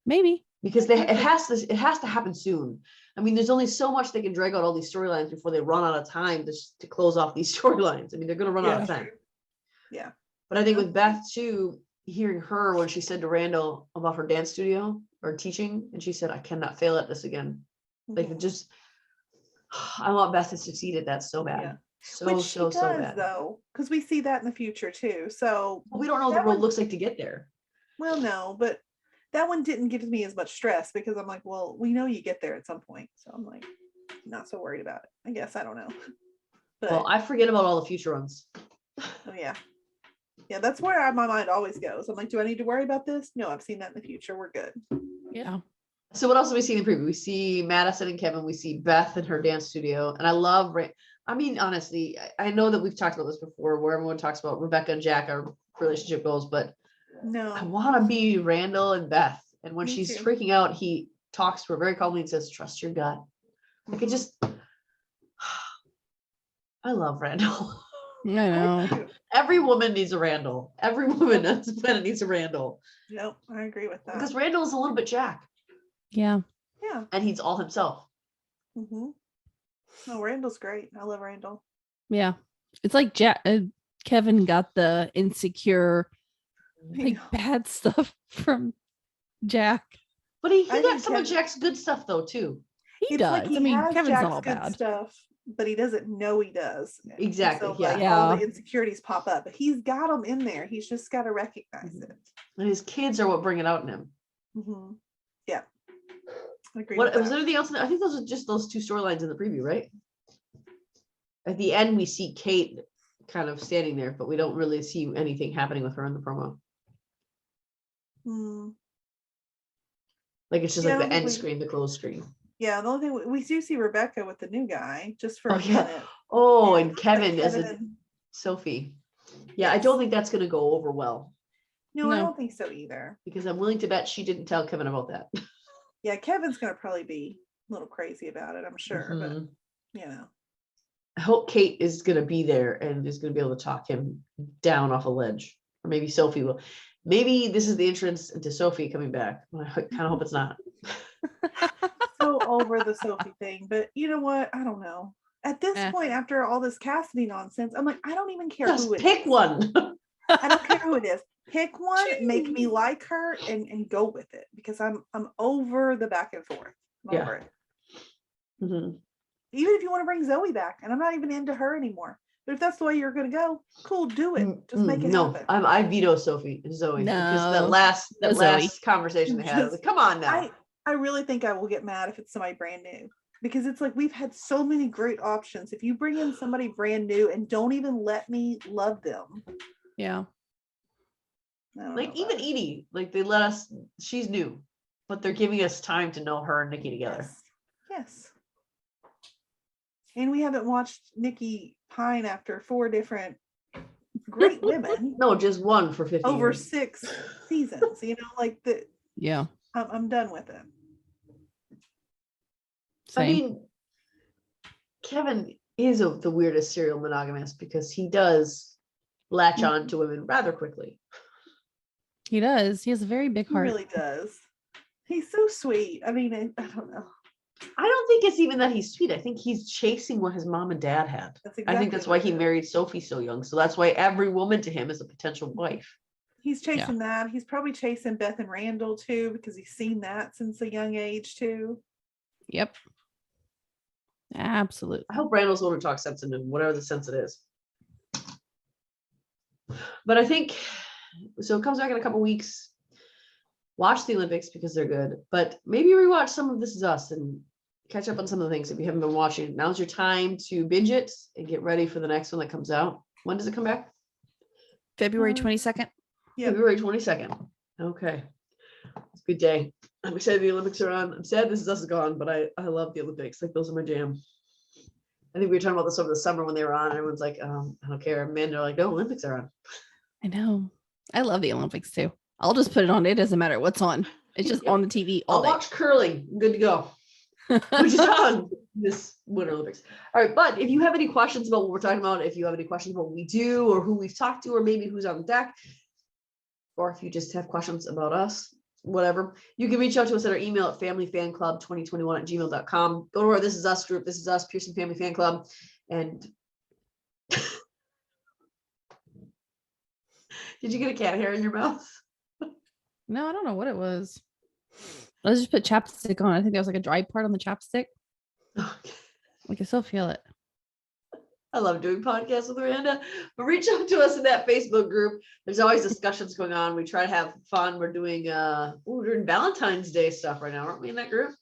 maybe. Because it has to happen soon. I mean, there's only so much they can drag out all these storylines before they run out of time to close off these storylines. I mean, they're going to run out of time. Yeah. But I think with Beth too, hearing her when she said to Randall about her dance studio or teaching, and she said, "I cannot fail at this again." Like it just, I want Beth to succeed at that so bad. Yeah. So Which she does bad. though, because we see that in the future too. So But we don't know what the that road one- looks like to get there. Well, no, but that one didn't give me as much stress because I'm like, well, we know you get there at some point. So I'm like, not so worried about it. I guess I don't know. But Well, I forget about all the future ones. oh yeah. Yeah, that's where my mind always goes. I'm like, do I need to worry about this? No, I've seen that in the future. We're good. Yeah. So what else do we see in the preview? We see Madison and Kevin. We see Beth in her dance studio. And I love, I mean, honestly, I know that we've talked about this before where everyone talks about Rebecca and Jack, our relationship goals, but I No. want to be Randall and Beth. And when Me she's too. freaking out, he talks to her very calmly and says, "Trust your gut." Like it just, I love Randall. I know. Every woman needs a Randall. Every woman on this planet needs a Randall. Yep, I agree with that. Because Randall is a little bit Jack. Yeah. Yeah. And he's all himself. Mm-hmm. Oh, Randall's great. I love Randall. Yeah. It's like Kevin got the insecure, I like know. bad stuff from Jack. But he I got think some of Kevin- Jack's good stuff though too. He It's does. like he I mean, has Kevin's Jack's not all good bad. stuff, but he doesn't know he does. And Exactly, So, yeah. like, all the insecurities pop up, but he's got them in there. He's just got to recognize it. And his kids are what bring it out in him. Mm-hmm. Yeah. I agree What with that. was there anything else? I think those are just those two storylines in the preview, right? At the end, we see Kate kind of standing there, but we don't really see anything happening with her in the promo. Hmm. Like it's just Yeah, I like don't the think end we- screen, the closed screen. Yeah, the only thing we do see Rebecca with the new guy just for Oh, a yeah. minute. Oh, and Like Kevin as a and- Sophie. Yeah, I don't think that's going to go over well No, I No. don't think so either. because I'm willing to bet she didn't tell Kevin about that. Yeah, Kevin's gonna probably be a little crazy about it, I'm sure, Mhm. but you know. I hope Kate is going to be there and is going to be able to talk him down off a ledge. Or maybe Sophie will. Maybe this is the entrance into Sophie coming back. I kind of hope it's not. So over the Sophie thing, but you know what? I don't know. At this Eh. point, after all this Cassidy nonsense, I'm like, I don't even care Just who it pick is. one. I don't care who it is. Pick one, make me like her, and go with it because I'm over the back and forth. I'm Yeah. over it. Mhm. Even if you want to bring Zoe back, and I'm not even into her anymore. But if that's the way you're gonna go, cool, do it. Just make it No, happen. I veto Zoe because the No. last No, Zoe. conversation they had, I was like, come on now. I really think I will get mad if it's somebody brand new because it's like we've had so many great options. If you bring in somebody brand new and don't even let me love them, Yeah. I don't Like know even about it. Edie, like they let us. She's new, but they're giving us time to know her and Nikki together. Yes. Yes. And we haven't watched Nikki pine after 4 different great women No, just one for 50 over years. 6 seasons. You know, like Yeah. I'm done with it. Same. I mean, Kevin is the weirdest serial monogamist because he does latch on to women rather quickly. He does. He has a very big He heart. really does. He's so sweet. I mean, I don't know. I don't think it's even that he's sweet. I think he's chasing what his mom and dad had. That's I exactly think that's why what he it is. married Sophie so young. So that's why every woman to him is a potential wife. He's chasing that. He's probably chasing Beth and Randall too, because he's seen that since a young age too. Yep. Absolutely. I hope Randall's willing to talk sense into whatever the sense it is. But I think, so it comes back in a couple weeks. Watch the Olympics because they're good, but maybe rewatch some of This Is Us and catch up on some of the things if you haven't been watching. Now's your time to binge it and get ready for the next one that comes out. When does it come back? February 22nd. Yeah. February 22nd. Okay. It's a good day. I'm excited the Olympics are on. I'm sad This Is Us is gone, but I love the Olympics. Like, those are my jam. I think we were talking about this over the summer when they were on. And everyone's like, I don't care. Men are like, no, Olympics are on. I know. I love the Olympics too. I'll just put it on. It doesn't matter what's on. It's just on the TV all I'll day. watch curling. I'm good to go. Which is on this Winter Olympics. All right, but if you have any questions about what we're talking about, if you have any questions about what we do or who we've talked to, or maybe who's on deck, or if you just have questions about us, whatever, you can reach out to us at our email at familyfanclub2021@gmail.com. Go to our This Is Us group. This is Us, Pearson Family Fan Club. And did you get a cat hair in your mouth? No, I don't know what it was. I just put chapstick on. I think that was like a dry part on the chapstick. I can still feel it. I love doing podcasts with Miranda, but reach out to us in that Facebook group. There's always discussions going on. We try to have fun. We're doing Valentine's Day stuff right now, aren't we, in that group?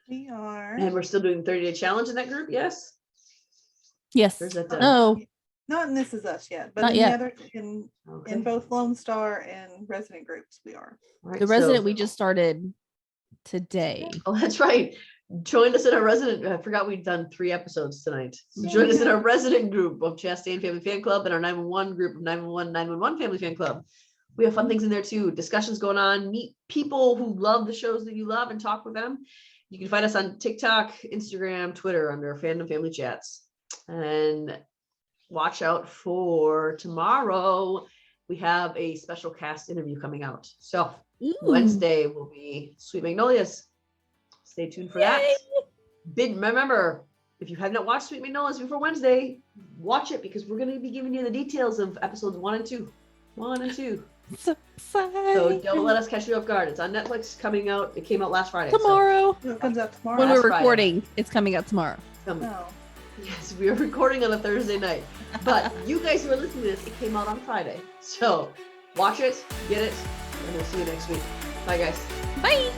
We are. And we're still doing 30-day challenge in that group. Yes. Yes. Where's that done? Oh, Not in This Is Us yet, but Not in yet. the other Okay. in both Lone Star and resident groups we are. All right, the resident so- we just started today. Oh, that's right. Join us in our resident. I forgot we'd done 3 episodes tonight. So Yeah, join us in yeah. our resident group of Chastain Family Fan Club and our 911 group of 911 Family Fan Club. We have fun things in there too. Discussions going on. Meet people who love the shows that you love and talk with them. You can find us on TikTok, Instagram, Twitter under Fandom Family Chats. And watch out for tomorrow. We have a special cast interview coming out. So Wednesday will be Sweet Magnolias. Stay tuned for that. Remember, if you have not watched Sweet Magnolias before Wednesday, watch it because we're going to be giving you the details of episodes 1 and 2. 1 and 2. So excited. So don't let us catch you off guard. It's on Netflix coming out. It came out last Friday. so- Tomorrow. It comes out tomorrow. When Last we're Friday. recording, it's coming out tomorrow. Oh. Yes, we are recording on a Thursday night. But you guys who are listening to this, it came out on Friday. So watch it, get it, and we'll see you next week. Bye, guys. Bye.